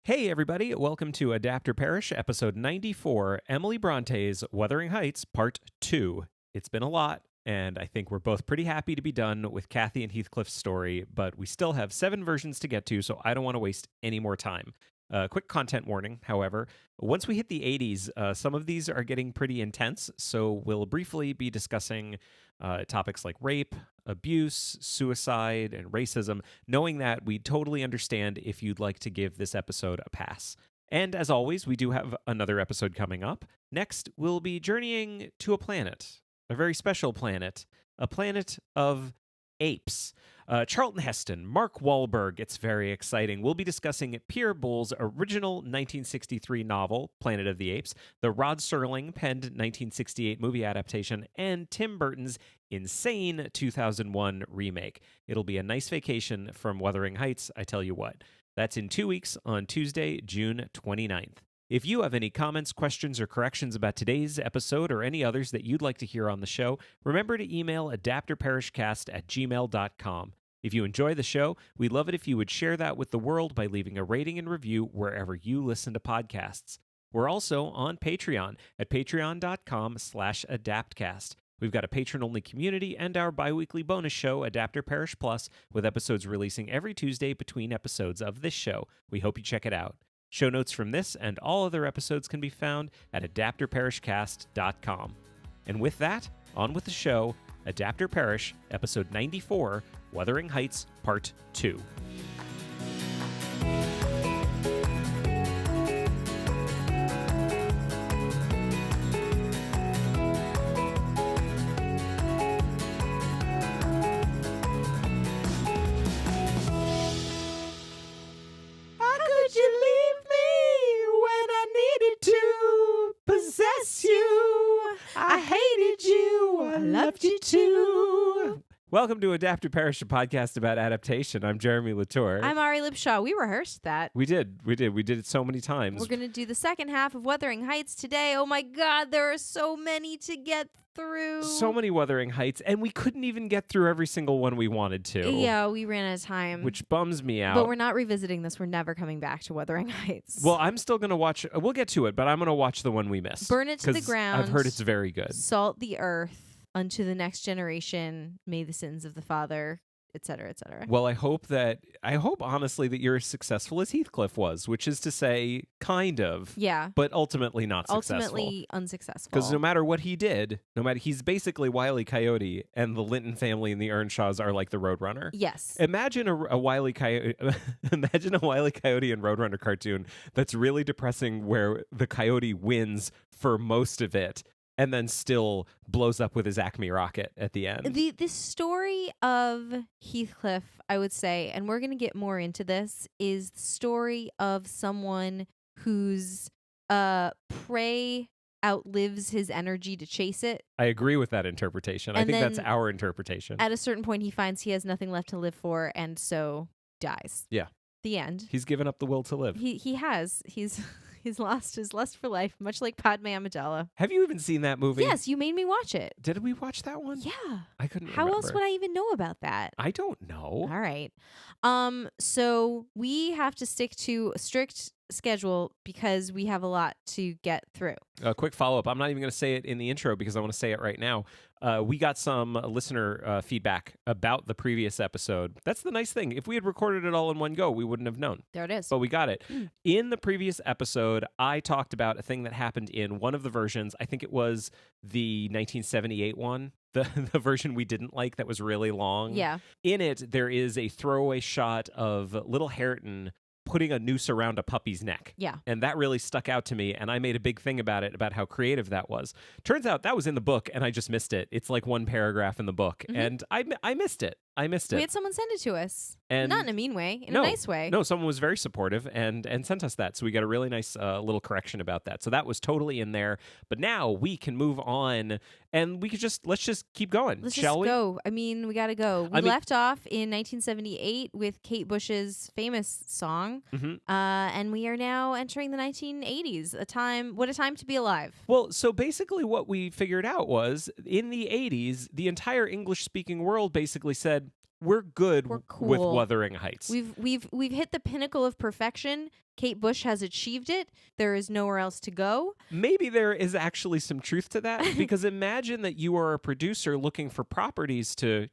Hey, everybody. Welcome to Adapter Parish, episode 94, Emily Bronte's Wuthering Heights, part 2. It's been a lot, and I think we're both pretty happy to be done with Kathy and Heathcliff's story, but we still have 7 versions to get to, so I don't want to waste any more time. Quick content warning, however. Once we hit the 80s, some of these are getting pretty intense, so we'll briefly be discussing topics like rape, abuse, suicide, and racism, knowing that we totally understand if you'd like to give this episode a pass. And as always, we do have another episode coming up. Next, we'll be journeying to a planet, a very special planet, a planet of apes. Charlton Heston, Mark Wahlberg, it's very exciting. We'll be discussing Pierre Boulle's original 1963 novel, Planet of the Apes, the Rod Serling penned 1968 movie adaptation, and Tim Burton's insane 2001 remake. It'll be a nice vacation from Wuthering Heights, I tell you what. That's in 2 weeks on Tuesday, June 29th. If you have any comments, questions, or corrections about today's episode or any others that you'd like to hear on the show, remember to email adapterparishcast@gmail.com. If you enjoy the show, we'd love it if you would share that with the world by leaving a rating and review wherever you listen to podcasts. We're also on Patreon at patreon.com/adaptcast. We've got a patron-only community and our bi-weekly bonus show, Adapter Parish Plus, with episodes releasing every Tuesday between episodes of this show. We hope you check it out. Show notes from this and all other episodes can be found at adapterparishcast.com. And with that, on with the show, Adapter Parish, episode 94, Wuthering Heights, part 2. Welcome to Adapter Parish, a podcast about adaptation. I'm Jeremy Latour. I'm Ari Lipshaw. We rehearsed that. We did it so many times. We're going to do the second half of Wuthering Heights today. Oh my God, there are so many to get through. So many Wuthering Heights, and we couldn't even get through every single one we wanted to. Yeah, we ran out of time. Which bums me out. But we're not revisiting this. We're never coming back to Wuthering Heights. Well, I'm still going to watch, we'll get to it, but I'm going to watch the one we missed. Burn it to the ground. I've heard it's very good. Salt the earth. Unto the next generation, may the sins of the father, etc., etc. Well, I hope honestly that you're as successful as Heathcliff was, which is to say, kind of. Yeah. But ultimately not successful. Ultimately unsuccessful. Because no matter what he did, he's basically Wile E. Coyote, and the Linton family and the Earnshaws are like the Roadrunner. Yes. Imagine a Wile E. Coyote, imagine a Wile E. Coyote and Roadrunner cartoon that's really depressing, where the coyote wins for most of it, and then still blows up with his Acme rocket at the end. The story of Heathcliff, I would say, and we're going to get more into this, is the story of someone whose prey outlives his energy to chase it. I agree with that interpretation. I think that's our interpretation. At a certain point, he finds he has nothing left to live for, and so dies. Yeah. The end. He's given up the will to live. He has. He's lost his lust for life, much like Padme Amidala. Have you even seen that movie? Yes, you made me watch it. Did we watch that one? Yeah. I couldn't How remember. else would I even know about that? I don't know. All right. So we have to stick to a strict schedule because we have a lot to get through. A quick follow-up. I'm not even going to say it in the intro because I want to say it right now. We got some listener feedback about the previous episode. That's the nice thing. If we had recorded it all in one go, we wouldn't have known. There it is. But we got it. In the previous episode, I talked about a thing that happened in one of the versions. I think it was the 1978 one. The version we didn't like that was really long. Yeah. In it, there is a throwaway shot of Little Hareton putting a noose around a puppy's neck. Yeah. And that really stuck out to me, and I made a big thing about it, about how creative that was. Turns out that was in the book, and I just missed it. It's like one paragraph in the book, and I missed it. We had someone send it to us. And not in a mean way, in a nice way. No, someone was very supportive and sent us that. So we got a really nice little correction about that. So that was totally in there. But now we can move on, and let's just keep going, shall we? Let's go. I mean, we got to go. We left off in 1978 with Kate Bush's famous song, and we are now entering the 1980s. What a time to be alive. Well, so basically what we figured out was, in the 80s, the entire English-speaking world basically said, we're good We're with cool. Wuthering Heights. We've hit the pinnacle of perfection. Kate Bush has achieved it. There is nowhere else to go. Maybe there is actually some truth to that, because imagine that you are a producer looking for properties to,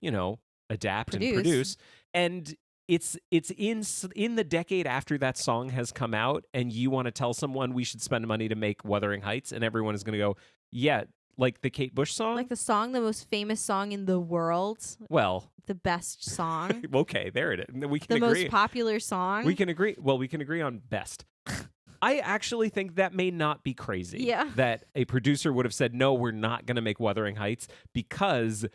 adapt and produce, and it's in the decade after that song has come out, and you want to tell someone we should spend money to make Wuthering Heights, and everyone is going to go, yeah, like the Kate Bush song? Like the most famous song in the world. Well, the best song. Okay, there it is. We can the agree. most popular song. We can agree. Well, we can agree on best. I actually think that may not be crazy. Yeah. That a producer would have said, no, we're not going to make Wuthering Heights, because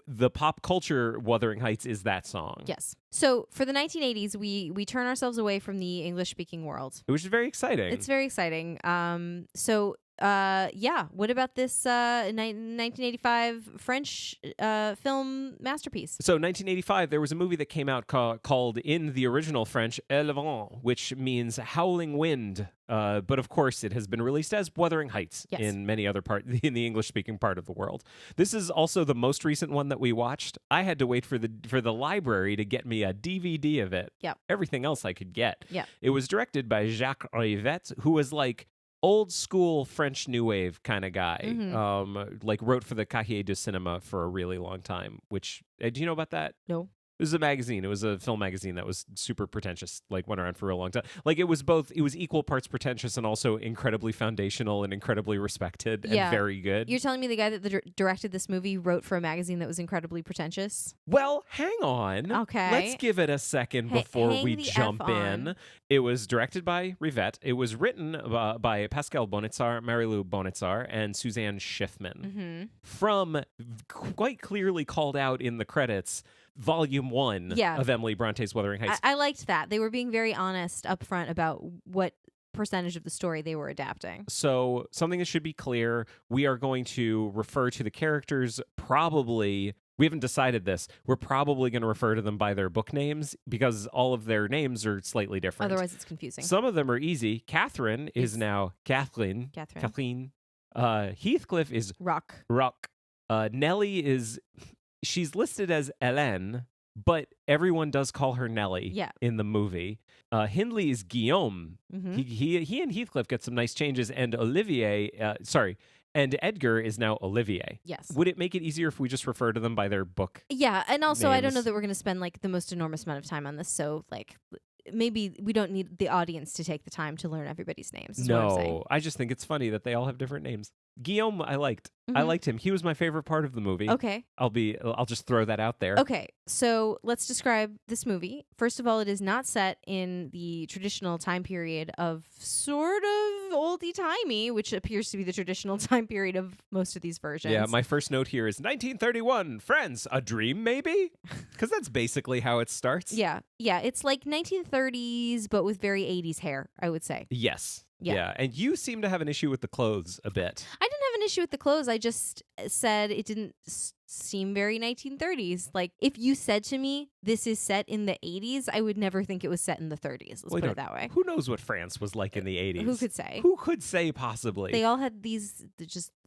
the pop culture Wuthering Heights is that song. Yes. So for the 1980s, we turn ourselves away from the English-speaking world. Which is very exciting. It's very exciting. What about this 1985 French film masterpiece? So 1985, there was a movie that came out called, in the original French, Le Vent, which means howling wind. But of course, it has been released as Wuthering Heights in many other parts, in the English-speaking part of the world. This is also the most recent one that we watched. I had to wait for the library to get me a DVD of it. Yep. Everything else I could get. Yep. It was directed by Jacques Rivette, who was like old school French New Wave kind of guy. Mm-hmm. Wrote for the Cahiers du Cinéma for a really long time, which, do you know about that? No. It was a magazine. It was a film magazine that was super pretentious, like went around for a long time. Like it was equal parts pretentious and also incredibly foundational and incredibly respected and very good. You're telling me the guy that directed this movie wrote for a magazine that was incredibly pretentious? Well, hang on. Okay. Let's give it a second before we jump in. It was directed by Rivette. It was written by Pascal Bonitsar, Marie-Lou Bonitsar, and Suzanne Schiffman. Mm-hmm. From quite clearly called out in the credits, Volume 1 of Emily Bronte's Wuthering Heights. I liked that. They were being very honest up front about what percentage of the story they were adapting. So something that should be clear, we are going to refer to the characters we haven't decided this. We're probably going to refer to them by their book names, because all of their names are slightly different. Otherwise, it's confusing. Some of them are easy. Catherine is now Kathleen. Heathcliff is Rock. Nellie she's listed as Hélène, but everyone does call her Nellie in the movie. Hindley is Guillaume. Mm-hmm. He and Heathcliff get some nice changes, and and Edgar is now Olivier. Yes. Would it make it easier if we just refer to them by their book? Yeah, and also I don't know names? that we're going to spend like the most enormous amount of time on this, so like maybe we don't need the audience to take the time to learn everybody's names. Is what I'm saying. I just think it's funny that they all have different names. Guillaume, I liked. Mm-hmm. I liked him. He was my favorite part of the movie. Okay. I'll just throw that out there. Okay, so let's describe this movie. First of all, it is not set in the traditional time period of sort of oldie-timey, which appears to be the traditional time period of most of these versions. Yeah, my first note here is 1931. Friends, a dream maybe? Because that's basically how it starts. Yeah, it's like 1930s, but with very 80s hair, I would say. Yes. Yeah. Yeah, and you seem to have an issue with the clothes a bit. I didn't have an issue with the clothes. I just said it didn't seem very 1930s. Like, if you said to me, this is set in the 80s, I would never think it was set in the 30s. Let's put it that way. Who knows what France was like in the 80s? Who could say? Who could say possibly? They all had the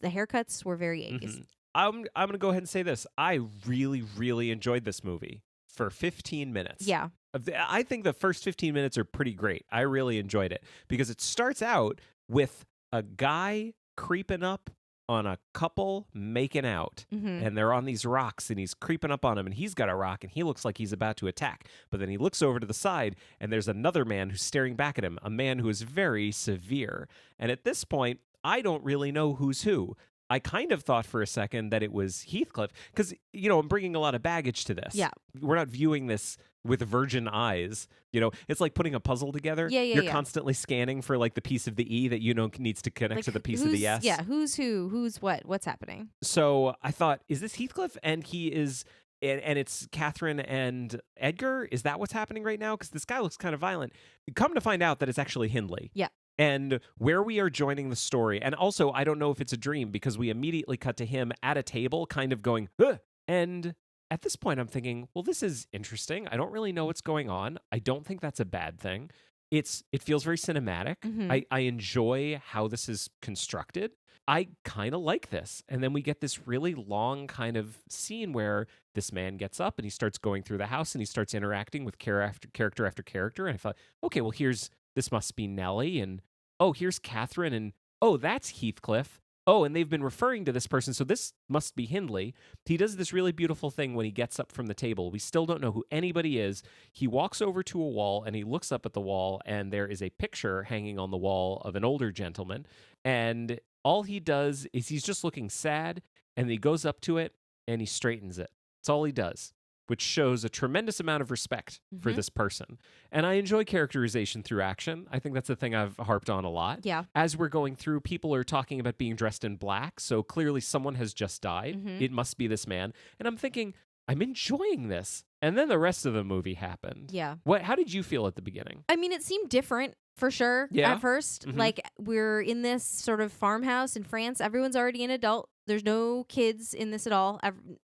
haircuts were very 80s. Mm-hmm. I'm going to go ahead and say this. I really, really enjoyed this movie for 15 minutes. Yeah. I think the first 15 minutes are pretty great. I really enjoyed it because it starts out with a guy creeping up on a couple making out, and they're on these rocks, and he's creeping up on him, and he's got a rock, and he looks like he's about to attack. But then he looks over to the side, and there's another man who's staring back at him, a man who is very severe. And at this point, I don't really know who's who. I kind of thought for a second that it was Heathcliff because, I'm bringing a lot of baggage to this. Yeah. We're not viewing this with virgin eyes. It's like putting a puzzle together. You're constantly scanning for like the piece of the E that needs to connect to the piece of the S. Yeah, who's who, who's what's happening. So I thought, is this Heathcliff? And he is, and it's Catherine and Edgar? Is that what's happening right now? Because this guy looks kind of violent. Come to find out that it's actually Hindley. Yeah. And where we are joining the story, and also I don't know if it's a dream because we immediately cut to him at a table kind of going, ugh! And at this point I'm thinking, well, this is interesting. I don't really know what's going on. I don't think that's a bad thing. it feels very cinematic. Mhm. I enjoy how this is constructed. I kind of like this. And then we get this really long kind of scene where this man gets up and he starts going through the house and he starts interacting with character after character. And I thought, okay, well, this must be Nellie. And oh, here's Catherine. And oh, that's Heathcliff. Oh, and they've been referring to this person. So this must be Hindley. He does this really beautiful thing when he gets up from the table. We still don't know who anybody is. He walks over to a wall and he looks up at the wall, and there is a picture hanging on the wall of an older gentleman. And all he does is he's just looking sad, and he goes up to it and he straightens it. That's all he does, which shows a tremendous amount of respect for this person. And I enjoy characterization through action. I think that's the thing I've harped on a lot. Yeah. As we're going through, people are talking about being dressed in black. So clearly someone has just died. It must be this man. And I'm thinking, I'm enjoying this. And then the rest of the movie happened. Yeah. How did you feel at the beginning? I mean, it seemed different for sure at first. Like, we're in this sort of farmhouse in France. Everyone's already an adult. There's no kids in this at all.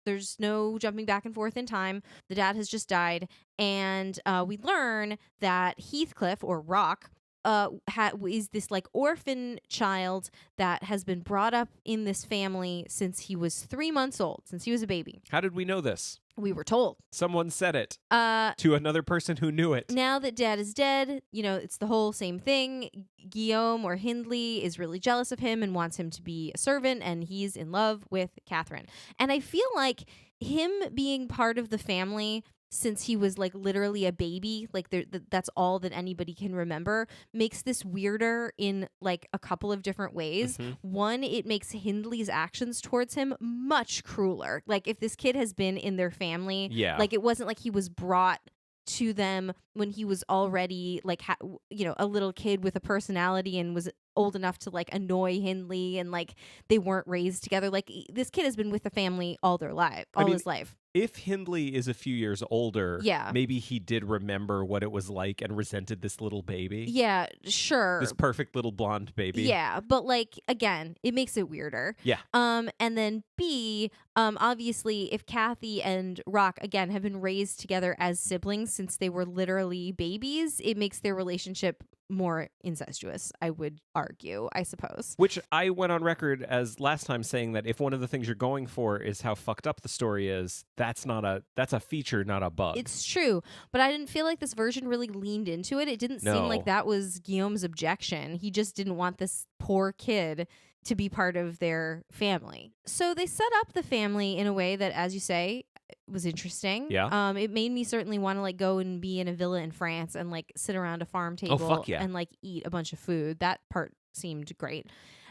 There's no jumping back and forth in time. The dad has just died. And we learn that Heathcliff, or Rock, is this like orphan child that has been brought up in this family since he was 3 months old, since he was a baby. How did we know this? We were told. Someone said it to another person who knew it. Now that dad is dead, it's the whole same thing. Guillaume, or Hindley, is really jealous of him and wants him to be a servant, and he's in love with Catherine. And I feel like him being part of the family since he was like literally a baby, like that's all that anybody can remember, makes this weirder in like a couple of different ways. One, it makes Hindley's actions towards him much crueler. Like, if this kid has been in their family, like, it wasn't like he was brought to them when he was already like a little kid with a personality and was old enough to like annoy Hindley, and like they weren't raised together. Like, this kid has been with the family all his life. If Hindley is a few years older, maybe he did remember what it was like and resented this little baby. Yeah, sure. This perfect little blonde baby. Yeah, but like, again, it makes it weirder. Yeah. And then B, obviously, if Kathy and Rock, again, have been raised together as siblings since they were literally babies, it makes their relationship more incestuous, I would argue, I suppose. Which I went on record as last time saying that if one of the things you're going for is how fucked up the story is, that's a feature, not a bug. It's true, but I didn't feel like this version really leaned into it. It didn't seem like that was Guillaume's objection. He just didn't want this poor kid to be part of their family. So they set up the family in a way that, as you say, was interesting. Yeah. It made me certainly want to like go and be in a villa in France and like sit around a farm table and like eat a bunch of food. That part seemed great.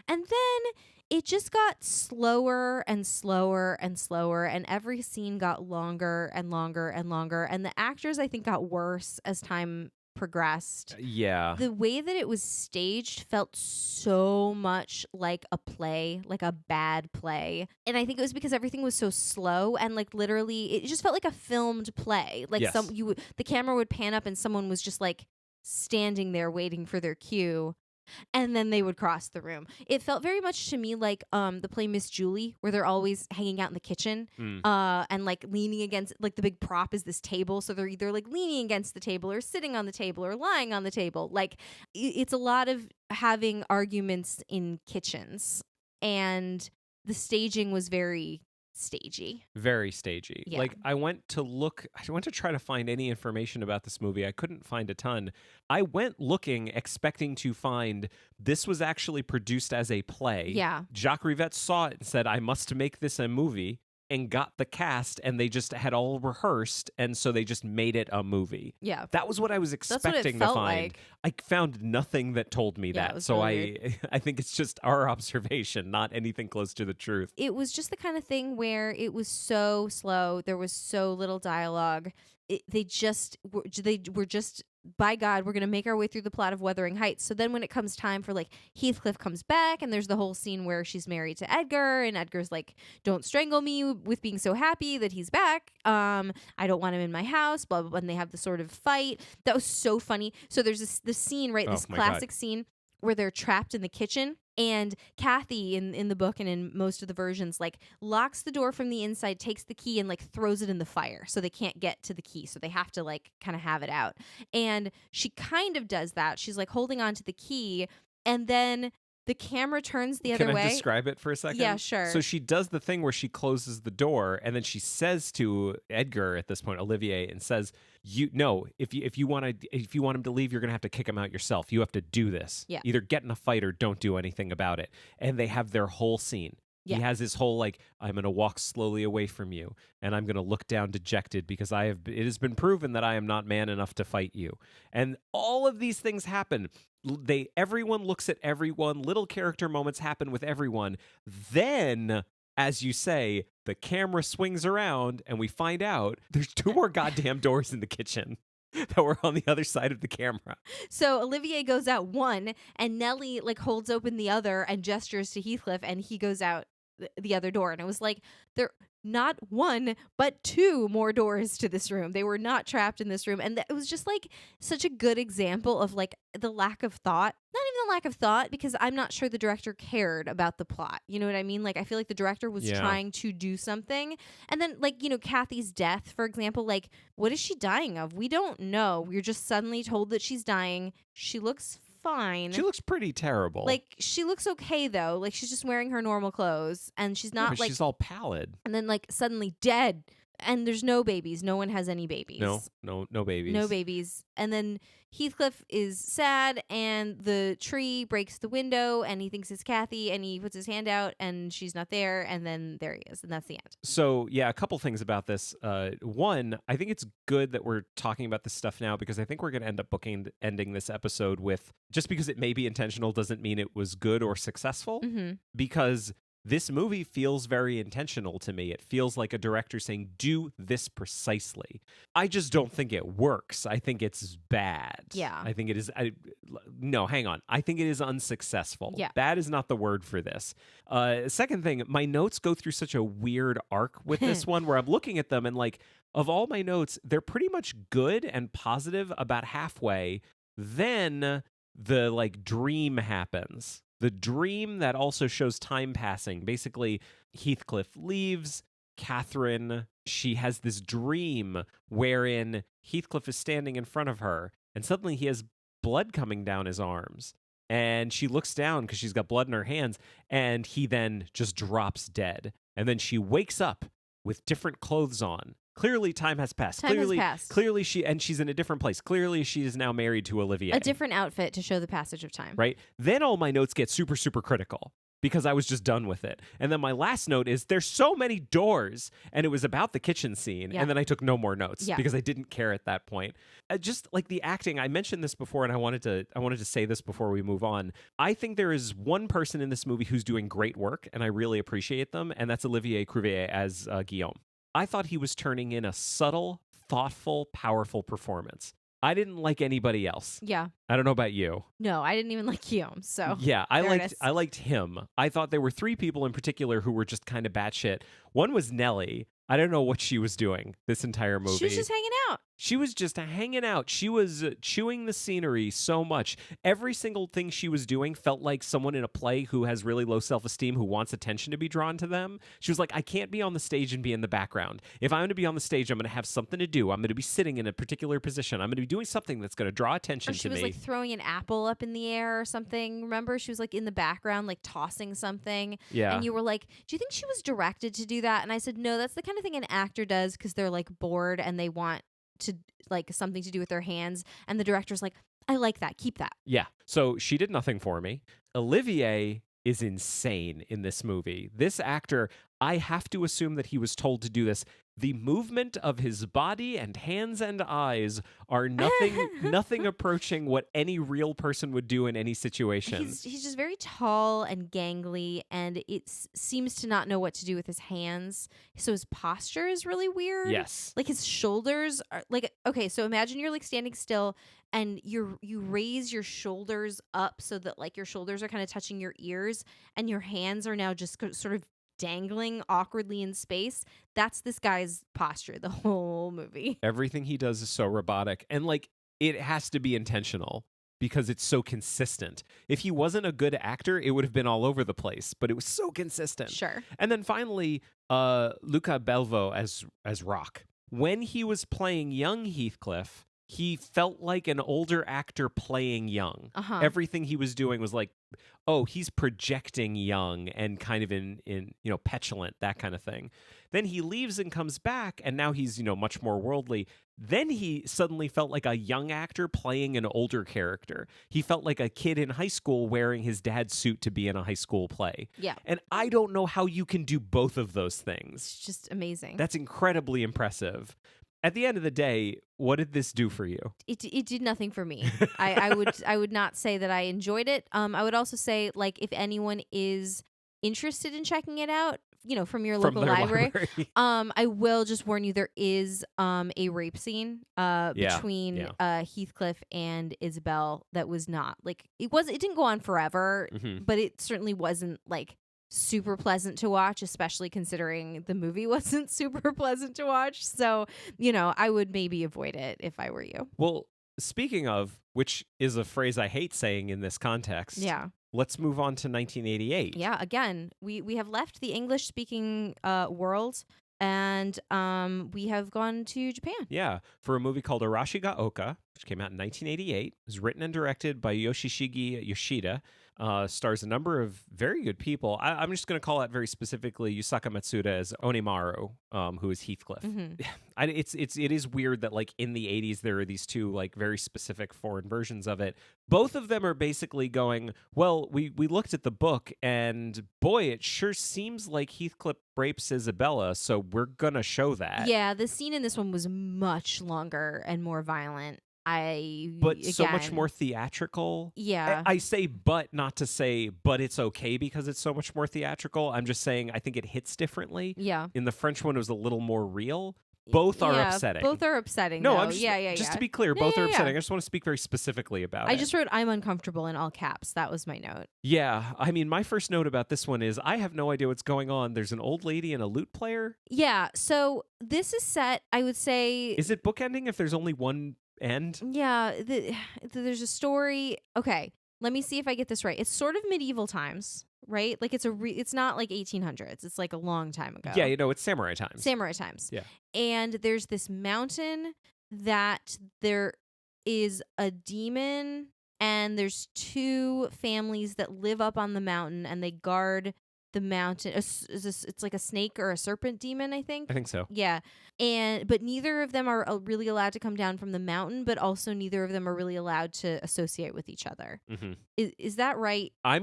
And then it just got slower and slower and slower, and every scene got longer and longer and longer, and the actors, I think, got worse as time progressed. Yeah. The way that it was staged felt so much like a play, like a bad play. And I think it was because everything was so slow, and like literally it just felt like a filmed play. Like the camera would pan up and someone was just like standing there waiting for their cue, and then they would cross the room. It felt very much to me like the play Miss Julie, where they're always hanging out in the kitchen and like leaning against, like the big prop is this table, so they're either like leaning against the table or sitting on the table or lying on the table. Like, it's a lot of having arguments in kitchens, and the staging was very stagey. Very stagey. Yeah. Like, I went to try to find any information about this movie. I couldn't find a ton. I went looking, expecting to find this was actually produced as a play. Yeah. Jacques Rivette saw it and said, I must make this a movie, and got the cast, and they just had all rehearsed, and so they just made it a movie. Yeah. That was what I was expecting to find. I found nothing that told me that. So really I think it's just our observation, not anything close to the truth. It was just the kind of thing where it was so slow. There was so little dialogue. They were just, by God, we're going to make our way through the plot of Wuthering Heights. So then when it comes time for like Heathcliff comes back, and there's the whole scene where she's married to Edgar, and Edgar's like, don't strangle me, with being so happy that he's back. I don't want him in my house, blah, blah, blah. And they have the sort of fight. That was so funny. So there's this scene, right? This classic scene where they're trapped in the kitchen. And Kathy in the book and in most of the versions, like, locks the door from the inside, takes the key and like throws it in the fire so they can't get to the key. So they have to like kind of have it out. And she kind of does that. She's like holding on to the key, and then the camera turns the other way. Can I describe it for a second? Yeah, sure. So she does the thing where she closes the door, and then she says to Edgar at this point, Olivier, and says, if you want him to leave, you're gonna have to kick him out yourself. You have to do this. Yeah. Either get in a fight or don't do anything about it." And they have their whole scene. Yeah. He has this whole like, "I'm going to walk slowly away from you, and I'm going to look down dejected because it has been proven that I am not man enough to fight you." And all of these things happen. Everyone looks at everyone. Little character moments happen with everyone. Then, as you say, the camera swings around, and we find out there's 2 more goddamn doors in the kitchen that were on the other side of the camera. So Olivier goes out one, and Nellie like holds open the other and gestures to Heathcliff, and he goes out the other door. And it was like, there not 1 but 2 more doors to this room. They were not trapped in this room. And it was just like such a good example of like the lack of thought. Not even the lack of thought, because I'm not sure the director cared about the plot. You know what I mean? Like, I feel like the director was trying to do something. And then, like, Kathy's death, for example, like, what is she dying of? We don't know. We're just suddenly told that she's dying. She looks fine. She looks pretty terrible. Like, she looks okay though. Like, she's just wearing her normal clothes, and she's not like, she's all pallid. And then like suddenly dead, and there's no babies. No one has any babies. No babies. No babies. And then Heathcliff is sad, and the tree breaks the window, and he thinks it's Kathy, and he puts his hand out, and she's not there, and then there he is, and that's the end. So, yeah, a couple things about this. One, I think it's good that we're talking about this stuff now, because I think we're going to end up ending this episode with, just because it may be intentional doesn't mean it was good or successful, because this movie feels very intentional to me. It feels like a director saying, do this precisely. I just don't think it works. I think it's bad. Yeah. I think it is. No, hang on. I think it is unsuccessful. Yeah. Bad is not the word for this. Second thing, my notes go through such a weird arc with this one, where I'm looking at them and like, of all my notes, they're pretty much good and positive about halfway. Then the like dream happens. The dream that also shows time passing. Basically, Heathcliff leaves. Catherine, she has this dream wherein Heathcliff is standing in front of her, and suddenly he has blood coming down his arms. And she looks down because she's got blood in her hands, and he then just drops dead. And then she wakes up with different clothes on. Clearly, time has passed. Clearly, she's in a different place. Clearly, she is now married to Olivier. A different outfit to show the passage of time. Right? Then all my notes get super, super critical because I was just done with it. And then my last note is, there's so many doors, and it was about the kitchen scene. Yeah. And then I took no more notes because I didn't care at that point. Just like the acting, I mentioned this before, and I wanted to say this before we move on. I think there is one person in this movie who's doing great work, and I really appreciate them, and that's Olivier Cuvier as Guillaume. I thought he was turning in a subtle, thoughtful, powerful performance. I didn't like anybody else. Yeah. I don't know about you. No, I didn't even like Guillaume. So yeah, I liked him. I thought there were 3 people in particular who were just kind of batshit. One was Nellie. I don't know what she was doing this entire movie. She was just hanging out. She was just hanging out. She was chewing the scenery so much. Every single thing she was doing felt like someone in a play who has really low self-esteem, who wants attention to be drawn to them. She was like, I can't be on the stage and be in the background. If I'm going to be on the stage, I'm going to have something to do. I'm going to be sitting in a particular position. I'm going to be doing something that's going to draw attention to me. She was like throwing an apple up in the air or something. Remember? She was like in the background, like tossing something. Yeah. And you were like, do you think she was directed to do that? And I said, no, that's the kind of thing an actor does because they're like bored and they want to like something to do with their hands, and the director's like, I like that, keep that. Yeah. So she did nothing for me. Olivier is insane in this movie. This actor, I have to assume that he was told to do this. The movement of his body and hands and eyes are nothing approaching what any real person would do in any situation. He's just very tall and gangly, and it seems to not know what to do with his hands. So his posture is really weird. Yes. Like his shoulders are like, okay, so imagine you're like standing still and you raise your shoulders up so that like your shoulders are kind of touching your ears, and your hands are now just sort of dangling awkwardly in space. That's this guy's posture the whole movie. Everything he does is so robotic, and like it has to be intentional. because it's so consistent. If he wasn't a good actor, it would have been all over the place, but it was so consistent. Sure. And then finally, Luca Belvo as Rock. When he was playing young Heathcliff, he felt like an older actor playing young. Everything he was doing was like, oh, he's projecting young and kind of in petulant, that kind of thing. Then he leaves and comes back, and now he's much more worldly. Then he suddenly felt like a young actor playing an older character. He felt like a kid in high school wearing his dad's suit to be in a high school play. Yeah. And I don't know how you can do both of those things. It's just amazing. That's incredibly impressive. At the end of the day, what did this do for you? It did nothing for me. I would not say that I enjoyed it. I would also say, like, if anyone is interested in checking it out, from your local library. I will just warn you, there is a rape scene between Heathcliff and Isabel that was not like it didn't go on forever, but it certainly wasn't like super pleasant to watch, especially considering the movie wasn't super pleasant to watch. So, I would maybe avoid it if I were you. Well, speaking of, which is a phrase I hate saying in this context. Yeah. Let's move on to 1988. Yeah, again, we have left the English-speaking world, and we have gone to Japan. Yeah, for a movie called Arashi ga Oka, which came out in 1988. It was written and directed by Yoshishige Yoshida. Stars a number of very good people. I'm just going to call out very specifically Yusaka Matsuda as Onimaru, who is Heathcliff. It is weird that like in the 80s there are these two like very specific foreign versions of it. Both of them are basically going, well, we looked at the book and boy, it sure seems like Heathcliff rapes Isabella, so we're going to show that. Yeah, the scene in this one was much longer and more violent. So much more theatrical. Yeah. I say but not to say but it's okay because it's so much more theatrical. I'm just saying I think it hits differently. Yeah. In the French one, it was a little more real. Both are upsetting. Both are upsetting. No, though. I'm just, just to be clear, both are upsetting. I just want to speak very specifically about it. I just wrote I'm uncomfortable in all caps. That was my note. Yeah. I mean, my first note about this one is I have no idea what's going on. There's an old lady and a lute player. Yeah. So this is set, I would say. Is it bookending if there's only one end? Yeah. There's a story. Okay. Let me see if I get this right. It's sort of medieval times, right? Like it's not like 1800s. It's like a long time ago. Yeah, it's samurai times. Samurai times. Yeah. And there's this mountain that there is a demon, and there's two families that live up on the mountain, and they guard the mountain. It's like a snake or a serpent demon, I think. I think so. Yeah. But neither of them are really allowed to come down from the mountain, but also neither of them are really allowed to associate with each other. Mm-hmm. Is that right? I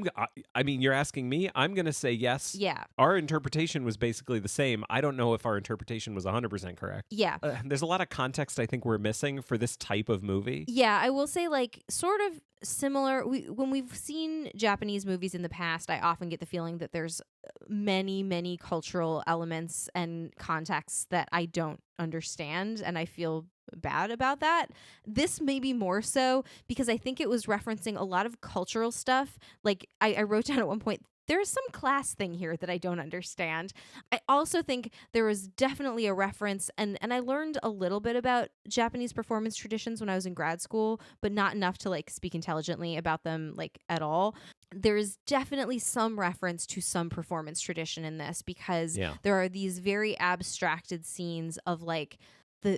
mean, you're asking me. I'm going to say yes. Yeah. Our interpretation was basically the same. I don't know if our interpretation was 100% correct. Yeah. There's a lot of context I think we're missing for this type of movie. Yeah, I will say like sort of similar. When we've seen Japanese movies in the past, I often get the feeling that there's many cultural elements and contexts that I don't understand, and I feel bad about that. This may be more so because I think it was referencing a lot of cultural stuff. Like I wrote down at one point, there's some class thing here that I don't understand. I also think there was definitely a reference, and I learned a little bit about Japanese performance traditions when I was in grad school, but not enough to like speak intelligently about them like at all. There is definitely some reference to some performance tradition in this because there are these very abstracted scenes of like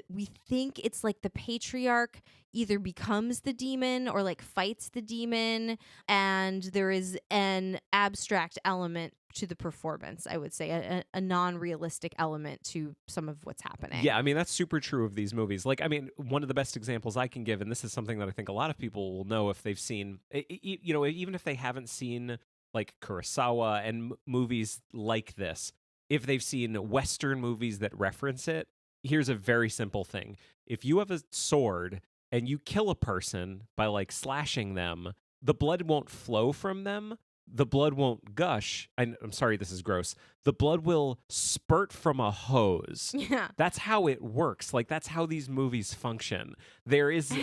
we think it's like the patriarch either becomes the demon or like fights the demon, and there is an abstract element to the performance, I would say, a non-realistic element to some of what's happening. Yeah, I mean, that's super true of these movies. Like, I mean, one of the best examples I can give, and this is something that I think a lot of people will know if they've seen, even if they haven't seen like Kurosawa and movies like this, if they've seen Western movies that reference it, here's a very simple thing. If you have a sword and you kill a person by like slashing them, the blood won't flow from them. The blood won't gush. I'm sorry, this is gross. The blood will spurt from a hose. Yeah. That's how it works. Like, that's how these movies function. There is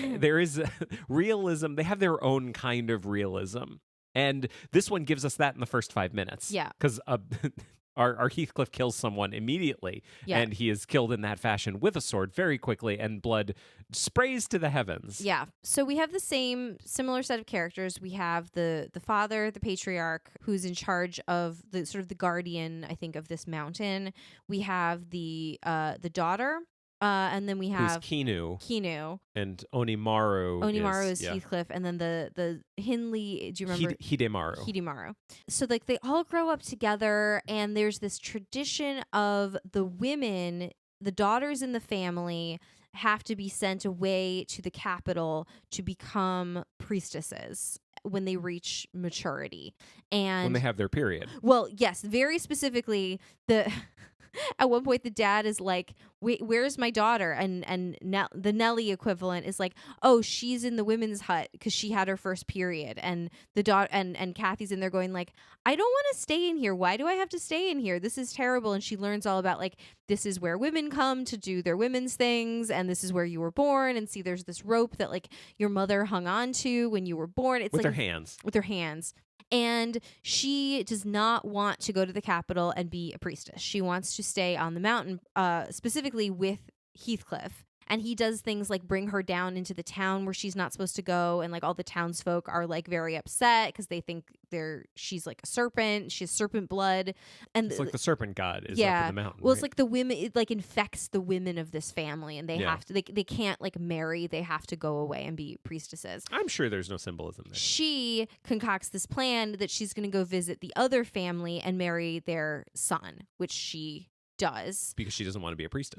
realism. They have their own kind of realism. And this one gives us that in the first 5 minutes. Yeah. Because our Heathcliff kills someone immediately, Yeah. and he is killed in that fashion with a sword very quickly, and blood sprays to the heavens. Yeah. So we have the similar set of characters. We have the father, the patriarch, who's in charge of the sort of the guardian, I think, of this mountain. We have the daughter, and then we Who's have Kinu, and Onimaru is Heathcliff, and then the Hindley. Do you remember Hidemaru? So like they all grow up together, and there's this tradition of the women, the daughters in the family, have to be sent away to the capital to become priestesses when they reach maturity, and when they have their period. Well, yes, very specifically the. At one point, the dad is like, "Wait, where's my daughter?" And the Nellie equivalent is like, "Oh, she's in the women's hut because she had her first period." And the daughter and Kathy's in there going like, "I don't want to stay in here. Why do I have to stay in here? This is terrible." And she learns all about like this is where women come to do their women's things, and this is where you were born. And see, there's this rope that like your mother hung on to when you were born. It's with like her hands. With her hands. And she does not want to go to the capital and be a priestess. She wants to stay on the mountain, specifically with Heathcliff. And he does things like bring her down into the town where she's not supposed to go. And like all the townsfolk are like very upset because they think she's like a serpent. She has serpent blood. And it's like the serpent god is up in the mountain. Well, right? It's like the women, it like infects the women of this family. And they have to, they can't like marry. They have to go away and be priestesses. I'm sure there's no symbolism there. She concocts this plan that she's going to go visit the other family and marry their son, which she does. Because she doesn't want to be a priestess.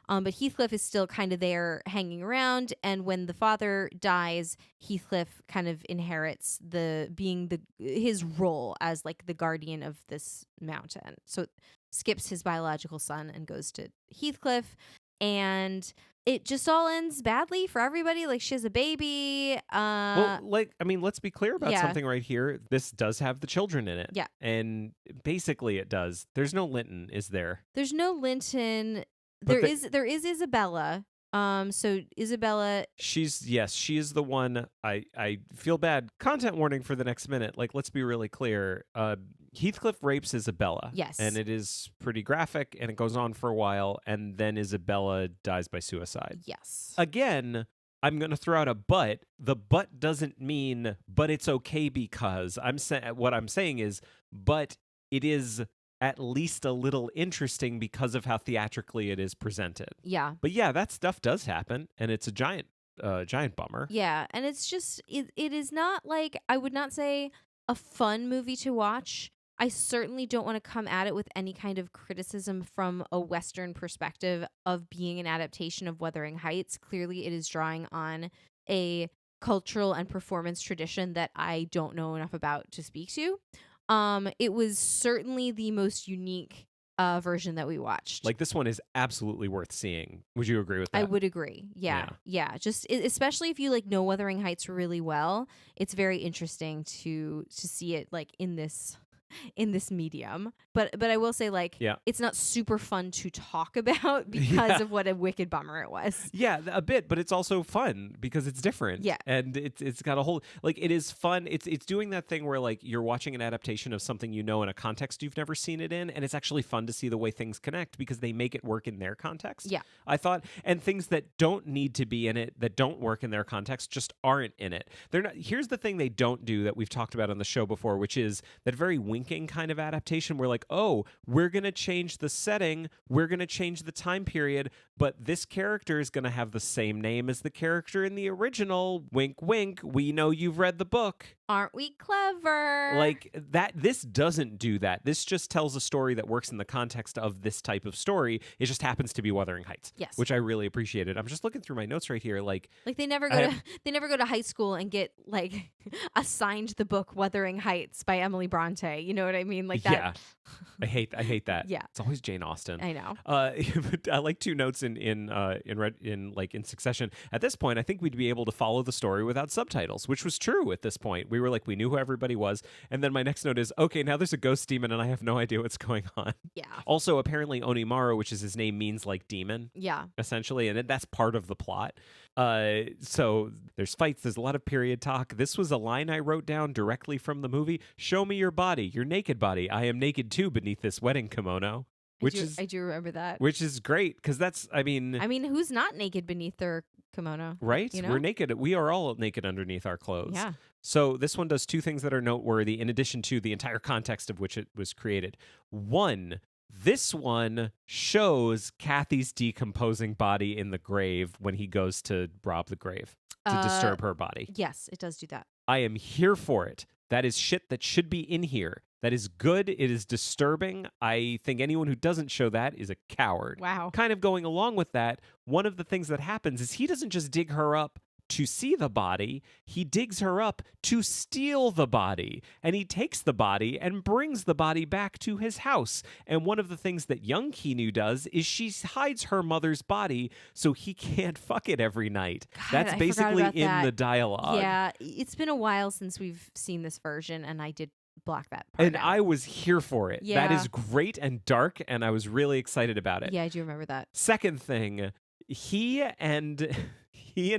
But Heathcliff is still kind of there hanging around. And when the father dies, Heathcliff kind of inherits his role as like the guardian of this mountain. So skips his biological son and goes to Heathcliff. And it just all ends badly for everybody. Like she has a baby. Let's be clear about something right here. This does have the children in it. Yeah. And basically it does. There's no Linton, is there? There's no Linton. But there is Isabella. So Isabella, she is the one. I feel bad. Content warning for the next minute. Like, let's be really clear. Heathcliff rapes Isabella. Yes. And it is pretty graphic, and it goes on for a while, and then Isabella dies by suicide. Yes. Again, I'm going to throw out a but. The but doesn't mean, but it's okay because. What I'm saying is, but it is at least a little interesting because of how theatrically it is presented. Yeah. But yeah, that stuff does happen, and it's a giant bummer. Yeah, and it's just, it is not like, I would not say a fun movie to watch. I certainly don't want to come at it with any kind of criticism from a Western perspective of being an adaptation of Wuthering Heights. Clearly, it is drawing on a cultural and performance tradition that I don't know enough about to speak to. It was certainly the most unique version that we watched. Like, this one is absolutely worth seeing. Would you agree with that? I would agree. Yeah. Just especially if you like know Wuthering Heights really well, it's very interesting to see it like in this medium. But I will say, like, it's not super fun to talk about because of what a wicked bummer it was. Yeah, a bit, but it's also fun because it's different. Yeah. And it's got a whole, like, it is fun. It's doing that thing where, like, you're watching an adaptation of something you know in a context you've never seen it in, and it's actually fun to see the way things connect because they make it work in their context. Yeah. I thought, and things that don't need to be in it, that don't work in their context, just aren't in it. They're not. Here's the thing they don't do that we've talked about on the show before, which is that very winking kind of adaptation where, like, oh, we're going to change the setting, we're going to change the time period, but this character is going to have the same name as the character in the original. Wink, wink. We know you've read the book. Aren't we clever? Like that. This doesn't do that. This just tells a story that works in the context of this type of story. It just happens to be Wuthering Heights. Yes. Which I really appreciated. I'm just looking through my notes right here. Like they never go to high school and get like assigned the book Wuthering Heights by Emily Brontë. You know what I mean? Like that. Yeah. I hate that. Yeah. It's always Jane Austen. I know. But I like two notes in succession. At this point, I think we'd be able to follow the story without subtitles, which was true at this point. We were like, we knew who everybody was. And then my next note is, okay, now there's a ghost demon and I have no idea what's going on. Yeah. Also, apparently Onimaru, which is his name, means like demon. Yeah. Essentially, and that's part of the plot. So there's fights, there's a lot of period talk. This was a line I wrote down directly from the movie. Show me your body, your naked body. I am naked too beneath this wedding kimono. I do remember that. Which is great, because that's, I mean, who's not naked beneath their kimono? Right? You know? We're naked. We are all naked underneath our clothes. Yeah. So this one does two things that are noteworthy, in addition to the entire context of which it was created. One, this one shows Kathy's decomposing body in the grave when he goes to rob the grave to disturb her body. Yes, it does do that. I am here for it. That is shit that should be in here. That is good. It is disturbing. I think anyone who doesn't show that is a coward. Wow. Kind of going along with that, one of the things that happens is he doesn't just dig her up to see the body, he digs her up to steal the body. And he takes the body and brings the body back to his house. And one of the things that young Keanu does is she hides her mother's body so he can't fuck it every night. God, That's basically in that. the dialogue. Yeah, it's been a while since we've seen this version, and I did block that part And out. I was here for it. Yeah. That is great and dark, and I was really excited about it. Yeah, I do remember that. Second thing, he and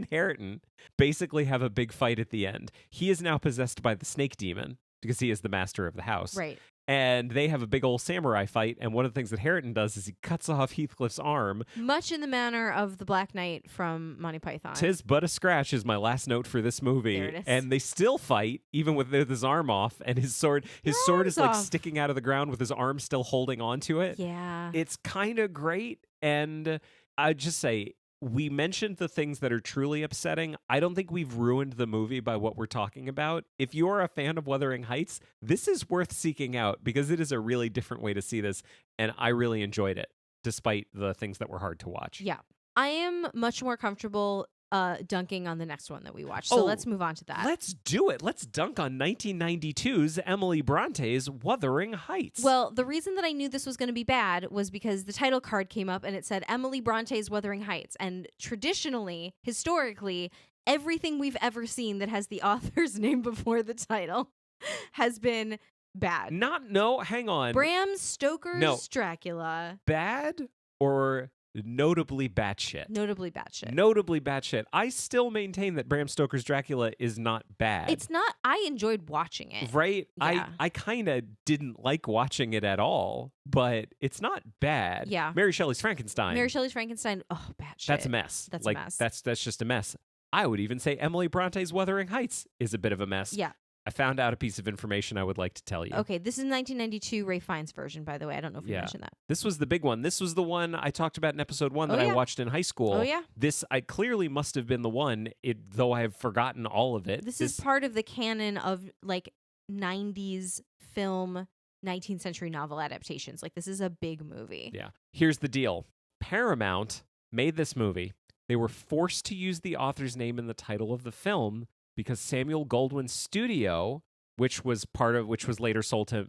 Harriton basically have a big fight at the end. He is now possessed by the snake demon because he is the master of the house. Right. And they have a big old samurai fight, and one of the things that Harriton does is he cuts off Heathcliff's arm. Much in the manner of the Black Knight from Monty Python. "'Tis but a scratch" is my last note for this movie. There it is. And they still fight, even with his arm off, and his sword is like sticking out of the ground with his arm still holding onto it. Yeah. It's kind of great, and I'd just say, we mentioned the things that are truly upsetting. I don't think we've ruined the movie by what we're talking about. If you're a fan of Wuthering Heights, this is worth seeking out because it is a really different way to see this, and I really enjoyed it, despite the things that were hard to watch. Yeah. I am much more comfortable dunking on the next one that we watched. So let's move on to that. Let's do it. Let's dunk on 1992's Emily Bronte's Wuthering Heights. Well, the reason that I knew this was going to be bad was because the title card came up and it said Emily Bronte's Wuthering Heights. And traditionally, historically, everything we've ever seen that has the author's name before the title has been bad. Hang on. Bram Stoker's Dracula. Bad or notably batshit? Notably batshit. Notably batshit. I still maintain that Bram Stoker's Dracula is not bad. It's not. I enjoyed watching it. Right? Yeah. I kind of didn't like watching it at all, but it's not bad. Yeah. Mary Shelley's Frankenstein. Oh, batshit. That's a mess. That's a mess. That's just a mess. I would even say Emily Bronte's Wuthering Heights is a bit of a mess. Yeah. I found out a piece of information I would like to tell you. Okay, this is 1992 Ray Fiennes version, by the way. I don't know if you mentioned that. This was the big one. This was the one I talked about in episode 1 that I watched in high school. Oh, yeah. This, I clearly must have been the one, though I have forgotten all of it. This is part of the canon of, like, 90s film, 19th century novel adaptations. Like, this is a big movie. Yeah. Here's the deal. Paramount made this movie. They were forced to use the author's name in the title of the film because Samuel Goldwyn's studio, which was later sold to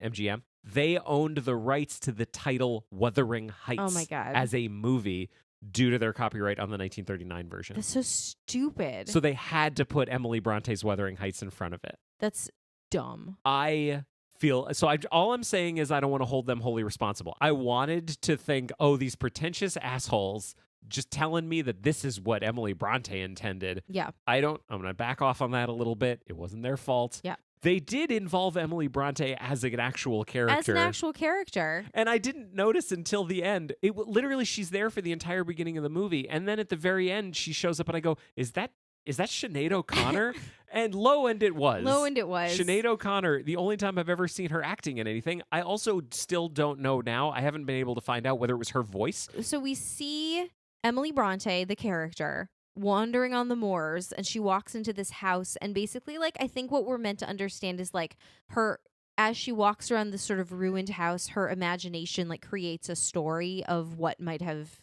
MGM, they owned the rights to the title Wuthering Heights Oh my God. as a movie due to their copyright on the 1939 version. That's so stupid. So they had to put Emily Bronte's Wuthering Heights in front of it. That's dumb. All I'm saying is I don't want to hold them wholly responsible. I wanted to think, oh, these pretentious assholes just telling me that this is what Emily Bronte intended. Yeah. I'm going to back off on that a little bit. It wasn't their fault. Yeah. They did involve Emily Bronte as an actual character. As an actual character. And I didn't notice until the end. Literally, she's there for the entire beginning of the movie. And then at the very end, she shows up and I go, is that Sinead O'Connor? And lo and it was. Sinead O'Connor, the only time I've ever seen her acting in anything. I also still don't know now. I haven't been able to find out whether it was her voice. So we see Emily Bronte, the character, wandering on the moors, and she walks into this house, and basically, like, I think what we're meant to understand is, like, her, as she walks around this sort of ruined house, her imagination, like, creates a story of what might have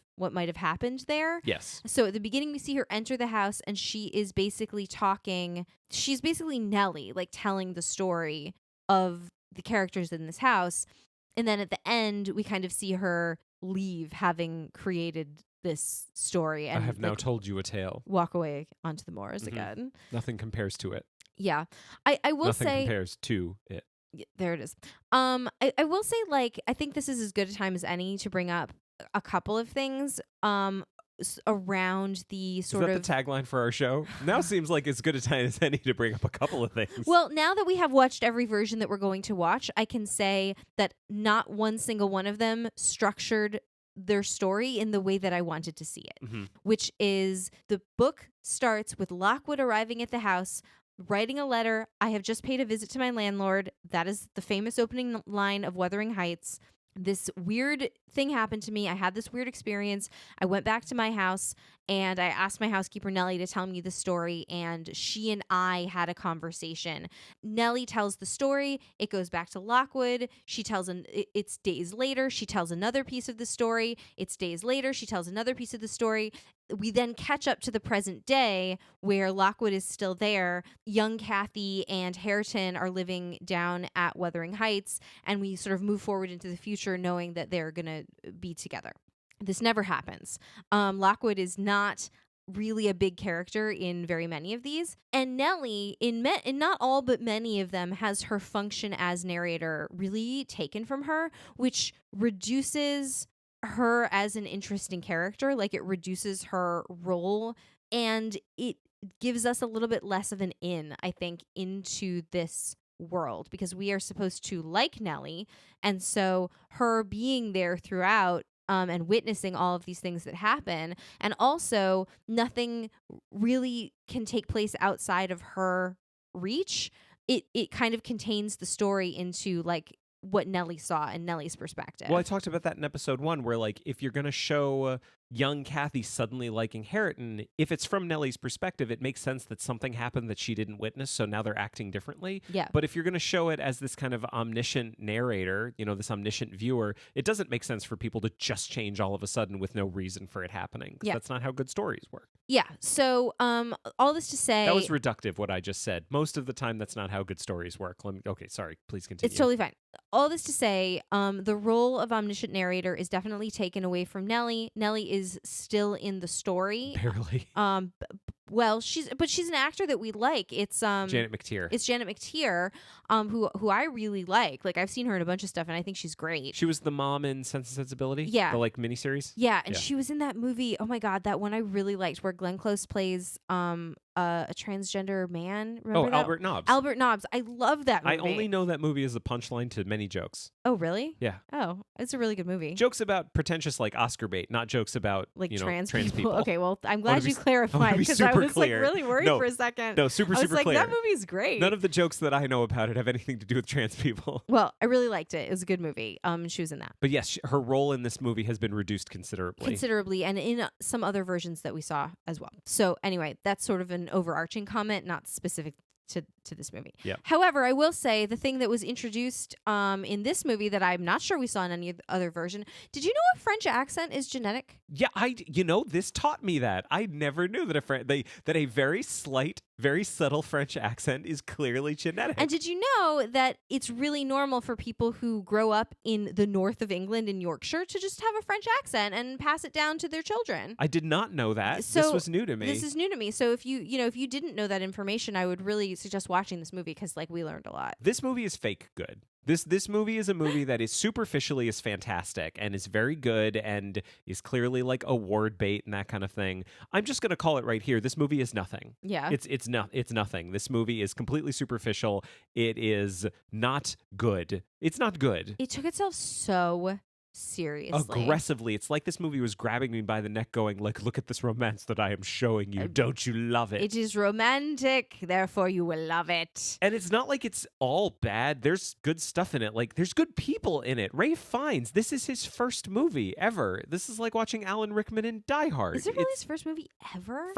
happened there. Yes. So at the beginning, we see her enter the house, and she's basically Nellie, like, telling the story of the characters in this house. And then at the end, we kind of see her leave having created this story and I have now told you a tale. walk away onto the moors again. Nothing compares to it. Yeah. I will Nothing say compares to it. there it is. I will say, like, I think this is as good a time as any to bring up a couple of things around the sort Is of that the tagline for our show? Now seems like as good a time as any to bring up a couple of things. Well, now that we have watched every version that we're going to watch, I can say that not one single one of them structured their story in the way that I wanted to see it, which is the book starts with Lockwood arriving at the house, writing a letter. I have just paid a visit to my landlord. That is the famous opening line of Wuthering Heights. This weird thing happened to me. I had this weird experience. I went back to my house and I asked my housekeeper, Nellie, to tell me the story. And she and I had a conversation. Nellie tells the story. It goes back to Lockwood. She tells it's days later. She tells another piece of the story. It's days later. She tells another piece of the story. We then catch up to the present day where Lockwood is still there. Young Kathy and Hareton are living down at Wuthering Heights, and we sort of move forward into the future knowing that they're going to be together. This never happens. Lockwood is not really a big character in very many of these. And Nellie, in not all but many of them, has her function as narrator really taken from her, which reduces her as an interesting character. Like, it reduces her role and it gives us a little bit less of an in, I think, into this world, because we are supposed to like Nellie, and so her being there throughout and witnessing all of these things that happen, and also nothing really can take place outside of her reach. It kind of contains the story into, like, what Nellie saw and Nellie's perspective. Well, I talked about that in episode 1, where, like, if you're going to show young Kathy suddenly liking Hareton, if it's from Nellie's perspective, it makes sense that something happened that she didn't witness, so now they're acting differently. Yeah. But if you're going to show it as this kind of omniscient narrator, this omniscient viewer, it doesn't make sense for people to just change all of a sudden with no reason for it happening. Yeah. That's not how good stories work. Yeah. So all this to say... That was reductive, what I just said. Most of the time, that's not how good stories work. Okay, sorry. Please continue. It's totally fine. All this to say, the role of omniscient narrator is definitely taken away from Nellie. Nellie is still in the story. Barely. Well, she's an actor that we like. It's Janet McTeer. It's Janet McTeer, who I really like. Like, I've seen her in a bunch of stuff, and I think she's great. She was the mom in Sense and Sensibility. Yeah, the miniseries. Yeah, and she was in that movie. Oh my God, that one I really liked, where Glenn Close plays a transgender man. Remember that? Albert Nobbs. Albert Nobbs. I love that movie. I only know that movie as the punchline to many jokes. Oh, really? Yeah. Oh, it's a really good movie. Jokes about pretentious, like, Oscar bait, not jokes about, trans people. people. Okay, well, I'm glad you clarified, because I was like really worried for a second. No, super clear. That movie's great. None of the jokes that I know about it have anything to do with trans people. Well, I really liked it. It was a good movie. She was in that. But yes, her role in this movie has been reduced considerably. And in some other versions that we saw as well. So anyway, that's sort of an overarching comment, not specific to this movie. Yep. However, I will say the thing that was introduced in this movie that I'm not sure we saw in any other version. Did you know a French accent is genetic? Yeah, this taught me that. I never knew that a very slight, very subtle French accent is clearly genetic. And did you know that it's really normal for people who grow up in the north of England in Yorkshire to just have a French accent and pass it down to their children? I did not know that. So this was new to me. This is new to me. So if you didn't know that information, I would really suggest watching this movie, because, like, we learned a lot. This movie is fake good. This movie is a movie that is superficially is fantastic and is very good and is clearly like award bait and that kind of thing. I'm just going to call it right here. This movie is nothing. Yeah. It's nothing. This movie is completely superficial. It is not good. It's not good. It took itself so seriously. Aggressively. It's like this movie was grabbing me by the neck going, like, look at this romance that I am showing you. Don't you love it? It is romantic, therefore you will love it. And it's not like it's all bad. There's good stuff in it. Like, there's good people in it. Ralph Fiennes, this is his first movie ever. This is like watching Alan Rickman in Die Hard. Is it really his first movie ever?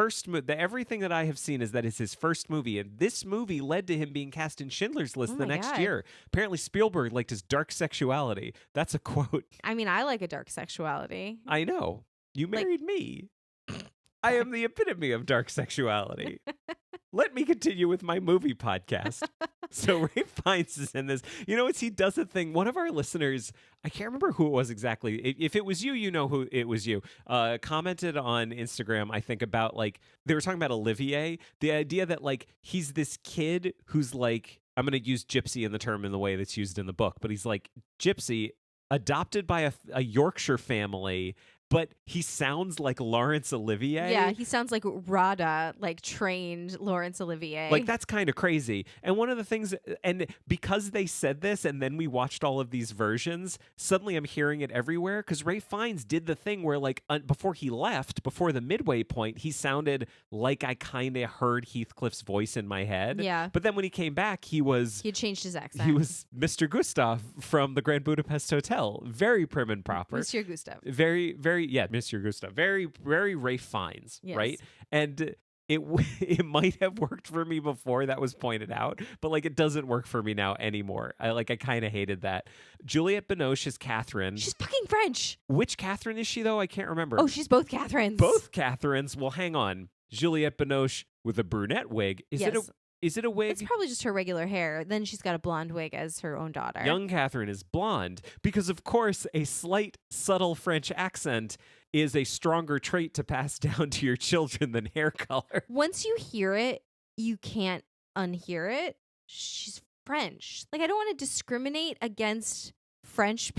Everything that I have seen is that it's his first movie. And this movie led to him being cast in Schindler's List the next year. Apparently Spielberg liked his dark sexuality. That's a quote. I mean, I like a dark sexuality. I know. You married me. I am the epitome of dark sexuality. Let me continue with my movie podcast. So Ray Fiennes is in this. You know, he does a thing. One of our listeners, I can't remember who it was exactly. If it was you, you know who it was you. Commented on Instagram, I think, about like they were talking about Olivier. The idea that like he's this kid who's like, I'm going to use gypsy in the term in the way that's used in the book, but he's like gypsy adopted by a Yorkshire family. But he sounds like Laurence Olivier. Yeah, he sounds like Rada, like trained Laurence Olivier. Like, that's kind of crazy. And one of the things, and because they said this and then we watched all of these versions, suddenly I'm hearing it everywhere because Ray Fiennes did the thing where, like, before he left, before the midway point, he sounded like I kind of heard Heathcliff's voice in my head. Yeah. But then when he came back, he had changed his accent. He was Mr. Gustav from the Grand Budapest Hotel. Very prim and proper. Monsieur Gustav. Yeah, Monsieur Gustav. Very, very Ray Fiennes, Yes. right? And it might have worked for me before that was pointed out, but like it doesn't work for me now anymore. I kind of hated that. Juliette Binoche is Catherine. She's fucking French. Which Catherine is she though? I can't remember. Oh, she's both Catherines. Both Catherines. Well, hang on. Juliette Binoche with a brunette wig. Is it a wig? It's probably just her regular hair. Then she's got a blonde wig as her own daughter. Young Catherine is blonde because, of course, a slight, subtle French accent is a stronger trait to pass down to your children than hair color. Once you hear it, you can't unhear it. She's French. Like, I don't want to discriminate against French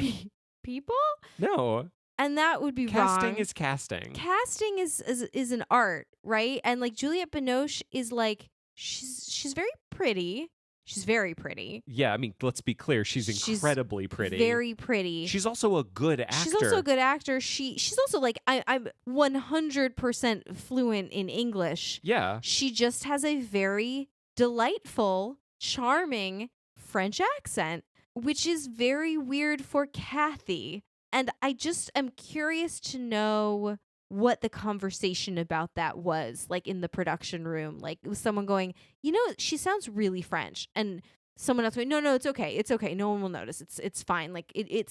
people. No. And that would be casting wrong. Is casting. Casting is an art, right? And like Juliette Binoche is like, she's very pretty. She's very pretty. Yeah, I mean, let's be clear. She's incredibly pretty. Very pretty. She's also a good actor. She's also a good actor. She's also like, I'm 100% fluent in English. Yeah. She just has a very delightful, charming French accent, which is very weird for Kathy. And I just am curious to know what the conversation about that was, like in the production room. Like, was someone going, you know, she sounds really French, and someone else going, no, it's okay, no one will notice, it's fine. Like it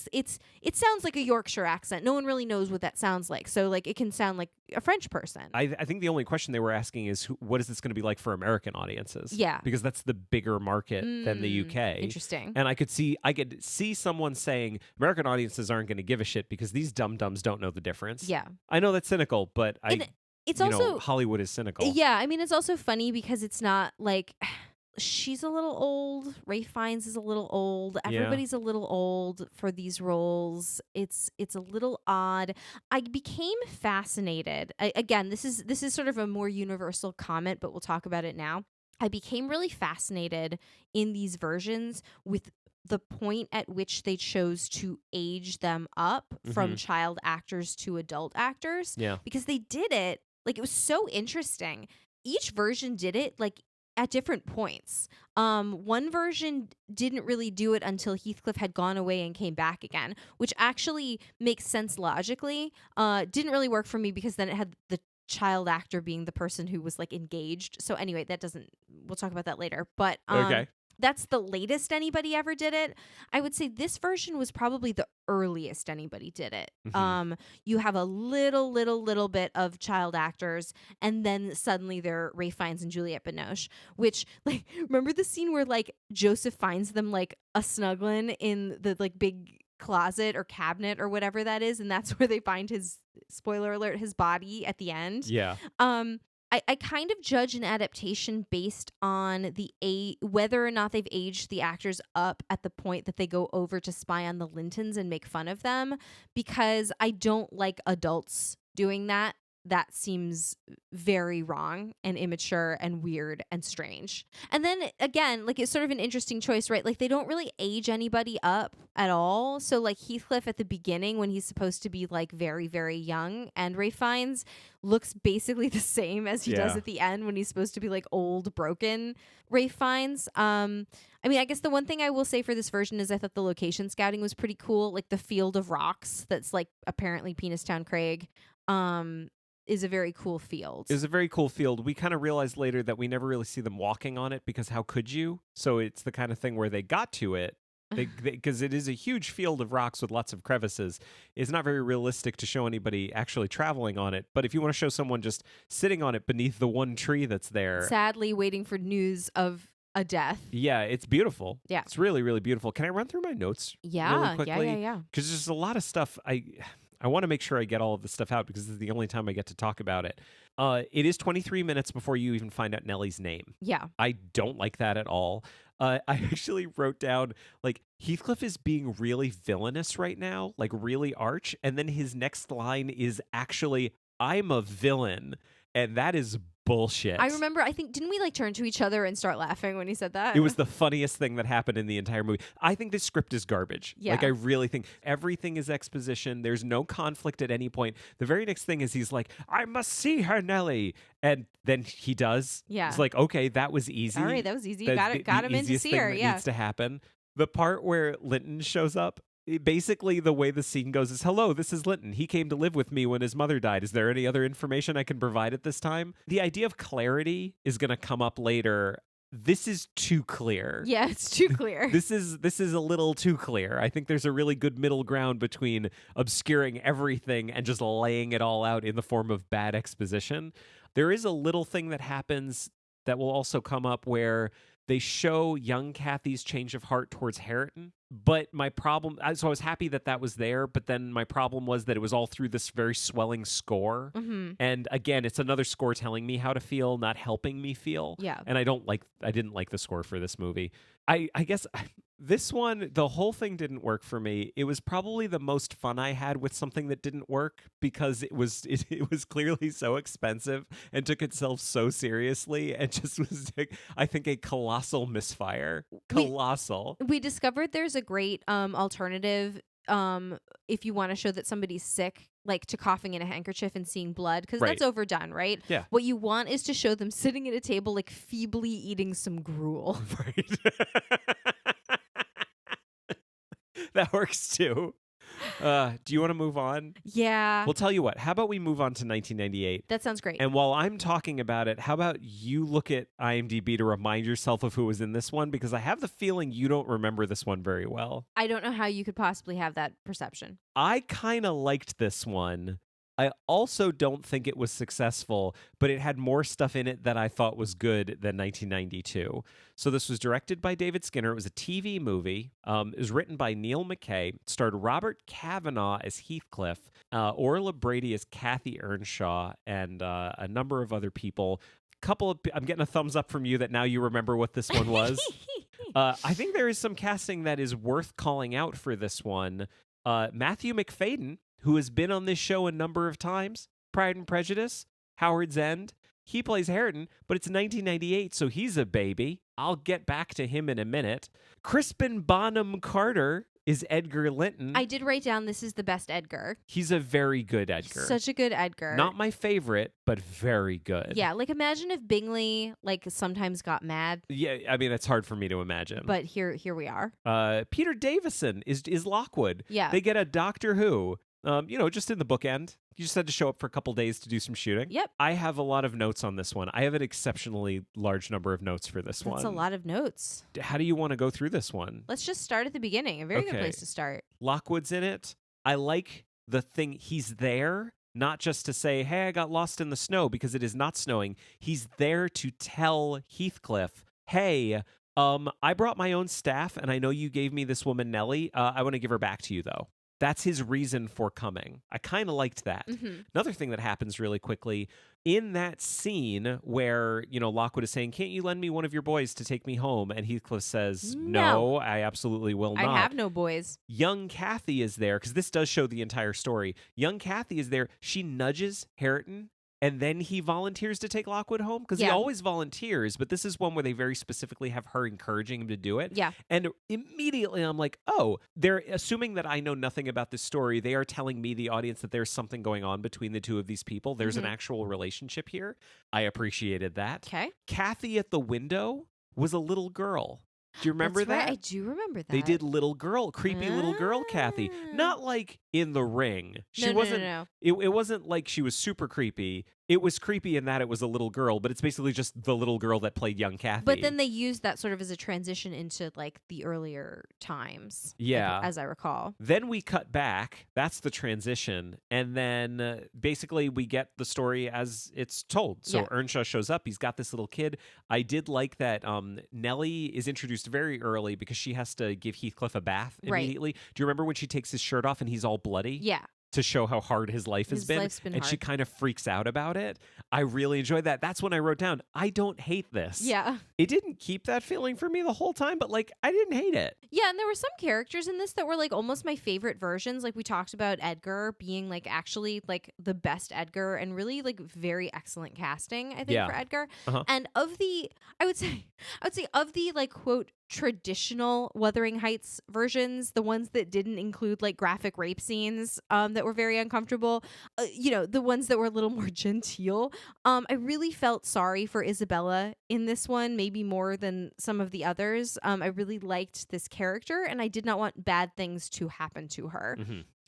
sounds like a Yorkshire accent. No one really knows what that sounds like, so like it can sound like a French person. I think the only question they were asking is, what is this going to be like for American audiences? Yeah, because that's the bigger market than the UK. Interesting. And I could see someone saying American audiences aren't going to give a shit because these dum-dums don't know the difference. Yeah, I know that's cynical, but it's also Hollywood is cynical. Yeah, I mean, it's also funny because it's not like she's a little old. Ray Fiennes is a little old. Everybody's a little old for these roles. It's a little odd. I became fascinated. Again, this is sort of a more universal comment, but we'll talk about it now. I became really fascinated in these versions with the point at which they chose to age them up from child actors to adult actors. Yeah. Because they did it, like, it was so interesting. Each version did it, like, at different points. One version didn't really do it until Heathcliff had gone away and came back again, which actually makes sense logically. Didn't really work for me because then it had the child actor being the person who was like engaged. So anyway, we'll talk about that later. But okay. That's the latest anybody ever did it. I would say this version was probably the earliest anybody did it. You have a little bit of child actors, and then suddenly they're Ray Fiennes and Juliette Binoche, which, like, remember the scene where like Joseph finds them like a snuggling in the like big closet or cabinet or whatever that is, and that's where they find his, spoiler alert, his body at the end. Yeah. I kind of judge an adaptation based on whether or not they've aged the actors up at the point that they go over to spy on the Lintons and make fun of them, because I don't like adults doing that. That seems very wrong and immature and weird and strange. And then again, like, it's sort of an interesting choice, right? Like, they don't really age anybody up at all. So like Heathcliff at the beginning, when he's supposed to be like very, very young, and Ray Fiennes looks basically the same as he does at the end when he's supposed to be like old, broken Ray Fiennes. I mean, I guess the one thing I will say for this version is I thought the location scouting was pretty cool. Like the field of rocks that's like apparently Peanistown Craig. Is a very cool field. It's a very cool field. We kind of realized later that we never really see them walking on it because how could you? So it's the kind of thing where they got to it because it is a huge field of rocks with lots of crevices. It's not very realistic to show anybody actually traveling on it. But if you want to show someone just sitting on it beneath the one tree that's there. Sadly, waiting for news of a death. Yeah, it's beautiful. Yeah. It's really, really beautiful. Can I run through my notes really quickly? Yeah. Because there's a lot of stuff I want to make sure I get all of this stuff out because this is the only time I get to talk about it. It is 23 minutes before you even find out Nellie's name. Yeah. I don't like that at all. I actually wrote down, like, Heathcliff is being really villainous right now, like really arch. And then his next line is actually, I'm a villain. And that is bullshit. I remember, didn't we like turn to each other and start laughing when he said that? It was the funniest thing that happened in the entire movie. I think this script is garbage. Yeah. Like, I really think everything is exposition. There's no conflict at any point. The very next thing is he's like, I must see her, Nellie. And then he does. Yeah. It's like, okay, that was easy. All right, that was easy. That's Got him in to easiest see thing her. that Yeah. needs to happen. The part where Linton shows up, basically the way the scene goes is, hello, this is Linton. He came to live with me when his mother died. Is there any other information I can provide at this time? The idea of clarity is going to come up later. This is too clear. Yeah, it's too clear. This is a little too clear. I think there's a really good middle ground between obscuring everything and just laying it all out in the form of bad exposition. There is a little thing that happens that will also come up where they show young Kathy's change of heart towards Hareton. But my problem, so I was happy that was there, but then my problem was that it was all through this very swelling score. Mm-hmm. And again, it's another score telling me how to feel, not helping me feel. Yeah. And I didn't like the score for this movie. I guess this one, the whole thing didn't work for me. It was probably the most fun I had with something that didn't work because it was clearly so expensive and took itself so seriously and just was, I think, a colossal misfire. Colossal. We discovered there's a great alternative if you want to show that somebody's sick, like to coughing in a handkerchief and seeing blood, because Right. that's overdone, right? Yeah. What you want is to show them sitting at a table, like feebly eating some gruel. Right. That works too. Do you want to move on? Yeah. We'll tell you what. How about we move on to 1998? That sounds great. And while I'm talking about it, how about you look at IMDb to remind yourself of who was in this one? Because I have the feeling you don't remember this one very well. I don't know how you could possibly have that perception. I kind of liked this one. I also don't think it was successful, but it had more stuff in it that I thought was good than 1992. So this was directed by David Skinner. It was a TV movie. It was written by Neil McKay. It starred Robert Cavanaugh as Heathcliff, Orla Brady as Kathy Earnshaw, and a number of other people. I'm getting a thumbs up from you that now you remember what this one was. I think there is some casting that is worth calling out for this one. Matthew McFadden, who has been on this show a number of times, Pride and Prejudice, Howard's End. He plays Hareton, but it's 1998, so he's a baby. I'll get back to him in a minute. Crispin Bonham Carter is Edgar Linton. I did write down this is the best Edgar. He's a very good Edgar. Such a good Edgar. Not my favorite, but very good. Yeah, like imagine if Bingley like sometimes got mad. Yeah, I mean, it's hard for me to imagine. But here we are. Peter Davison is Lockwood. Yeah. They get a Doctor Who. Just in the bookend. You just had to show up for a couple days to do some shooting. Yep. I have a lot of notes on this one. I have an exceptionally large number of notes for this one. That's a lot of notes. How do you want to go through this one? Let's just start at the beginning. A very good Okay. place to start. Lockwood's in it. I like the thing. He's there, not just to say, hey, I got lost in the snow, because it is not snowing. He's there to tell Heathcliff, hey, I brought my own staff, and I know you gave me this woman, Nellie. I want to give her back to you, though. That's his reason for coming. I kind of liked that. Mm-hmm. Another thing that happens really quickly in that scene where, Lockwood is saying, can't you lend me one of your boys to take me home? And Heathcliff says, no, I absolutely will not. I have no boys. Young Kathy is there, because this does show the entire story. Young Kathy is there. She nudges Hareton, and then he volunteers to take Lockwood home, because he always volunteers, but this is one where they very specifically have her encouraging him to do it. Yeah. And immediately I'm like, oh, they're assuming that I know nothing about this story. They are telling me, the audience, that there's something going on between the two of these people. There's an actual relationship here. I appreciated that. Okay. Kathy at the window was a little girl. Do you remember That's right. that? I do remember that. They did creepy little girl Kathy. Not like in the ring. She wasn't. No. It wasn't like she was super creepy. It was creepy in that it was a little girl, but it's basically just the little girl that played young Kathy. But then they used that sort of as a transition into like the earlier times. Yeah. As I recall. Then we cut back. That's the transition. And then basically we get the story as it's told. So Earnshaw shows up. He's got this little kid. I did like that Nellie is introduced very early because she has to give Heathcliff a bath immediately. Do you remember when she takes his shirt off and he's all bloody? Yeah. To show how hard his life has been. Life's been and hard. She kind of freaks out about it. I really enjoyed that. That's when I wrote down, I don't hate this. Yeah. It didn't keep that feeling for me the whole time, but like I didn't hate it. Yeah, and there were some characters in this that were like almost my favorite versions. Like we talked about Edgar being like actually like the best Edgar and really like very excellent casting, I think, for Edgar. And I would say of the like quote traditional Wuthering Heights versions, the ones that didn't include like graphic rape scenes that were very uncomfortable, the ones that were a little more genteel, I really felt sorry for Isabella in this one, maybe more than some of the others. I really liked this character and I did not want bad things to happen to her.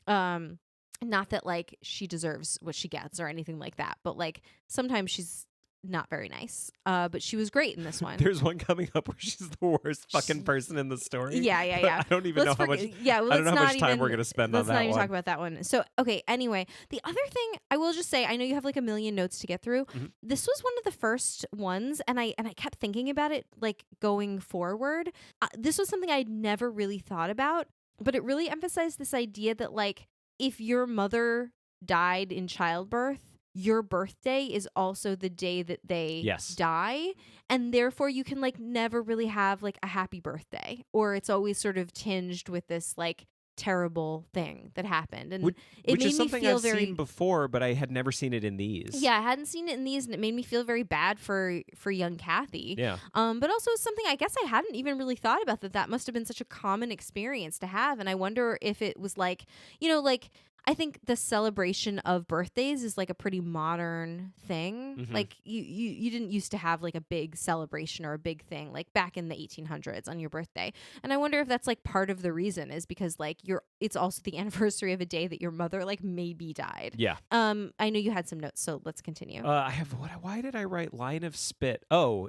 Not that like she deserves what she gets or anything like that, but like sometimes she's not very nice. But she was great in this one. There's one coming up where she's the worst fucking person in the story. Yeah. I don't even know how much. Yeah, well, I don't know how much time we're gonna spend on that one. Let's not even talk about that one. So, okay. Anyway, the other thing I will just say, I know you have like a million notes to get through. This was one of the first ones, and I kept thinking about it like going forward. This was something I'd never really thought about, but it really emphasized this idea that like if your mother died in childbirth, your birthday is also the day that they die, and therefore you can like never really have like a happy birthday, or it's always sort of tinged with this like terrible thing that happened. And which made is something me feel I've seen before, but I had never seen it in these. Yeah, I hadn't seen it in these, and it made me feel very bad for young Kathy. Yeah. But also it's something I guess I hadn't even really thought about, that must have been such a common experience to have. And I wonder if it was like, like I think the celebration of birthdays is like a pretty modern thing. Like you didn't used to have like a big celebration or a big thing like back in the 1800s on your birthday. And I wonder if that's like part of the reason is because like it's also the anniversary of a day that your mother like maybe died. Yeah. I know you had some notes, so let's continue. I have why did I write line of spit? So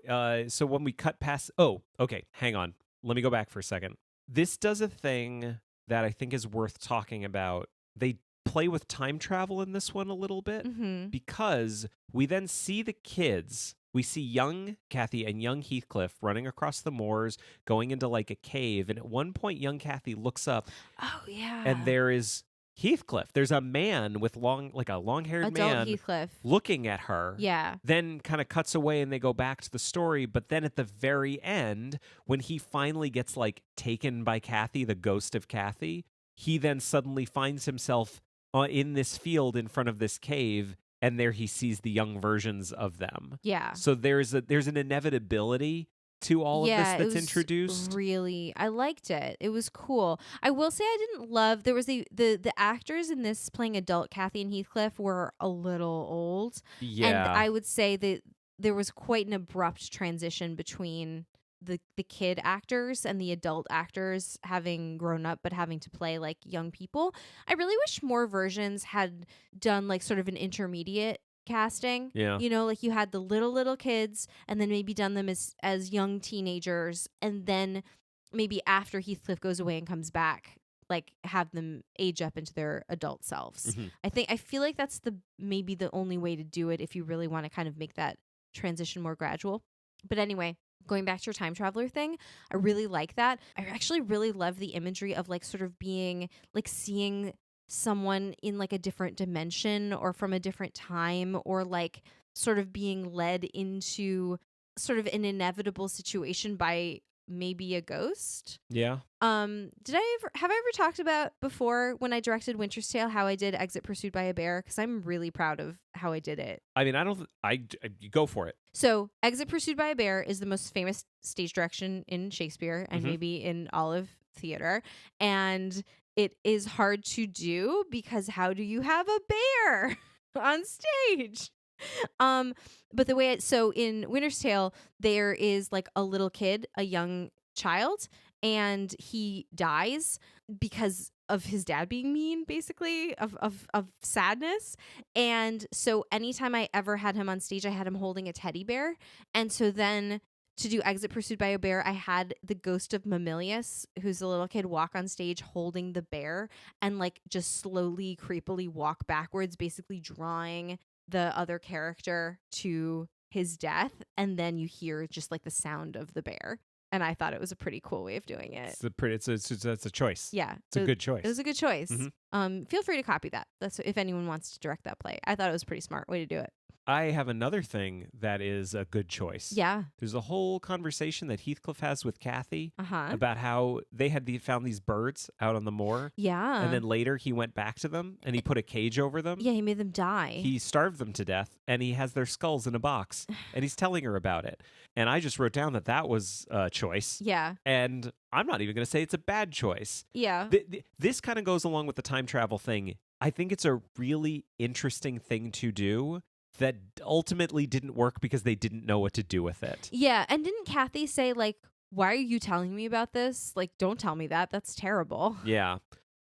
when we cut past okay, hang on. Let me go back for a second. This does a thing that I think is worth talking about. They play with time travel in this one a little bit because we then see the kids. We see young Kathy and young Heathcliff running across the moors, going into like a cave. And at one point, young Kathy looks up. Oh, yeah. And there is Heathcliff. There's a man with long-haired adult man Heathcliff looking at her. Yeah. Then kind of cuts away and they go back to the story. But then at the very end, when he finally gets like taken by Kathy, the ghost of Kathy, he then suddenly finds himself in this field in front of this cave, and there he sees the young versions of them. Yeah. So there's an inevitability to all of this that's introduced. Really, I liked it. It was cool. I will say I didn't love. There was the actors in this playing adult Kathy and Heathcliff were a little old. Yeah. And I would say that there was quite an abrupt transition between the kid actors and the adult actors having grown up but having to play like young people. I really wish more versions had done like sort of an intermediate casting. Yeah. Like you had the little kids and then maybe done them as young teenagers, and then maybe after Heathcliff goes away and comes back, like have them age up into their adult selves. I feel like that's maybe the only way to do it if you really want to kind of make that transition more gradual. But anyway, going back to your time traveler thing, I really like that. I actually really love the imagery of like sort of being like seeing someone in like a different dimension or from a different time, or like sort of being led into sort of an inevitable situation by maybe a ghost. Yeah. Have I ever talked about before when I directed Winter's Tale how I did Exit Pursued by a Bear? Because I'm really proud of how I did it. I mean, I go for it. So Exit Pursued by a Bear is the most famous stage direction in Shakespeare and maybe in all of theater. And it is hard to do because how do you have a bear on stage? But the way so in Winter's Tale, there is like a little kid, a young child, and he dies because his dad being mean, basically, of sadness. And so anytime I ever had him on stage, I had him holding a teddy bear. And so then to do Exit Pursued by a Bear, I had the ghost of Mamilius, who's a little kid, walk on stage holding the bear and like just slowly, creepily walk backwards, basically drawing the other character to his death. And then you hear just like the sound of the bear. And I thought it was a pretty cool way of doing it. It's a choice. Yeah. It's a good choice. It was a good choice. Mhm. Feel free to copy that. That's if anyone wants to direct that play. I thought it was a pretty smart way to do it. I have another thing that is a good choice. Yeah. There's a whole conversation that Heathcliff has with Kathy Uh-huh. about how they had found these birds out on the moor. Yeah. And then later he went back to them and he put a cage over them. Yeah, he made them die. He starved them to death and he has their skulls in a box and he's telling her about it. And I just wrote down that was a choice. Yeah. And I'm not even going to say it's a bad choice. Yeah. This kind of goes along with the time travel thing. I think it's a really interesting thing to do that ultimately didn't work because they didn't know what to do with it. Yeah. And didn't Kathy say, like, why are you telling me about this? Like, don't tell me that. That's terrible. Yeah.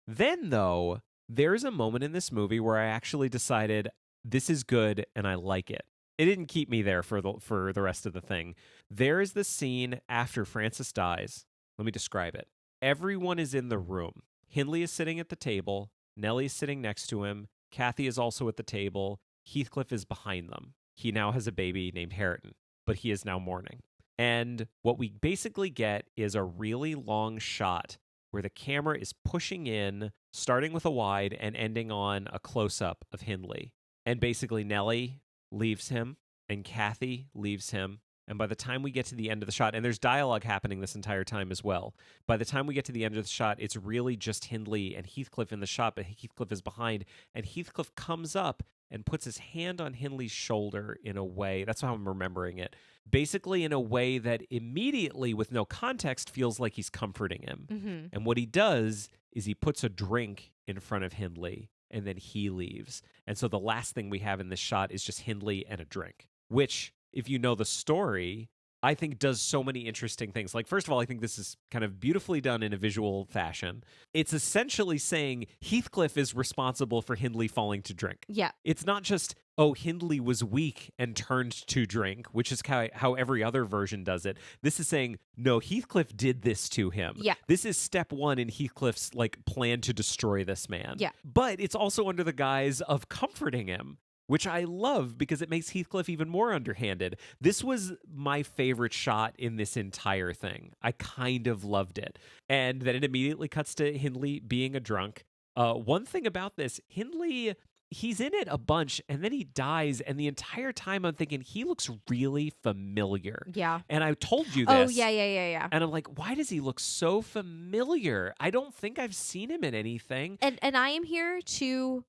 Then, though, there's a moment in this movie where I actually decided this is good and I like it. It didn't keep me there for the rest of the thing. There is the scene after Francis dies. Let me describe it. Everyone is in the room. Hindley is sitting at the table. Nellie is sitting next to him. Kathy is also at the table. Heathcliff is behind them. He now has a baby named Hareton, but he is now mourning. And what we basically get is a really long shot where the camera is pushing in, starting with a wide and ending on a close-up of Hindley. And basically Nellie leaves him and Kathy leaves him. And by the time we get to the end of the shot, and there's dialogue happening this entire time as well, by the time we get to the end of the shot, it's really just Hindley and Heathcliff in the shot, but Heathcliff is behind. And Heathcliff comes up and puts his hand on Hindley's shoulder in a way, that's how I'm remembering it, basically in a way that immediately, with no context, feels like he's comforting him. Mm-hmm. And what he does is he puts a drink in front of Hindley, and then he leaves. And so the last thing we have in this shot is just Hindley and a drink, which, if you know the story, I think does so many interesting things. Like, first of all, I think this is kind of beautifully done in a visual fashion. It's essentially saying Heathcliff is responsible for Hindley falling to drink. Yeah. It's not just, oh, Hindley was weak and turned to drink, which is how every other version does it. This is saying, no, Heathcliff did this to him. Yeah. This is step one in Heathcliff's plan to destroy this man. Yeah. But it's also under the guise of comforting him, which I love because it makes Heathcliff even more underhanded. This was my favorite shot in this entire thing. I kind of loved it. And then it immediately cuts to Hindley being a drunk. One thing about this, Hindley, he's in it a bunch and then he dies. And the entire time I'm thinking he looks really familiar. Yeah. And I told you this. Oh, yeah. And I'm like, why does he look so familiar? I don't think I've seen him in anything. And I am here to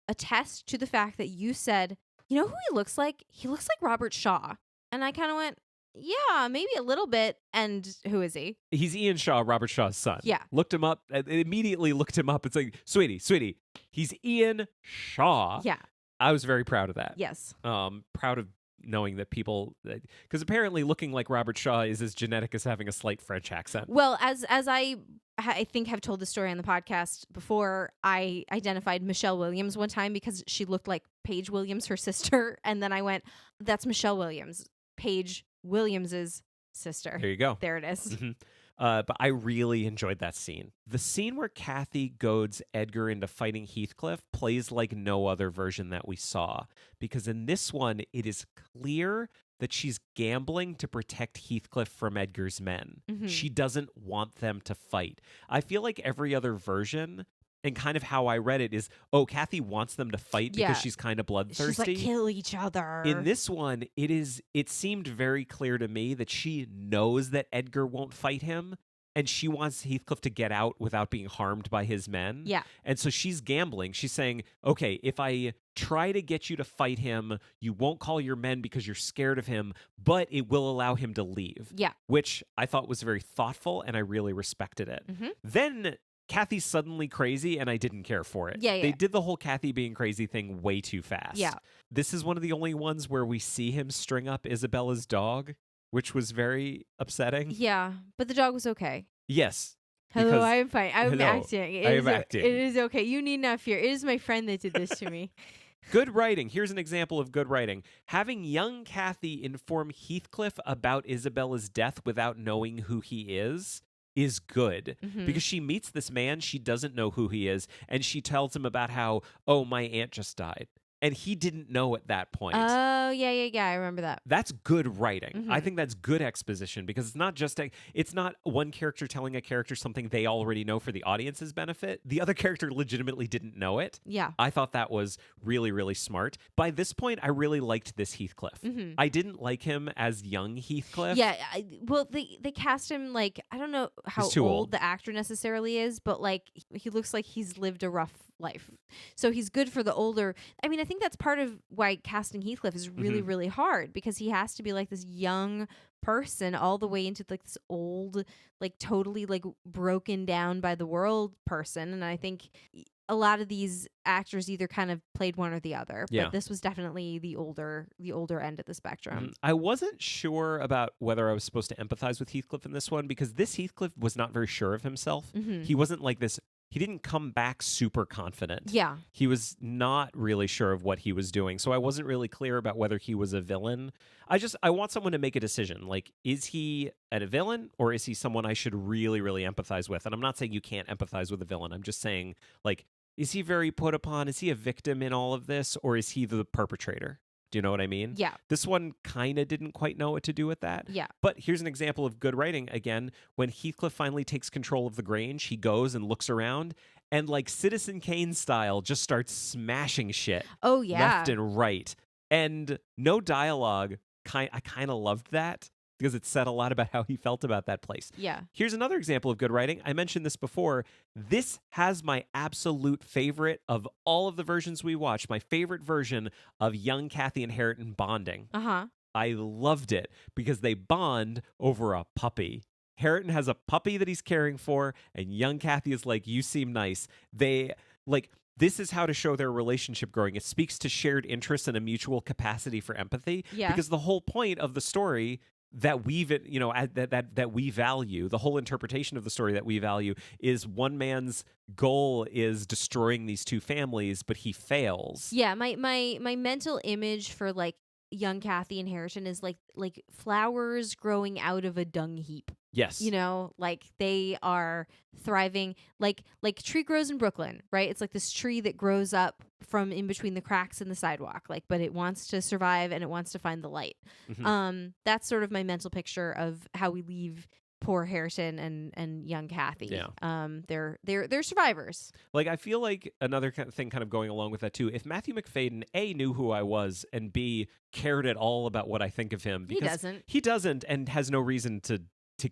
attest to the fact that you said, you know who he looks like? He looks like Robert Shaw. And I kind of went, yeah, maybe a little bit. And who is he? He's Ian Shaw, Robert Shaw's son. Yeah. Looked him up, immediately looked him up. It's like, sweetie, he's Ian Shaw. Yeah. I was very proud of that. Yes. Proud of knowing that people, because apparently looking like Robert Shaw is as genetic as having a slight French accent. Well, as I think have told the story on the podcast before, I identified Michelle Williams one time because she looked like Paige Williams, her sister. And then I went, that's Michelle Williams, Paige Williams's sister. There you go. There it is. Mm-hmm. But I really enjoyed that scene. The scene where Kathy goads Edgar into fighting Heathcliff plays like no other version that we saw. Because in this one, it is clear that she's gambling to protect Heathcliff from Edgar's men. Mm-hmm. She doesn't want them to fight. I feel like every other version, and kind of how I read it, is, oh, Kathy wants them to fight because she's kind of bloodthirsty. She's like, kill each other. In this one, it seemed very clear to me that she knows that Edgar won't fight him, and she wants Heathcliff to get out without being harmed by his men. Yeah. And so she's gambling. She's saying, okay, if I try to get you to fight him, you won't call your men because you're scared of him, but it will allow him to leave. Yeah. Which I thought was very thoughtful, and I really respected it. Mm-hmm. Then Kathy's suddenly crazy, and I didn't care for it. Yeah. They did the whole Kathy being crazy thing way too fast. Yeah. This is one of the only ones where we see him string up Isabella's dog, which was very upsetting. Yeah. But the dog was okay. Yes. Hello, because I am fine. I'm Hello, acting. I am acting. It is okay. You need not fear. It is my friend that did this to me. good writing. Here's an example of good writing. Having young Kathy inform Heathcliff about Isabella's death without knowing who he is good Mhm. because she meets this man, she doesn't know who he is, and she tells him about how, oh, my aunt just died. And he didn't know at that point. Oh, yeah. I remember that. That's good writing. I Mhm. think that's good exposition because it's not just it's not one character telling a character something they already know for the audience's benefit. The other character legitimately didn't know it. Yeah. I thought that was really, really smart. By this point, I really liked this Heathcliff. Mhm. I didn't like him as young Heathcliff. Yeah, well, they cast him like, I don't know how too old old. the actor necessarily is, but like he looks like he's lived a rough life. So he's good for the older. I mean, I think that's part of why casting Heathcliff is really, Mhm. really hard, because he has to be like this young person all the way into like this old, like totally like broken down by the world person. And I think a lot of these actors either kind of played one or the other, Yeah. but this was definitely the older end of the spectrum. I wasn't sure about whether I was supposed to empathize with Heathcliff in this one because this Heathcliff was not very sure of himself. Mhm. He wasn't like this. He didn't come back super confident. Yeah. He was not really sure of what he was doing. So I wasn't really clear about whether he was a villain. I want someone to make a decision. Like, is he a villain or is he someone I should really, really empathize with? And I'm not saying you can't empathize with a villain. I'm just saying, like, is he very put upon? Is he a victim in all of this or is he the perpetrator? Do you know what I mean? Yeah. This one kind of didn't quite know what to do with that. Yeah. But here's an example of good writing. Again, when Heathcliff finally takes control of the Grange, he goes and looks around and, like Citizen Kane style, just starts smashing shit Oh, yeah. left and right. And no dialogue. I kind of loved that because it said a lot about how he felt about that place. Yeah. Here's another example of good writing. I mentioned this before. This has my absolute favorite of all of the versions we watched. My favorite version of young Kathy and Hareton bonding. Uh-huh. I loved it because they bond over a puppy. Hareton has a puppy that he's caring for, and young Kathy is like, you seem nice. This is how to show their relationship growing. It speaks to shared interests and a mutual capacity for empathy. Yeah. Because the whole point of the story that that we value, the whole interpretation of the story that we value, is one man's goal is destroying these two families, but he fails. Yeah, my mental image for like young Kathy and Hareton is like flowers growing out of a dung heap. Yes. You know, like they are thriving like tree grows in Brooklyn, right? It's like this tree that grows up from in between the cracks in the sidewalk, like, but it wants to survive and it wants to find the light. Mhm. That's sort of my mental picture of how we leave poor Hareton and young Kathy. Yeah. They're survivors. Like, I feel like another thing kind of going along with that too, if Matthew McFadyen A, knew who I was, and B, cared at all about what I think of him, because he doesn't and has no reason to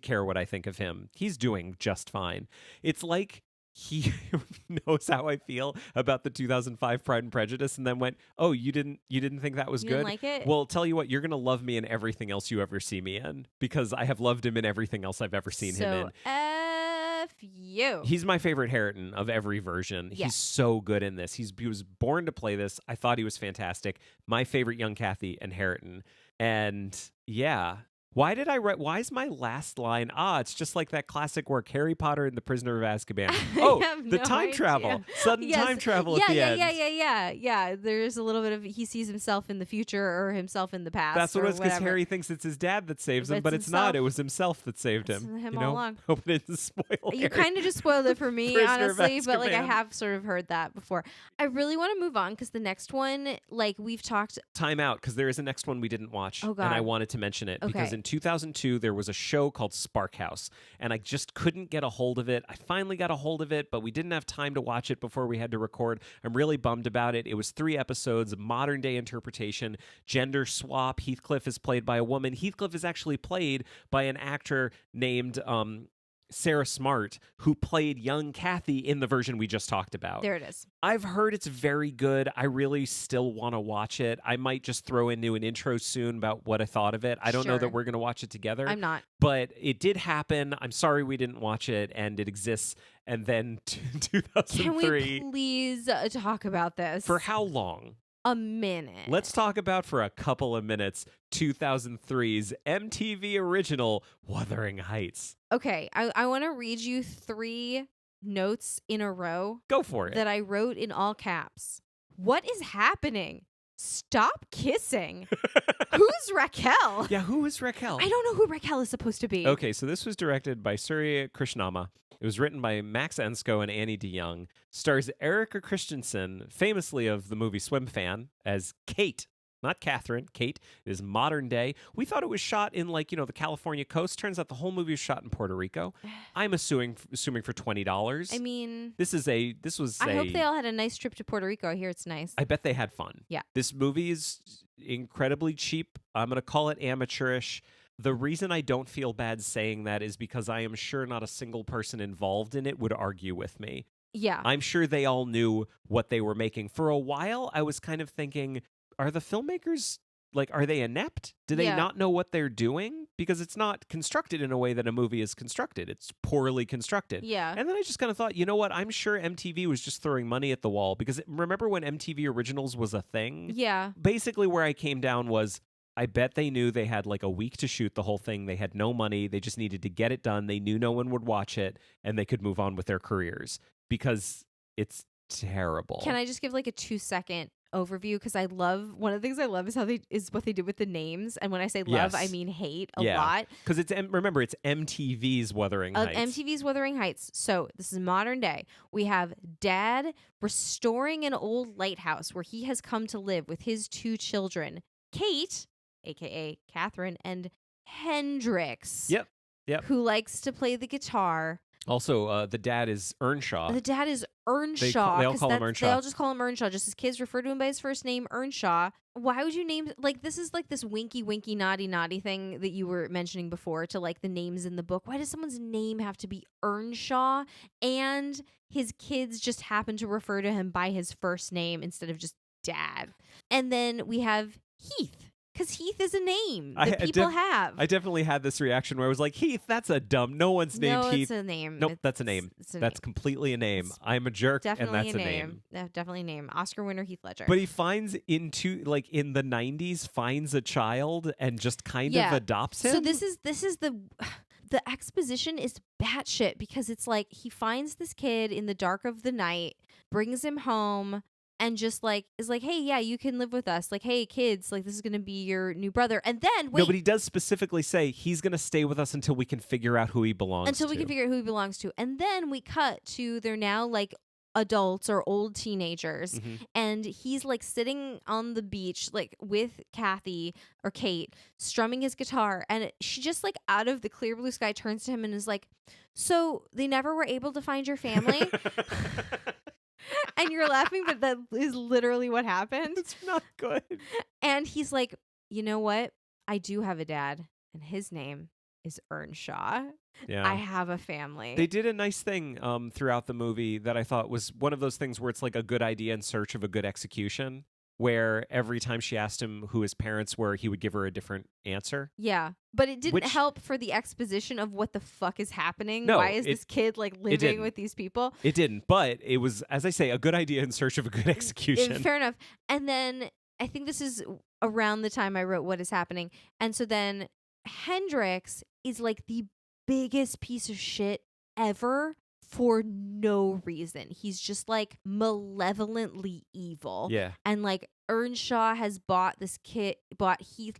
care what I think of him. He's doing just fine. It's like he knows how I feel about the 2005 Pride and Prejudice and then went, oh, you didn't think that was You good? didn't like it? Well, tell you what, you're going to love me in everything else you ever see me in, because I have loved him in everything else I've ever seen him in. F you. He's my favorite Hareton of every version. Yeah. He's so good in this. He was born to play this. I thought he was fantastic. My favorite young Kathy and Hareton. And yeah. Why is my last line? It's just like that classic work, Harry Potter and the Prisoner of Azkaban. Oh, the no time idea. travel. Sudden time travel at the end. Yeah. There's a little bit of he sees himself in the future or himself in the past. That's what it is, because whatever. Harry thinks it's his dad that saves him, but it's himself. not. It was himself that saved It's him. him you all know? along. Hope it didn't spoil You Harry. kind of just spoiled it for me, Prisoner of honestly, but like I Azkaban. have sort of heard that before. I really want to move on because the next one, like we've talked. Time out, because there is a next one we didn't watch. Oh, God. And I wanted to mention it because Okay. in 2002 there was a show called Spark House, and I just couldn't get a hold of it. I finally got a hold of it, but we didn't have time to watch it before we had to record. I'm really bummed about it. It was 3 episodes, modern day interpretation, gender swap. Heathcliff is played by a woman. Heathcliff is actually played by an actor named Sarah Smart, who played young Kathy in the version we just talked about. There it is. I've heard it's very good. I really still want to watch it. I might just throw into an intro soon about what I thought of it. I don't know that Sure. we're going to watch it together. I'm not. But it did happen. I'm sorry we didn't watch it, and it exists. And then 2003. Can we please talk about this? For how long? a minute. Let's talk about for a couple of minutes 2003's MTV original Wuthering Heights. Okay, I want to read you 3 notes in a row Go for it. that I wrote in all caps. What is happening? Stop kissing. Who's Raquel? Yeah, who is Raquel? I don't know who Raquel is supposed to be. Okay, so this was directed by Surya Krishnama. It was written by Max Ensko and Annie DeYoung. Stars Erica Christensen, famously of the movie Swim Fan, as Kate. Not Catherine. Kate is modern day. We thought it was shot in the California coast. Turns out the whole movie was shot in Puerto Rico. I'm assuming for $20. I mean, I hope they all had a nice trip to Puerto Rico. I hear it's nice. I bet they had fun. Yeah. This movie is incredibly cheap. I'm going to call it amateurish. The reason I don't feel bad saying that is because I am sure not a single person involved in it would argue with me. Yeah. I'm sure they all knew what they were making. For a while, I was kind of thinking, are the filmmakers, are they inept? Do they not know what they're doing? Because it's not constructed in a way that a movie is constructed. It's poorly constructed. Yeah. And then I just kind of thought, you know what? I'm sure MTV was just throwing money at the wall. Because remember when MTV Originals was a thing? Yeah. Basically, where I came down was, I bet they knew they had a week to shoot the whole thing. They had no money. They just needed to get it done. They knew no one would watch it, and they could move on with their careers because it's terrible. Can I just give a 2-second overview? Because one of the things I love is what they did with the names. And when I say love, I mean hate a lot. Because remember, it's MTV's Wuthering Heights. MTV's Wuthering Heights. So this is modern day. We have Dad restoring an old lighthouse where he has come to live with his 2 children, Kate, a.k.a. Catherine, and Hendrix. Yep. Who likes to play the guitar. Also, the dad is Earnshaw. The dad is Earnshaw. They all call him Earnshaw. They all just call him Earnshaw. Just as kids refer to him by his first name, Earnshaw. Why would you name this is this winky naughty thing that you were mentioning before to the names in the book. Why does someone's name have to be Earnshaw and his kids just happen to refer to him by his first name instead of just Dad? And then we have Heath. Because Heath is a name that people have. I definitely had this reaction where I was like, Heath, that's a dumb. No one's named Heath. No, it's a name. Nope, that's a name. That's completely a name. I'm a jerk, and that's a name. Definitely a name. Oscar winner Heath Ledger. But he finds in the 90s, finds a child and just kind of adopts him. So this is the exposition is batshit because it's he finds this kid in the dark of the night, brings him home, and just is hey, yeah, you can live with us. Hey, kids, this is going to be your new brother. And then, wait. No, but he does specifically say he's going to stay with us until we can figure out who he belongs to. Until we can figure out who he belongs to. And then we cut to they're now adults or old teenagers. Mm-hmm. And he's sitting on the beach, with Kathy or Kate strumming his guitar. And she just out of the clear blue sky turns to him and is so they never were able to find your family? And you're laughing, but that is literally what happened. It's not good. And he's you know what? I do have a dad, and his name is Earnshaw. Yeah. I have a family. They did a nice thing throughout the movie that I thought was one of those things where it's a good idea in search of a good execution, where every time she asked him who his parents were, he would give her a different answer. Yeah. But it didn't help for the exposition of what the fuck is happening. No, why is this kid living with these people? It didn't. But it was, as I say, a good idea in search of a good execution. Fair enough. And then I think this is around the time I wrote What Is Happening. And so then Hendrix is the biggest piece of shit ever for no reason. He's just malevolently evil. Yeah. And Earnshaw has bought Heath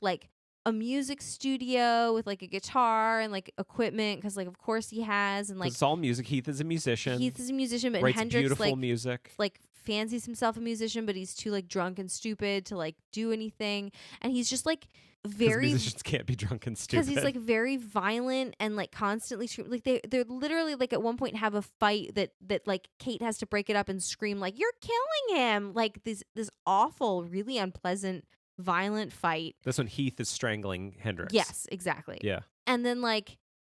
a music studio with a guitar and equipment because of course he has, and it's all music. Heath is a musician. But writes Hendrix beautiful music. Fancies himself a musician, but he's too drunk and stupid to do anything, and he's just very musicians can't be drunk and stupid because he's very violent and constantly they're literally at one point have a fight that Kate has to break it up and scream you're killing him, this awful, really unpleasant, violent fight. That's when Heath is strangling Hendrix. Yes, exactly. Yeah. And then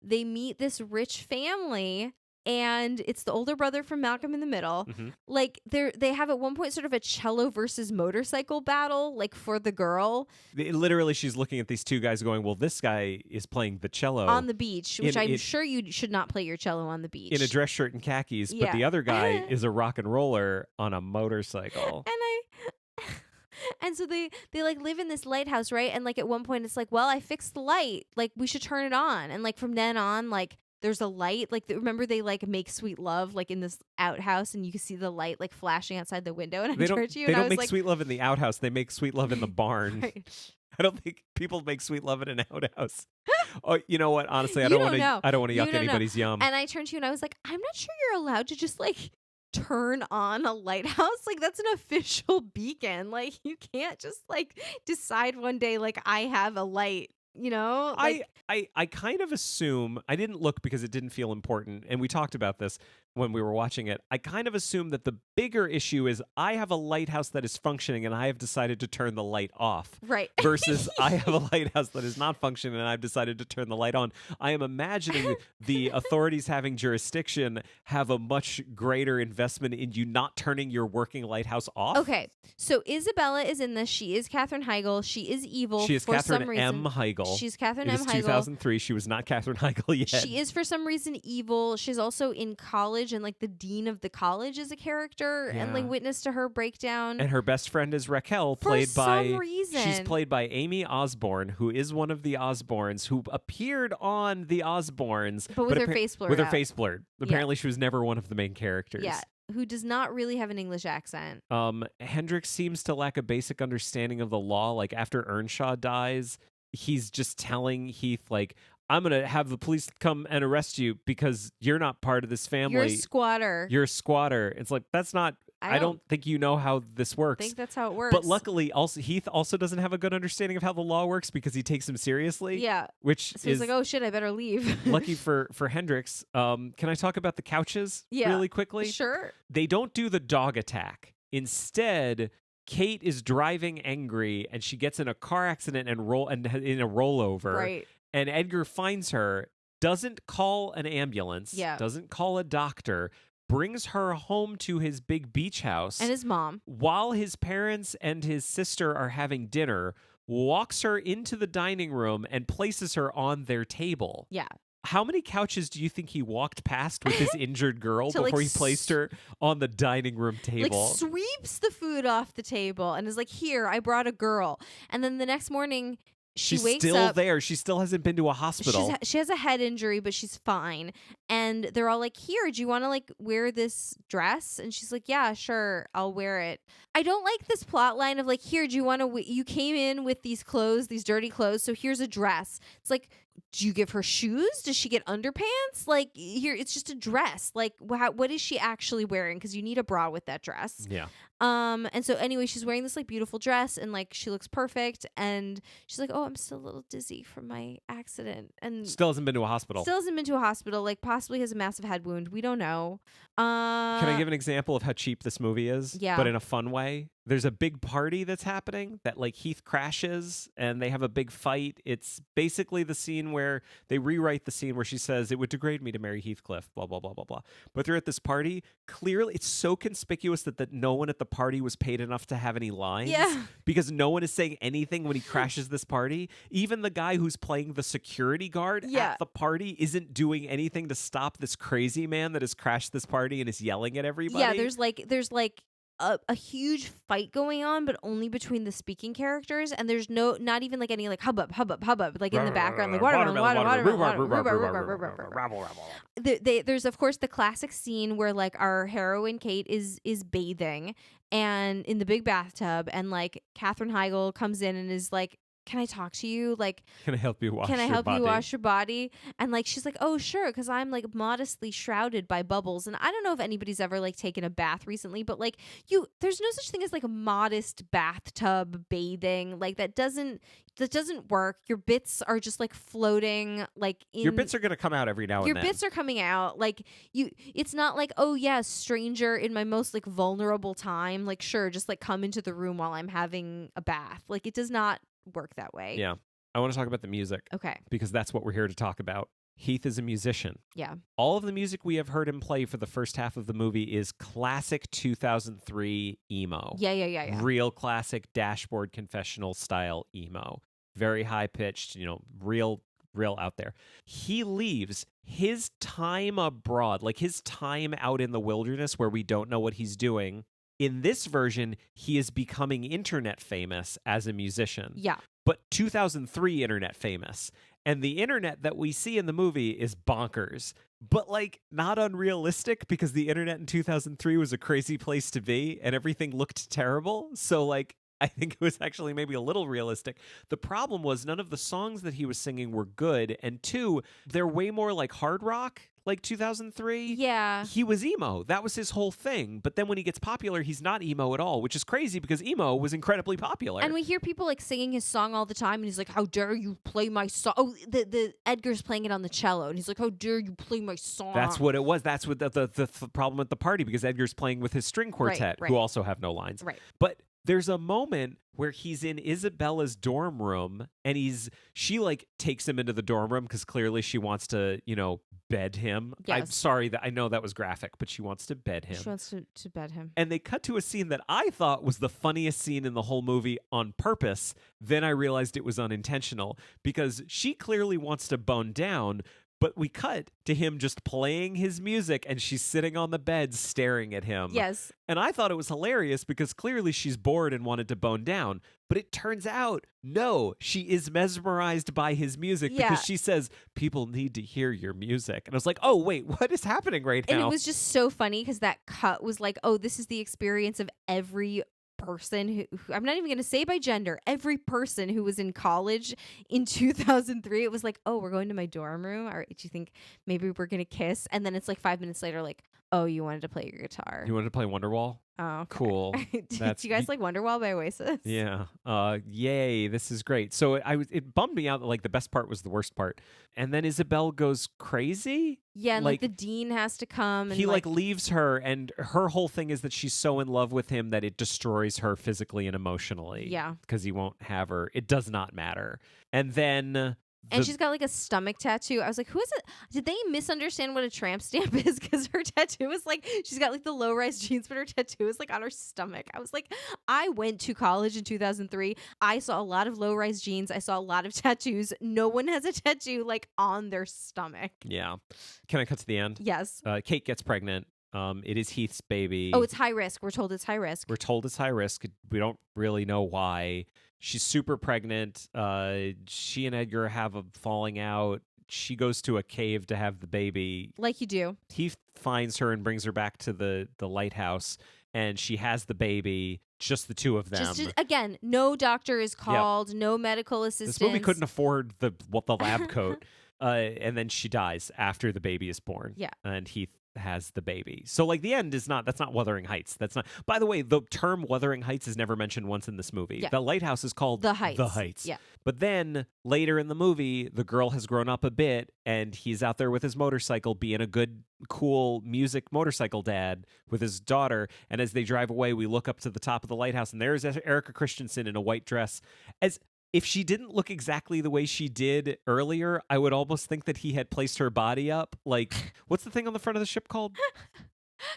they meet this rich family, and it's the older brother from Malcolm in the Middle. Mm-hmm. They have at one point sort of a cello versus motorcycle battle, for the girl. Literally, she's looking at these 2 guys going, well, this guy is playing the cello on the beach, which I'm sure you should not play your cello on the beach. In a dress shirt and khakis, but the other guy is a rock and roller on a motorcycle. And so they like live in this lighthouse, right? And like at one point it's like, well, I fixed the light. Like we should turn it on. And like from then on, like there's a light. Like remember they like make sweet love like in this outhouse, and you can see the light like flashing outside the window. And I turned to you They and I don't was make like, sweet love in the outhouse. They make sweet love in the barn. right. I don't think people make sweet love in an outhouse. Oh, you know what? Honestly, I You don't don't want to. know. I don't want to You yuck don't know. anybody's yum. And I turned to you and I was like, I'm not sure you're allowed to just like turn on a lighthouse. Like that's an official beacon. Like you can't just like decide one day like I have a light, you know? Like, I kind of assume, I didn't look because it didn't feel important, and we talked about this when we were watching it. I kind of assume that the bigger issue is I have a lighthouse that is functioning and I have decided to turn the light off. right. Versus I have a lighthouse that is not functioning and I've decided to turn the light on. I am imagining the authorities having jurisdiction have a much greater investment in you not turning your working lighthouse off. Okay. So Isabella is in this. She is Katherine Heigl. She is evil. She is for Katherine some reason. M. Heigl. She's Katherine It M. is Heigl. 2003. She was not Katherine Heigl yet. She is for some reason evil. She's also in college, and like the dean of the college is a character, and like Yeah. witness to her breakdown. And her best friend is Raquel, for played by some reason. she's played by Amy Osborne, who is one of the Osbournes, who appeared on the Osbournes, But with her face blurred With her out. face blurred. Apparently, she was never one of the main characters. Yeah, who does not really have an English accent. Hendrix seems to lack a basic understanding of the law. Like after Earnshaw dies, he's just telling Heath, like, I'm gonna have the police come and arrest you because you're not part of this family. You're a squatter. You're a squatter. It's like, that's not. I don't think you know how this works. I think that's how it works. But luckily, also Heath also doesn't have a good understanding of how the law works because he takes him seriously. yeah. Which So is he's like, oh shit, I better leave. lucky for Hendrix. Can I talk about the couches really quickly? Sure. They don't do the dog attack. Instead, Kate is driving angry and she gets in a car accident and in a rollover. Right. And Edgar finds her, doesn't call an ambulance, doesn't call a doctor, brings her home to his big beach house. And his mom. While his parents and his sister are having dinner, walks her into the dining room and places her on their table. Yeah. How many couches do you think he walked past with this injured girl To, before like, he placed her on the dining room table? Like sweeps the food off the table and is like, here, I brought a girl. And then the next morning, She's wakes still up. there. She still hasn't been to a hospital. She has a head injury, but she's fine. And they're all like, here, do you want to like wear this dress? And she's like, yeah, sure, I'll wear it. I don't like this plot line of like, here, do you want to, you came in with these clothes, these dirty clothes, so here's a dress. It's like, do you give her shoes? Does she get underpants? Like, here, it's just a dress. Like, what is she actually wearing? Because you need a bra with that dress. Yeah. And so anyway, she's wearing this like beautiful dress and like she looks perfect, and she's like, oh, I'm still a little dizzy from my accident, and Still hasn't been to a hospital. still hasn't been to a hospital, like possibly has a massive head wound. We don't know. Can I give an example of how cheap this movie is? Yeah. But in a fun way. There's a big party that's happening that like Heath crashes and they have a big fight. It's basically the scene where they rewrite the scene where she says it would degrade me to marry Heathcliff, blah, blah, blah, blah, blah. But they're at this party. Clearly, it's so conspicuous that no one at the party was paid enough to have any lines. Yeah. Because no one is saying anything when he crashes this party. Even the guy who's playing the security guard at the party isn't doing anything to stop this crazy man that has crashed this party and is yelling at everybody. Yeah, there's like a huge fight going on, but only between the speaking characters, and there's not even like any like hubbub like in the background, like there's of course the classic scene where like our heroine Kate is bathing and in the big bathtub, and like Katherine Heigl comes in and is like, can I talk to you? Like, can I help you wash you body? wash your body? And like, she's like, oh, sure. Because I'm like modestly shrouded by bubbles. And I don't know if anybody's ever like taken a bath recently, but like there's no such thing as like a modest bathtub bathing. Like that doesn't work. Your bits are just like floating. Like your bits are going to come out every now and then. Your bits are coming out. Like it's not like, oh yeah, stranger in my most like vulnerable time. Like, sure, just like come into the room while I'm having a bath. Like it does not work that way. Yeah. I want to talk about the music. Okay. Because that's what we're here to talk about. Heath is a musician. Yeah. All of the music we have heard him play for the first half of the movie is classic 2003 emo. Yeah. Real classic Dashboard Confessional style emo. Very high pitched, real out there. He leaves his time abroad, like his time out in the wilderness where we don't know what he's doing, In this version, he is becoming internet famous as a musician. Yeah. But 2003 internet famous. And the internet that we see in the movie is bonkers, but like not unrealistic because the internet in 2003 was a crazy place to be and everything looked terrible. So like I think it was actually maybe a little realistic. The problem was none of the songs that he was singing were good. And two, they're way more like hard rock, like 2003. Yeah. He was emo. That was his whole thing. But then when he gets popular, he's not emo at all, which is crazy because emo was incredibly popular. And we hear people like singing his song all the time, and he's like, "How dare you play my song?" Oh, the Edgar's playing it on the cello, and he's like, "How dare you play my song?" That's what it was. That's what the problem at the party because Edgar's playing with his string quartet, right. who also have no lines. Right. But there's a moment where he's in Isabella's dorm room and she like takes him into the dorm room because clearly she wants to, bed him. Yes. I'm sorry that I know that was graphic, but she wants to bed him. She wants to bed him. And they cut to a scene that I thought was the funniest scene in the whole movie on purpose. Then I realized it was unintentional because she clearly wants to bone down. But we cut to him just playing his music and she's sitting on the bed staring at him. Yes. And I thought it was hilarious because clearly she's bored and wanted to bone down. But it turns out, no, she is mesmerized by his music because she says, people need to hear your music. And I was like, oh, wait, what is happening right now? And it was just so funny because that cut was like, oh, this is the experience of every person who I'm not even going to say by gender, every person who was in college in 2003. It was like, oh, we're going to my dorm room. All right, do you think maybe we're going to kiss? And then it's like 5 minutes later, like, oh, you wanted to play your guitar. You wanted to play Wonderwall? Oh, okay. Cool. Do you guys like Wonderwall by Oasis? Yeah. Yay. This is great. So it bummed me out that like the best part was the worst part. And then Isabel goes crazy. Yeah, and like the dean has to come. And he like leaves her, and her whole thing is that she's so in love with him that it destroys her physically and emotionally. Yeah. Because he won't have her. It does not matter. And then... And she's got like a stomach tattoo. I was like, who is it? Did they misunderstand what a tramp stamp is? Because her tattoo is like, she's got like the low-rise jeans, but her tattoo is like on her stomach. I was like, I went to college in 2003. I saw a lot of low-rise jeans. I saw a lot of tattoos. No one has a tattoo like on their stomach. Yeah. Can I cut to the end? Yes. Kate gets pregnant. It is Heath's baby. Oh, it's high risk. We're told it's high risk. We're told it's high risk. We don't really know why. She's super pregnant. She and Edgar have a falling out. She goes to a cave to have the baby. Like you do. Heath finds her and brings her back to the lighthouse, and she has the baby. Just the two of them. Just again, no doctor is called. No medical assistance. This movie couldn't afford the lab coat. And then she dies after the baby is born. Yeah. And Heath has the baby. So like the end is that's not Wuthering Heights. That's not. By the way, the term Wuthering Heights is never mentioned once in this movie. Yeah. The lighthouse is called The Heights. The Heights. Yeah. But then later in the movie, the girl has grown up a bit and he's out there with his motorcycle being a good, cool music motorcycle dad with his daughter. And as they drive away, we look up to the top of the lighthouse and there's Erica Christensen in a white dress. If she didn't look exactly the way she did earlier, I would almost think that he had placed her body up. Like, what's the thing on the front of the ship called? I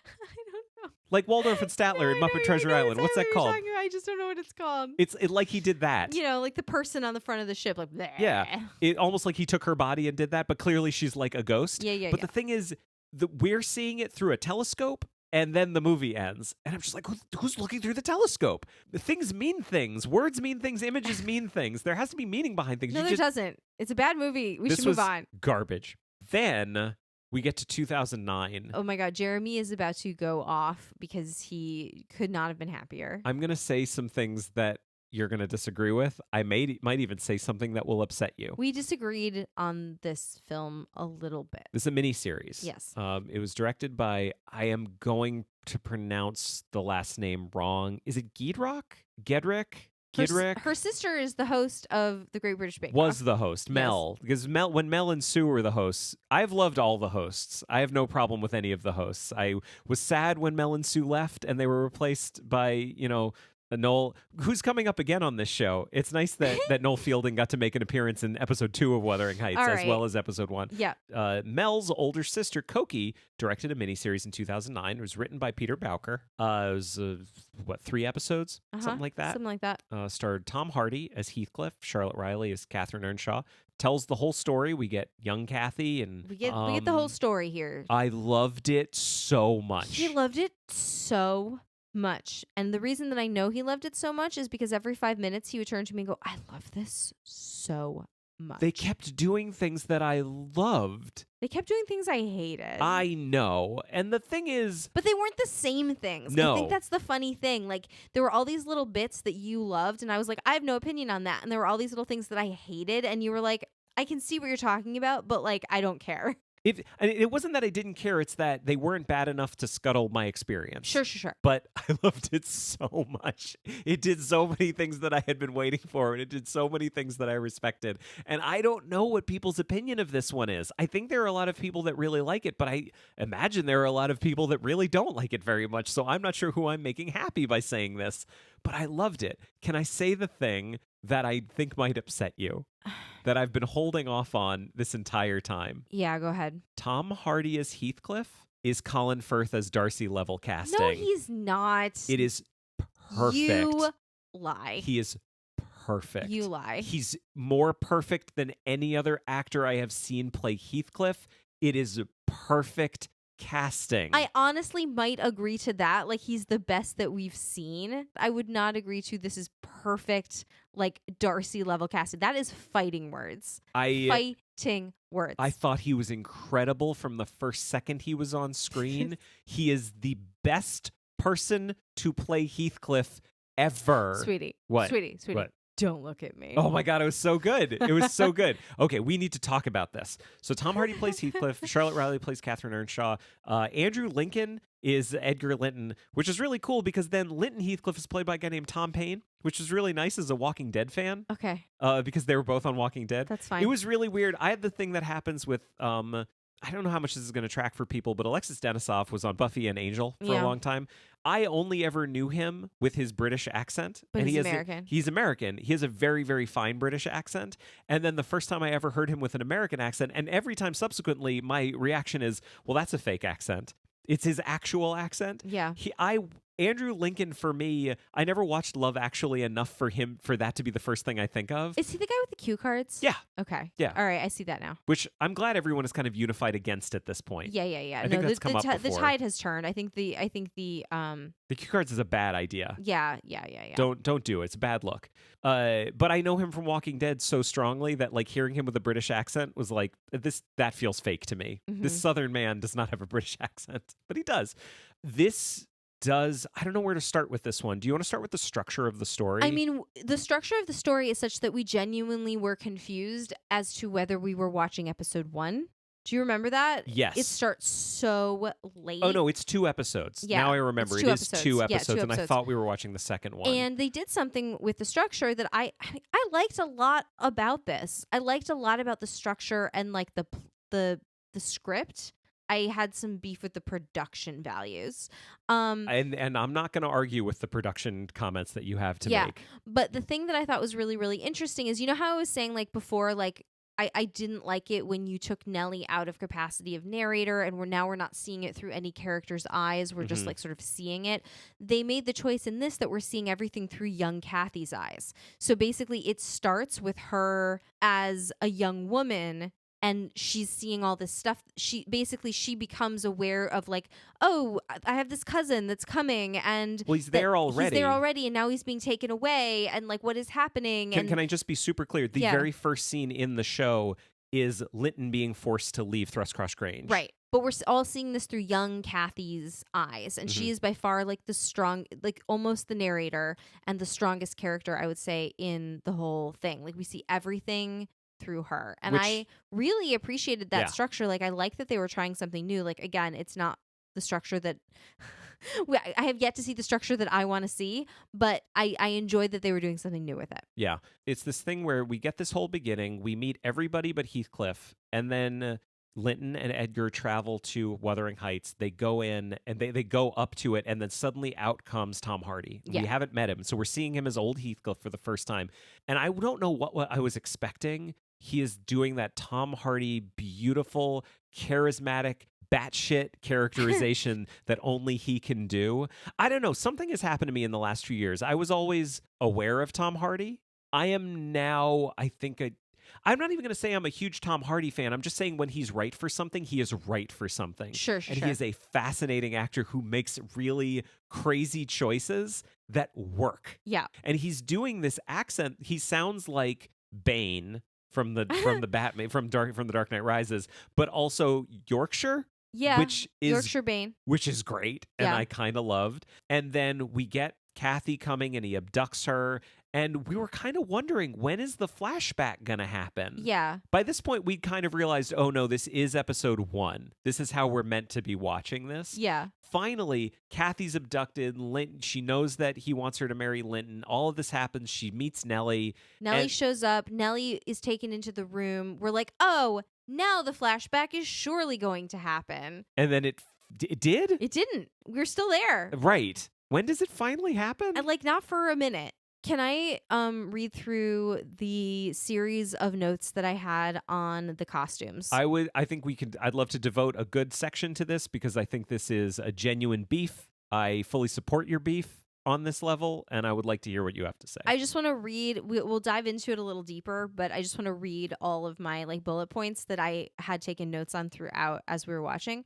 don't know. Like Waldorf and Statler in Muppet Treasure Island. What's that called? I just don't know what it's called. It's like he did that. Like the person on the front of the ship, like bleh. Yeah, it almost like he took her body and did that, but clearly she's like a ghost. Yeah. But the thing is, we're seeing it through a telescope. And then the movie ends. And I'm just like, who's looking through the telescope? Things mean things. Words mean things. Images mean things. There has to be meaning behind things. No, there doesn't. It's a bad movie. We should move on. Garbage. Then we get to 2009. Oh my God. Jeremy is about to go off because he could not have been happier. I'm going to say some things that you're going to disagree with. I might even say something that will upset you. We disagreed on this film a little bit. This is a miniseries. Yes. It was directed by, I am going to pronounce the last name wrong. Is it Gedrick? Her sister is the host of The Great British Bake Off. Was the host, Mel. Because when Mel and Sue were the hosts, I've loved all the hosts. I have no problem with any of the hosts. I was sad when Mel and Sue left and they were replaced by, Noel, who's coming up again on this show. It's nice that Noel Fielding got to make an appearance in episode 2 of Wuthering Heights as well as episode 1. Yeah. Mel's older sister, Koki, directed a miniseries in 2009. It was written by Peter Bowker. It was, 3 episodes? Something like that. Something like that. Starred Tom Hardy as Heathcliff, Charlotte Riley as Catherine Earnshaw. Tells the whole story. We get young Kathy and we get the whole story here. I loved it so much. He loved it so much. And the reason that I know he loved it so much is because every 5 minutes he would turn to me and go, I love this so much. They kept doing things that I loved. They kept doing things I hated. I know. And the thing is... But they weren't the same things. No. I think that's the funny thing. Like, there were all these little bits that you loved, and I was like, I have no opinion on that. And there were all these little things that I hated, and you were like, I can see what you're talking about, but, like, I don't care. It wasn't that I didn't care, it's that they weren't bad enough to scuttle my experience. Sure. But I loved it so much. It did so many things that I had been waiting for, and it did so many things that I respected. And I don't know what people's opinion of this one is. I think there are a lot of people that really like it, but I imagine there are a lot of people that really don't like it very much, so I'm not sure who I'm making happy by saying this. But I loved it. Can I say the thing that I think might upset you? That I've been holding off on this entire time. Yeah, go ahead. Tom Hardy as Heathcliff is Colin Firth as Darcy level casting. No, he's not. It is perfect. You lie. He is perfect. You lie. He's more perfect than any other actor I have seen play Heathcliff. It is perfect casting. I honestly might agree to that. Like, he's the best that we've seen. I would not agree to this is perfect, like, Darcy level casting. That is fighting words. Fighting words. I thought he was incredible from the first second he was on screen. He is the best person to play Heathcliff ever. Sweetie. What? Sweetie. What? Don't look at me. Oh my God, it was so good. It was so good. Okay, we need to talk about this. So Tom Hardy plays Heathcliff. Charlotte Riley plays Catherine Earnshaw. Andrew Lincoln is Edgar Linton, which is really cool because then Linton Heathcliff is played by a guy named Tom Payne, which is really nice as a Walking Dead fan. Okay. Because they were both on Walking Dead. That's fine. It was really weird. I had the thing that happens with... I don't know how much this is going to track for people, but Alexis Denisov was on Buffy and Angel for a long time. I only ever knew him with his British accent. But and he's American. He's American. He has a very, very fine British accent. And then the first time I ever heard him with an American accent, and every time subsequently, my reaction is, well, that's a fake accent. It's his actual accent. Yeah. Andrew Lincoln, for me, I never watched Love Actually enough for that to be the first thing I think of. Is he the guy with the cue cards? Yeah. Okay. Yeah. All right, I see that now. Which I'm glad everyone is kind of unified against at this point. Yeah. I think that's come up before. The tide has turned. I think the The cue cards is a bad idea. Yeah. Don't do it. It's a bad look. But I know him from Walking Dead so strongly that like hearing him with a British accent was like that feels fake to me. Mm-hmm. This Southern man does not have a British accent, but he does. I don't know where to start with this one. Do you want to start with the structure of the story? I mean, the structure of the story is such that we genuinely were confused as to whether we were watching episode 1. Do you remember that? Yes. It starts so late. Oh, no, it's 2 episodes. Yeah, now I remember. it is 2 episodes, and I thought we were watching the second one. And they did something with the structure that I liked a lot about this. I liked a lot about the structure and like the script. I had some beef with the production values. And I'm not going to argue with the production comments that you have to make. But the thing that I thought was really, really interesting is, you know how I was saying like before, like I didn't like it when you took Nellie out of capacity of narrator and we're not seeing it through any character's eyes. We're just like sort of seeing it. They made the choice in this that we're seeing everything through young Kathy's eyes. So basically it starts with her as a young woman and she's seeing all this stuff. She becomes aware of like, oh, I have this cousin that's coming, and he's there already. He's there already, and now he's being taken away, and like, what is happening? Can I just be super clear? The very first scene in the show is Linton being forced to leave Thrushcross Grange. Right. But we're all seeing this through young Kathy's eyes, and she is by far like the strong, like almost the narrator and the strongest character, I would say, in the whole thing. Like we see everything through her, and I really appreciated that structure. Like I like that they were trying something new. Like again, it's not the structure that I have yet to see the structure that I want to see, but I enjoyed that they were doing something new with it. Yeah, it's this thing where we get this whole beginning, we meet everybody but Heathcliff, and then Linton and Edgar travel to Wuthering Heights. They go in and they go up to it, and then suddenly out comes Tom Hardy. Yeah. We haven't met him, so we're seeing him as old Heathcliff for the first time, and I don't know what I was expecting. He is doing that Tom Hardy, beautiful, charismatic, batshit characterization that only he can do. I don't know. Something has happened to me in the last few years. I was always aware of Tom Hardy. I am now, I think, I'm not even going to say I'm a huge Tom Hardy fan. I'm just saying when he's right for something, he is right for something. Sure. And he is a fascinating actor who makes really crazy choices that work. Yeah. And he's doing this accent. He sounds like Bane from the Batman from the Dark Knight Rises, but also Yorkshire. Yeah. Which is Yorkshire Bane. Which is great. And Yeah. I kind of loved. And then we get Kathy coming and he abducts her. And we were kind of wondering, when is the flashback going to happen? Yeah. By this point, we'd kind of realized, oh no, this is episode 1. This is how we're meant to be watching this. Yeah. Finally, Kathy's abducted. She knows that he wants her to marry Linton. All of this happens. She meets Nellie. Nellie shows up. Nellie is taken into the room. We're like, oh, now the flashback is surely going to happen. And then it did? It didn't. We're still there. Right. When does it finally happen? And like, not for a minute. Can I read through the series of notes that I had on the costumes? I'd love to devote a good section to this because I think this is a genuine beef. I fully support your beef on this level, and I would like to hear what you have to say. I just want to read, we'll dive into it a little deeper, but I just want to read all of my like bullet points that I had taken notes on throughout as we were watching.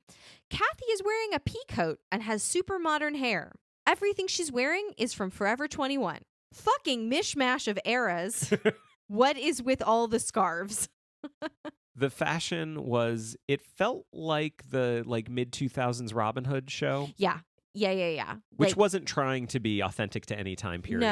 Kathy is wearing a pea coat and has super modern hair. Everything she's wearing is from Forever 21. Fucking mishmash of eras. What is with all the scarves? The fashion it felt like the mid 2000s Robin Hood show. Yeah. Which wasn't trying to be authentic to any time period.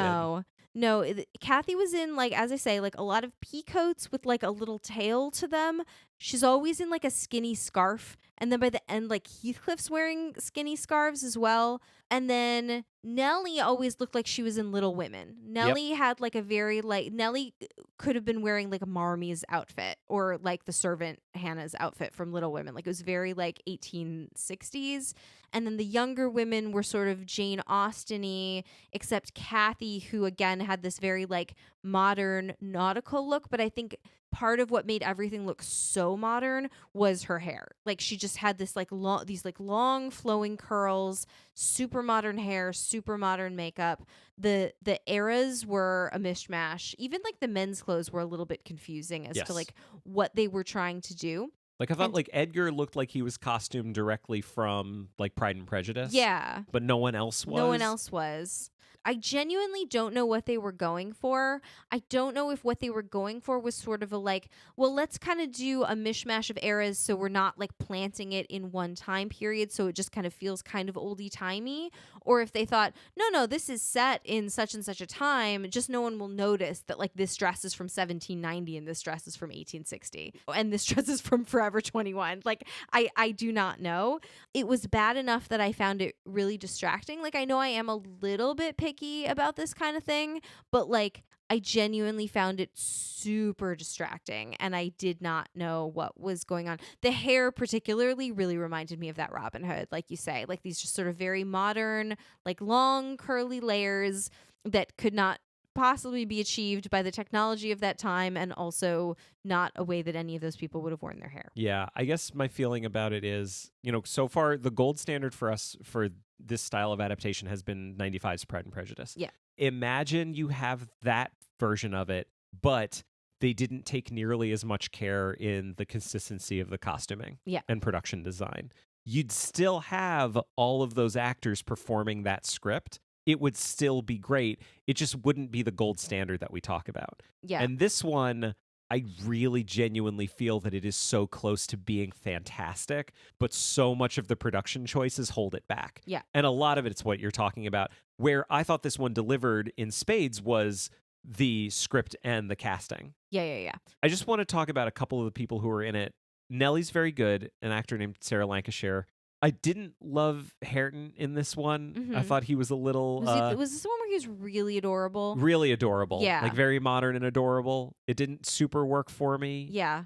No. Kathy was in, like, as I say, like a lot of pea coats with like a little tail to them. She's always in like a skinny scarf. And then by the end, like Heathcliff's wearing skinny scarves as well. And then Nellie always looked like she was in Little Women. Nellie had like a very Nellie could have been wearing like a Marmie's outfit or like the servant Hannah's outfit from Little Women. Like it was very like 1860s. And then the younger women were sort of Jane Austen-y, except Kathy, who again had this very like modern nautical look. But I think part of what made everything look so modern was her hair. Like she just had this like long flowing curls, super modern hair, super modern makeup. The eras were a mishmash. Even like the men's clothes were a little bit confusing as to like what they were trying to do. Like I thought like Edgar looked like he was costumed directly from like Pride and Prejudice. Yeah. But no one else was. I genuinely don't know what they were going for. I don't know if what they were going for was sort of a like, well, let's kind of do a mishmash of eras so we're not like planting it in one time period so it just kind of feels kind of oldie-timey. Or if they thought, no, this is set in such and such a time, just no one will notice that like this dress is from 1790 and this dress is from 1860 and this dress is from Forever 21. Like, I do not know. It was bad enough that I found it really distracting. Like, I know I am a little bit picky about this kind of thing, but like I genuinely found it super distracting and I did not know what was going on. The hair particularly really reminded me of that Robin Hood, like you say, like these just sort of very modern, like long curly layers that could not possibly be achieved by the technology of that time and also not a way that any of those people would have worn their hair. Yeah, I guess my feeling about it is, so far the gold standard for us for this style of adaptation has been 95's Pride and Prejudice. Yeah. Imagine you have that version of it, but they didn't take nearly as much care in the consistency of the costuming and production design. You'd still have all of those actors performing that script. It would still be great. It just wouldn't be the gold standard that we talk about. Yeah. And this one, I really genuinely feel that it is so close to being fantastic, but so much of the production choices hold it back. Yeah. And a lot of it's what you're talking about. Where I thought this one delivered in spades was the script and the casting. Yeah. I just want to talk about a couple of the people who were in it. Nellie's very good, an actor named Sarah Lancashire. I didn't love Hareton in this one. Mm-hmm. I thought he was a little... Was this the one where he was really adorable? Really adorable. Yeah. Like very modern and adorable. It didn't super work for me. Yeah.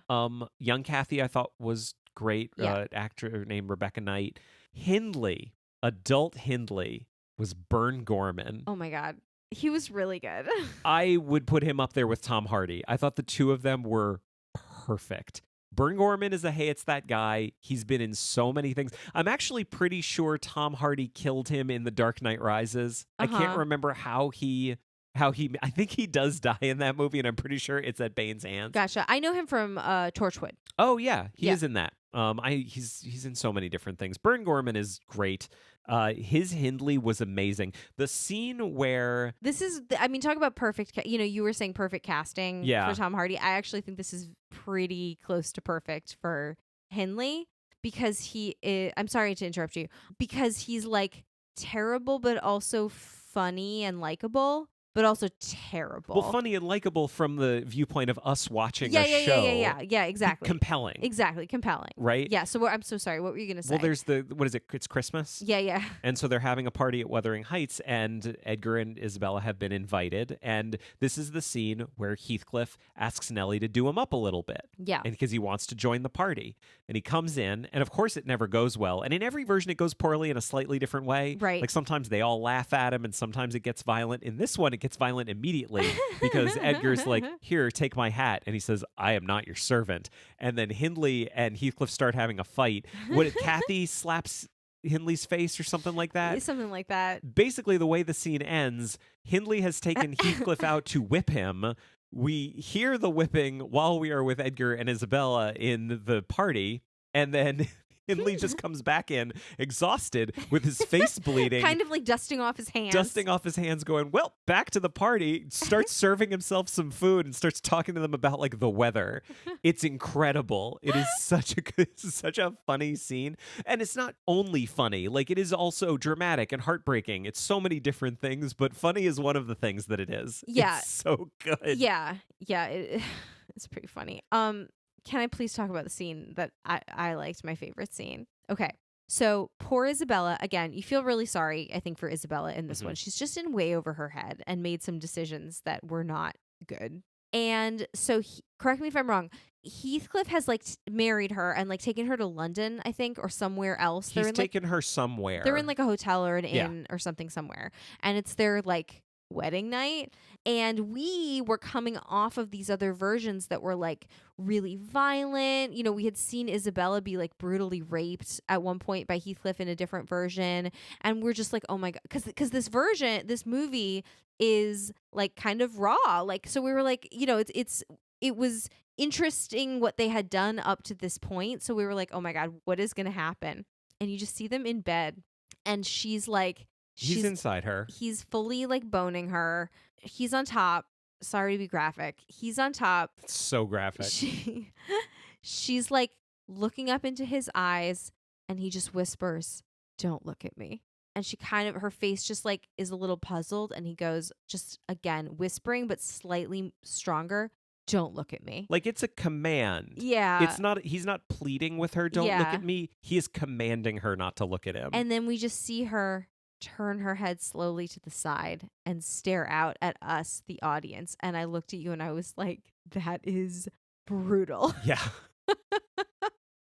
Young Kathy I thought was great. Yeah. Actor named Rebecca Knight. Hindley, adult Hindley, was Bern Gorman. Oh my God. He was really good. I would put him up there with Tom Hardy. I thought the two of them were perfect. Bern Gorman is it's that guy. He's been in so many things. I'm actually pretty sure Tom Hardy killed him in The Dark Knight Rises. I can't remember how he I think he does die in that movie, and I'm pretty sure it's at Bane's hands. Gotcha. I know him from Torchwood. Oh yeah, he Yeah. is in that. He's in so many different things. Burn Gorman is great. His Hindley was amazing. The scene where This is, I mean, talk about perfect. You were saying perfect casting Yeah. for Tom Hardy. I actually think this is pretty close to perfect for Hindley because he is, I'm sorry to interrupt you, because he's like terrible, but also funny and likable, but also terrible. well, funny and likable from the viewpoint of us watching yeah, a yeah, show. yeah, exactly. Compelling. Exactly, compelling. Right? Yeah, so I'm so sorry. What were you going to say? Well, there's what is it? It's Christmas. Yeah. And so they're having a party at Wuthering Heights, and Edgar and Isabella have been invited. And this is the scene where Heathcliff asks Nellie to do him up a little bit. Yeah. And because he wants to join the party. And he comes in, and of course it never goes well. And in every version, it goes poorly in a slightly different way. Right. Like sometimes they all laugh at him, and sometimes it gets violent. In this one, it gets violent immediately because Edgar's like, here, take my hat. And he says, I am not your servant. And then Hindley and Heathcliff start having a fight. Kathy slaps Hindley's face or something like that. Something like that. Basically, the way the scene ends, Hindley has taken Heathcliff out to whip him. We hear the whipping while we are with Edgar and Isabella in the party, and then Hindley just comes back in exhausted with his face bleeding. Kind of like dusting off his hands. Going, well, back to the party, starts serving himself some food and starts talking to them about like the weather. It's incredible. It is such a funny scene. And it's not only funny, like it is also dramatic and heartbreaking. It's so many different things, but funny is one of the things that it is. Yeah. It's so good. Yeah. It's pretty funny. Can I please talk about the scene that I liked, my favorite scene? Okay. So poor Isabella, again, you feel really sorry, I think, for Isabella in this one. She's just in way over her head and made some decisions that were not good. And so, correct me if I'm wrong, Heathcliff has like married her and like taken her to London, I think, or somewhere else. He's taken her somewhere. They're in like a hotel or an inn or something somewhere. And it's their like wedding night, and we were coming off of these other versions that were like really violent. We had seen Isabella be like brutally raped at one point by Heathcliff in a different version, and we're just like, oh my god, because this movie is like kind of raw, like, so we were like, it was interesting what they had done up to this point, so we were like, oh my god, what is gonna happen? And you just see them in bed, and she's like, he's inside her. He's fully like boning her. He's on top. Sorry to be graphic. He's on top. It's so graphic. She's like looking up into his eyes, and he just whispers, "Don't look at me." And she her face just like is a little puzzled, and he goes, just again whispering but slightly stronger, "Don't look at me." Like it's a command. Yeah. He's not pleading with her, "Don't look at me." He is commanding her not to look at him. And then we just see her turn her head slowly to the side and stare out at us, the audience. And I looked at you and I was like, that is brutal. Yeah.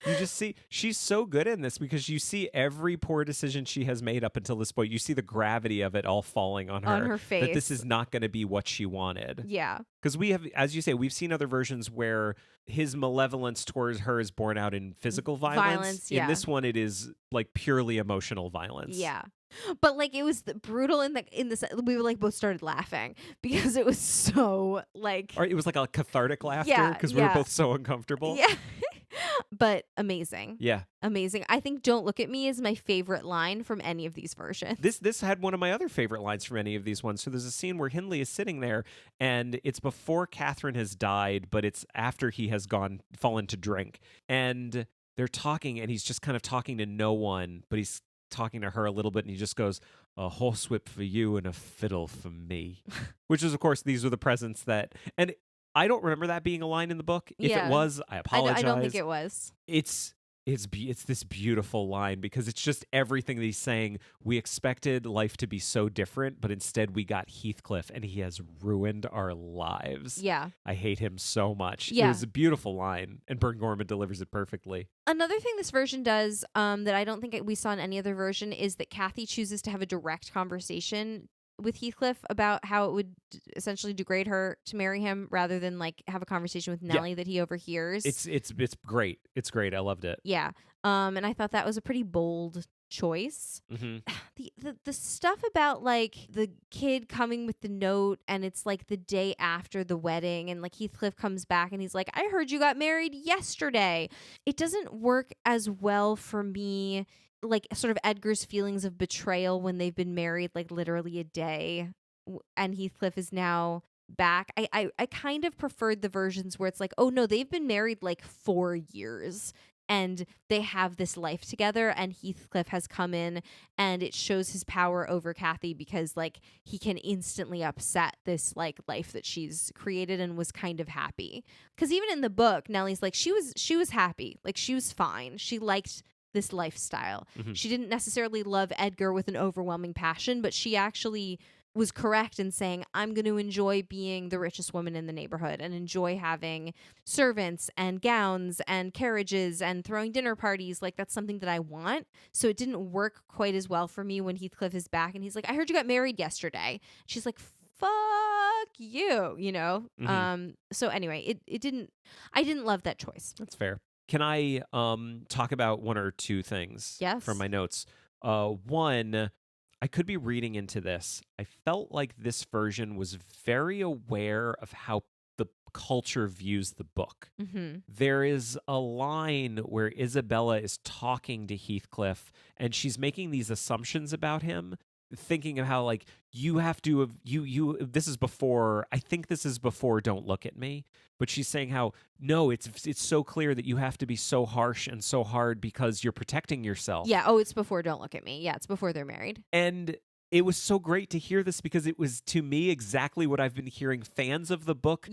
You just see, she's so good in this because you see every poor decision she has made up until this point. You see the gravity of it all falling on her. On her face. That this is not going to be what she wanted. Yeah. Because we have, as you say, we've seen other versions where his malevolence towards her is borne out in physical violence. Yeah. In this one, it is like purely emotional violence. Yeah. But like it was brutal in this. We were like both started laughing because it was so like. Or it was like a cathartic laughter because we were both so uncomfortable. Yeah. But amazing. Yeah. Amazing. I think "Don't look at me" is my favorite line from any of these versions. This had one of my other favorite lines from any of these ones. So there's a scene where Hindley is sitting there, and it's before Catherine has died, but it's after he has fallen to drink. And they're talking, and he's just kind of talking to no one, but he's talking to her a little bit, and he just goes, "A horsewhip for you and a fiddle for me." Which is, of course, these were the presents that... And I don't remember that being a line in the book. If it was, I apologize. I don't think it was. It's this beautiful line because it's just everything that he's saying. We expected life to be so different, but instead we got Heathcliff, and he has ruined our lives. Yeah. I hate him so much. Yeah. It was a beautiful line, and Burn Gorman delivers it perfectly. Another thing this version does that I don't think we saw in any other version is that Kathy chooses to have a direct conversation with Heathcliff about how it would essentially degrade her to marry him rather than like have a conversation with Nellie that he overhears. It's great. It's great. I loved it. Yeah. And I thought that was a pretty bold choice. Mm-hmm. The stuff about like the kid coming with the note and it's like the day after the wedding and like Heathcliff comes back and he's like, I heard you got married yesterday. It doesn't work as well for me, like sort of Edgar's feelings of betrayal when they've been married like literally a day and Heathcliff is now back. I kind of preferred the versions where it's like, oh no, they've been married like 4 years and they have this life together and Heathcliff has come in and it shows his power over Kathy because like he can instantly upset this like life that she's created and was kind of happy. Because even in the book, Nellie's like she was happy. Like she was fine. She liked this lifestyle. Mm-hmm. She didn't necessarily love Edgar with an overwhelming passion, but she actually was correct in saying, I'm going to enjoy being the richest woman in the neighborhood and enjoy having servants and gowns and carriages and throwing dinner parties. Like, that's something that I want. So it didn't work quite as well for me when Heathcliff is back and he's like, I heard you got married yesterday. She's like, fuck you, you know? Mm-hmm. So anyway, I didn't love that choice. That's fair. Can I talk about one or two things from my notes? One, I could be reading into this. I felt like this version was very aware of how the culture views the book. Mm-hmm. There is a line where Isabella is talking to Heathcliff and she's making these assumptions about him, thinking of how like you have to have you this is before, I think this is before Don't Look at Me, but she's saying how no, it's so clear that you have to be so harsh and so hard because you're protecting yourself. Yeah. Oh, it's before Don't Look at Me. Yeah, it's before they're married. And it was so great to hear this because it was, to me, exactly what I've been hearing fans of the book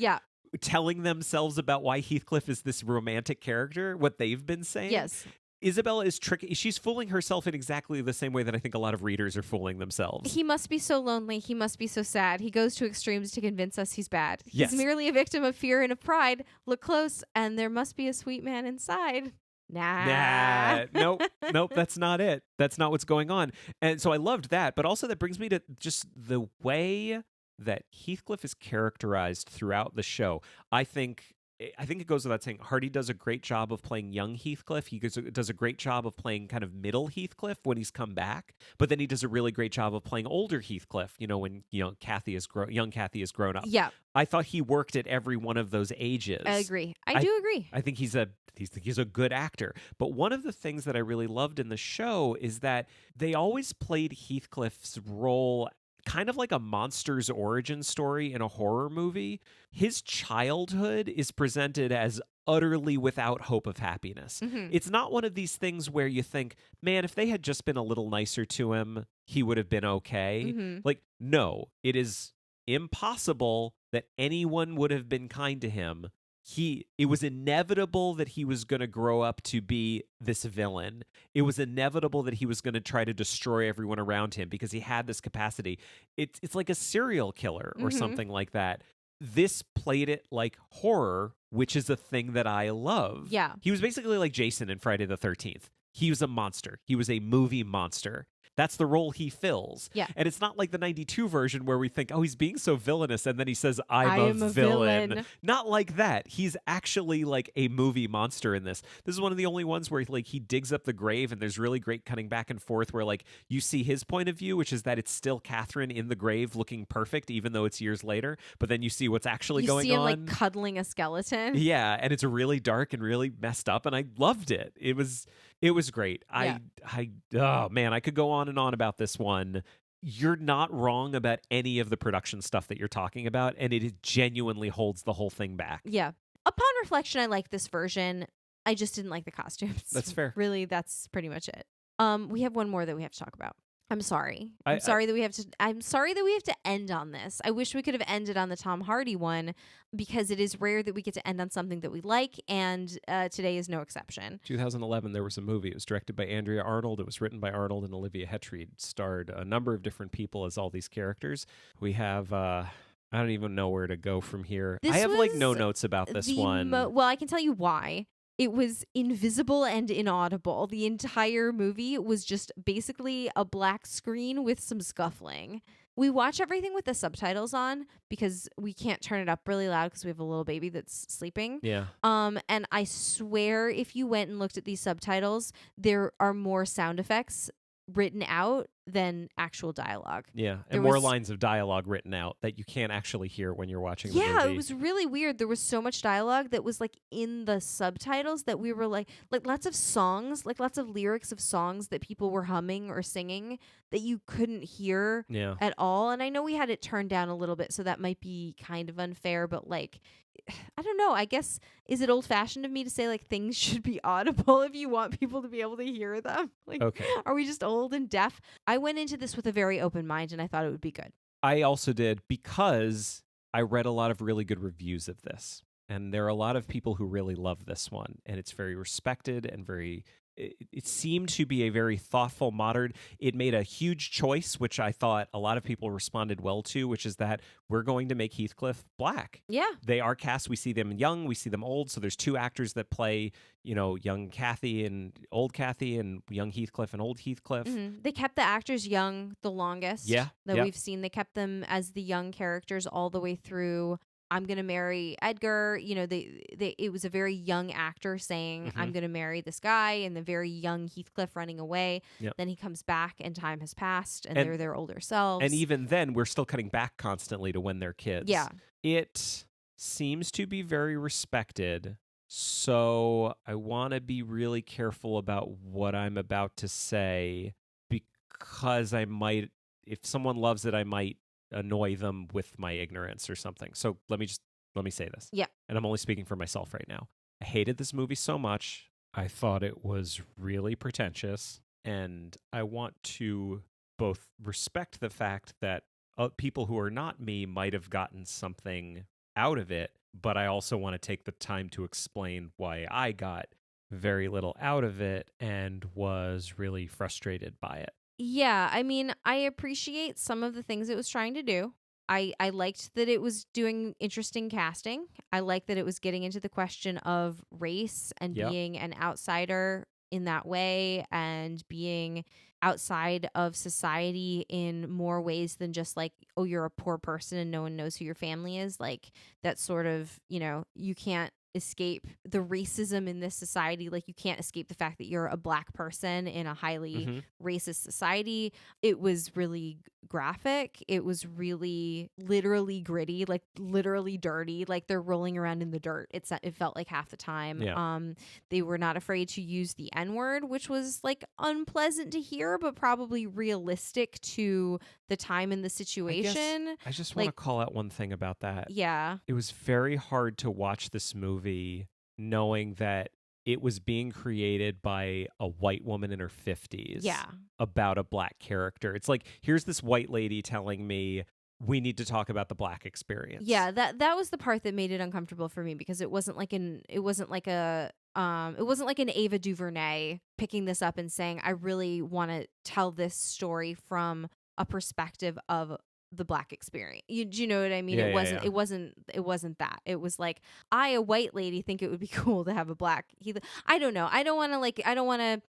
telling themselves about why Heathcliff is this romantic character, what they've been saying. Yes. Isabella is tricky. She's fooling herself in exactly the same way that I think a lot of readers are fooling themselves. He must be so lonely. He must be so sad. He goes to extremes to convince us he's bad. Yes. He's merely a victim of fear and of pride. Look close, and there must be a sweet man inside. Nah. Nope, that's not it. That's not what's going on. And so I loved that, but also that brings me to just the way that Heathcliff is characterized throughout the show. I think it goes without saying, Hardy does a great job of playing young Heathcliff. He does a great job of playing kind of middle Heathcliff when he's come back, but then he does a really great job of playing older Heathcliff, you know, when young Kathy has grown up. Yeah. I thought he worked at every one of those ages. I agree. I do agree. I think he's a good actor. But one of the things that I really loved in the show is that they always played Heathcliff's role kind of like a monster's origin story in a horror movie. His childhood is presented as utterly without hope of happiness. Mm-hmm. It's not one of these things where you think, man, if they had just been a little nicer to him, he would have been okay. Mm-hmm. Like, no, it is impossible that anyone would have been kind to him. It was inevitable that he was going to grow up to be this villain. It was inevitable that he was going to try to destroy everyone around him because he had this capacity. It's like a serial killer or something like that. This played it like horror, which is a thing that I love. Yeah. He was basically like Jason in Friday the 13th. He was a monster. He was a movie monster. That's the role he fills. Yeah. And it's not like the 92 version where we think, oh, he's being so villainous, and then he says, I'm a villain. Not like that. He's actually like a movie monster in this. This is one of the only ones where like he digs up the grave and there's really great cutting back and forth where like you see his point of view, which is that it's still Catherine in the grave looking perfect, even though it's years later. But then you see what's actually going on. You see him like cuddling a skeleton. Yeah. And it's really dark and really messed up. And I loved it. It was great. Yeah. Oh man, I could go on and on about this one. You're not wrong about any of the production stuff that you're talking about, and it genuinely holds the whole thing back. Yeah. Upon reflection, I like this version. I just didn't like the costumes. That's fair. Really, that's pretty much it. We have one more that we have to talk about. I'm sorry. I'm sorry that we have to end on this. I wish we could have ended on the Tom Hardy one because it is rare that we get to end on something that we like, and today is no exception. 2011, there was a movie. It was directed by Andrea Arnold. It was written by Arnold and Olivia Hettried. Starred a number of different people as all these characters. We have I don't even know where to go from here. I have like no notes about this one. Well, I can tell you why. It was invisible and inaudible. The entire movie was just basically a black screen with some scuffling. We watch everything with the subtitles on because we can't turn it up really loud because we have a little baby that's sleeping. Yeah. And I swear if you went and looked at these subtitles, there are more sound effects written out than actual dialogue. Yeah, There and more was- lines of dialogue written out that you can't actually hear when you're watching the Yeah, movie. it was really weird. There was so much dialogue that was like in the subtitles that we were like lots of songs, like lots of lyrics of songs that people were humming or singing that you couldn't hear Yeah. at all. And I know we had it turned down a little bit, so that might be kind of unfair, but like I don't know. I guess, is it old fashioned of me to say like things should be audible if you want people to be able to hear them? Like, Okay. are we just old and deaf? I went into this with a very open mind and I thought it would be good. I also did, because I read a lot of really good reviews of this. And there are a lot of people who really love this one. And it's very respected and it seemed to be a very thoughtful, modern. It made a huge choice, which I thought a lot of people responded well to, which is that we're going to make Heathcliff black. Yeah. They are cast. We see them young, we see them old. So there's two actors that play, young Kathy and old Kathy, and young Heathcliff and old Heathcliff. Mm-hmm. They kept the actors young the longest. Yeah, That yep. we've seen. They kept them as the young characters all the way through. I'm gonna marry Edgar. It was a very young actor saying, I'm gonna marry this guy, and the very young Heathcliff running away. Yep. Then he comes back, and time has passed, and And- they're their older selves. And even then, we're still cutting back constantly to when they're kids. Yeah. It seems to be very respected. So I want to be really careful about what I'm about to say, because if someone loves it, I might annoy them with my ignorance or something. So let me say this. Yeah. And I'm only speaking for myself right now. I hated this movie so much. I thought it was really pretentious, and I want to both respect the fact that people who are not me might have gotten something out of it, but I also want to take the time to explain why I got very little out of it and was really frustrated by it. Yeah, I mean, I appreciate some of the things it was trying to do. I liked that it was doing interesting casting. I like that it was getting into the question of race and Yep. being an outsider in that way, and being outside of society in more ways than just like, oh, you're a poor person and no one knows who your family is. Like, that sort of, you can't escape the racism in this society. Like, you can't escape the fact that you're a black person in a highly racist society. It was really graphic. It was really literally gritty, like literally dirty. Like, they're rolling around in the dirt. It felt like half the time. Yeah. They were not afraid to use the N-word, which was like unpleasant to hear, but probably realistic to the time and the situation. I just want to Like- call out one thing about that. Yeah. It was very hard to watch this movie knowing that it was being created by a white woman in her 50s. Yeah. About a black character. It's like, here's this white lady telling me we need to talk about the black experience. Yeah, that was the part that made it uncomfortable for me, because it wasn't like an Ava DuVernay picking this up and saying, I really want to tell this story from a perspective of the black experience. Do you know what I mean? Yeah, It wasn't that. It was like, I, a white lady, think it would be cool to have a black I don't know. I don't want to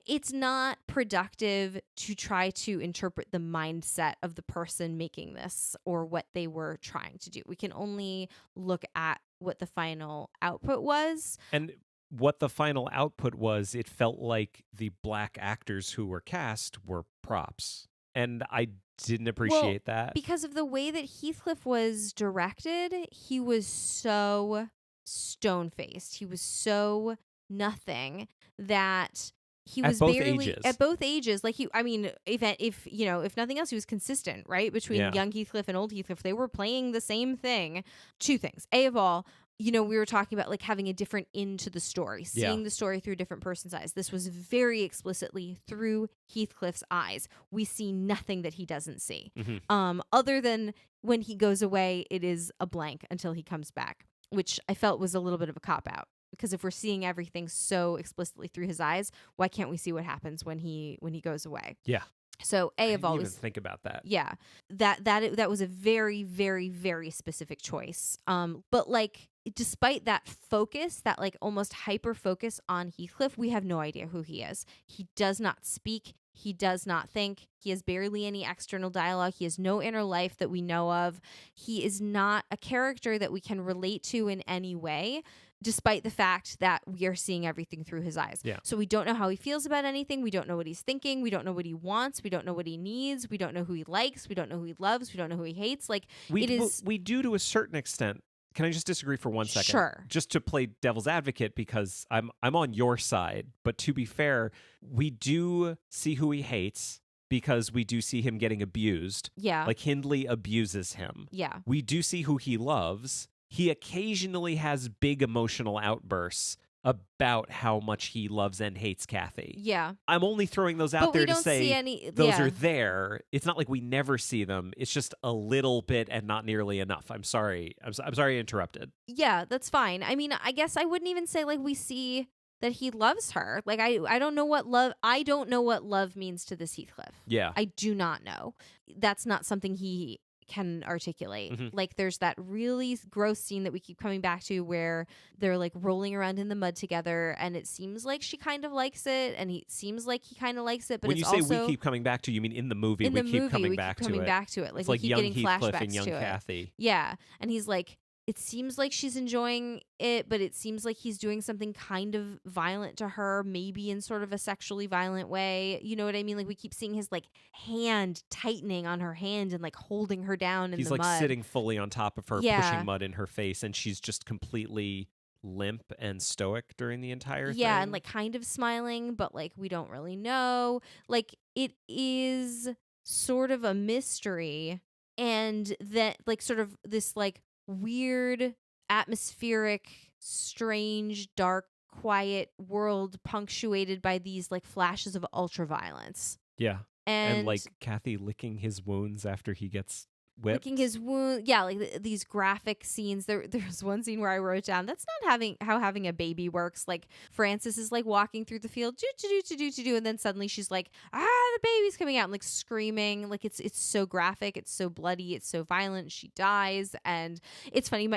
it's not productive to try to interpret the mindset of the person making this or what they were trying to do. We can only look at what the final output was. And what the final output was, it felt like the black actors who were cast were props. And I didn't appreciate that. Because of the way that Heathcliff was directed, he was so stone-faced. He was so nothing that he At was both barely ages. at both ages. Like, if nothing else, he was consistent, right? Between Yeah. young Heathcliff and old Heathcliff, they were playing the same thing. Two things. A of all, we were talking about like having a different into the story, seeing the story through a different person's eyes. This was very explicitly through Heathcliff's eyes. We see nothing that he doesn't see. Other than when he goes away, it is a blank until he comes back, which I felt was a little bit of a cop-out. Because if we're seeing everything so explicitly through his eyes, why can't we see what happens when he goes away? Yeah. So I of didn't all even was think about that. yeah, that was a very, very, very specific choice. But like, despite that focus, that like almost hyper focus on Heathcliff, we have no idea who he is. He does not speak. He does not think. He has barely any external dialogue. He has no inner life that we know of. He is not a character that we can relate to in any way. despite the fact that we are seeing everything through his eyes. Yeah. So we don't know how he feels about anything. We don't know what he's thinking. We don't know what he wants. We don't know what he needs. We don't know who he likes. We don't know who he loves. We don't know who he hates. Like, We is do to a certain extent. Can I just disagree for 1 second? Sure. Just to play devil's advocate, because I'm on your side. But to be fair, we do see who he hates because we do see him getting abused. Yeah. Like Hindley abuses him. Yeah. We do see who he loves. He occasionally has big emotional outbursts about how much he loves and hates Kathy. Yeah. I'm only throwing those out But there we to don't say see any. those Yeah. are there. It's not like we never see them. It's just a little bit and not nearly enough. I'm sorry. I'm sorry I interrupted. Yeah, that's fine. I mean, I guess I wouldn't even say like we see that he loves her. Like I don't know what love means to this Heathcliff. Yeah. I do not know. That's not something he can articulate. Mhm. Like there's that really gross scene that we keep coming back to where they're like rolling around in the mud together, and it seems like she kind of likes it, and he seems like he kind of likes it. But when it's you say also we keep coming back to, you mean in the movie? in the we keep movie coming we back keep coming to it. back to it. Like It's we like keep young getting Heathcliff flashbacks and young to it. Kathy. Yeah, and he's like, it seems like she's enjoying it, but it seems like he's doing something kind of violent to her, maybe in sort of a sexually violent way. You know what I mean? Like we keep seeing his like hand tightening on her hand and like holding her down in He's the like mud. sitting fully on top of her, Yeah. pushing mud in her face, and she's just completely limp and stoic during the entire thing. Yeah, and like kind of smiling, but like we don't really know. Like it is sort of a mystery, and that like sort of this like weird atmospheric, strange, dark, quiet world punctuated by these like flashes of ultraviolence. Yeah. And, And like Kathy licking his wounds after he gets whipped. licking his wound. Yeah, like these graphic scenes. There's one scene where I wrote down, that's not how having a baby works. Like Frances is like walking through the field, do, and then suddenly she's like, the baby's coming out, and like screaming. Like it's so graphic, it's so bloody, it's so violent. She dies, and it's funny.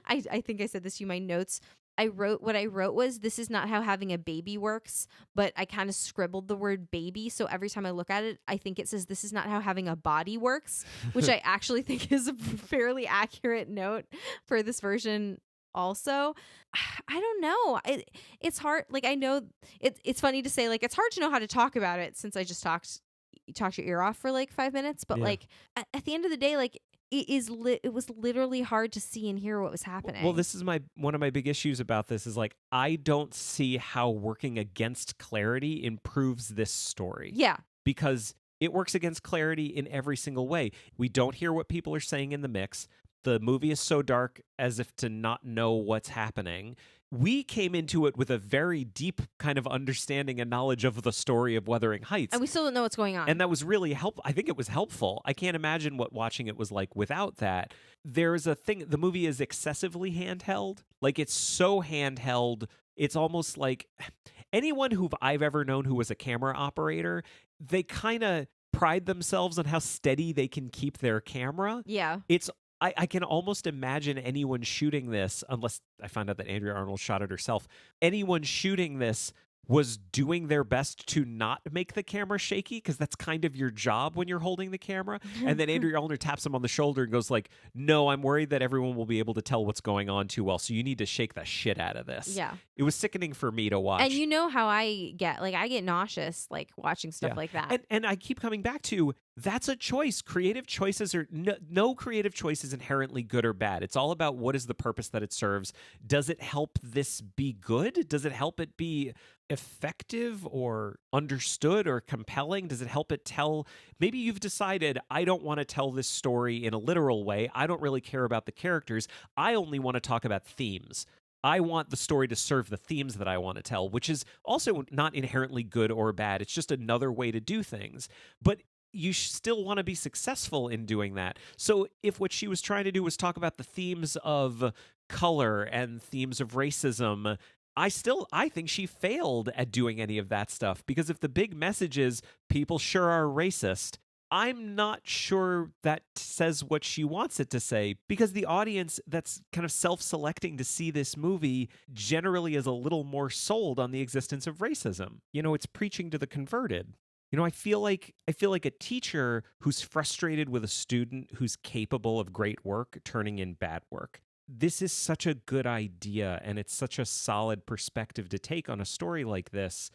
I think I said this to you. My notes. What I wrote was, this is not how having a baby works, but I kind of scribbled the word baby. So every time I look at it, I think it says, this is not how having a body works, which I actually think is a fairly accurate note for this version. Also, I don't know. It's hard. Like, I know it's funny to say, like, it's hard to know how to talk about it since I just talked your ear off for like 5 minutes. But Yeah. like at the end of the day, like, it was literally hard to see and hear what was happening. Well, this is one of my big issues about this is like, I don't see how working against clarity improves this story. Yeah. Because it works against clarity in every single way. We don't hear what people are saying in the mix. The movie is so dark as if to not know what's happening. We came into it with a very deep kind of understanding and knowledge of the story of Wuthering Heights. And we still don't know what's going on. And that was really helpful. I think it was helpful. I can't imagine what watching it was like without that. There's a thing, the movie is excessively handheld. Like, it's so handheld. It's almost like anyone who I've ever known who was a camera operator, they kind of pride themselves on how steady they can keep their camera. Yeah. I can almost imagine anyone shooting this, unless I find out that Andrea Arnold shot it herself, anyone shooting this was doing their best to not make the camera shaky, because that's kind of your job when you're holding the camera. And then Andrea Arnold taps him on the shoulder and goes like, no, I'm worried that everyone will be able to tell what's going on too well, so you need to shake the shit out of this. Yeah. It was sickening for me to watch. And you know how I get nauseous like watching stuff Yeah. like that. And I keep coming back to, that's a choice. Creative choices are no creative choice is inherently good or bad. It's all about what is the purpose that it serves. Does it help this be good? Does it help it be effective or understood or compelling? Does it help it tell? Maybe you've decided, I don't want to tell this story in a literal way. I don't really care about the characters. I only want to talk about themes. I want the story to serve the themes that I want to tell, which is also not inherently good or bad. It's just another way to do things. But you still want to be successful in doing that. So if what she was trying to do was talk about the themes of color and themes of racism, I think she failed at doing any of that stuff, because if the big message is people sure are racist, I'm not sure that says what she wants it to say, because the audience that's kind of self-selecting to see this movie generally is a little more sold on the existence of racism. You know, it's preaching to the converted. You know, I feel like a teacher who's frustrated with a student who's capable of great work turning in bad work. this is such a good idea, and it's such a solid perspective to take on a story like this.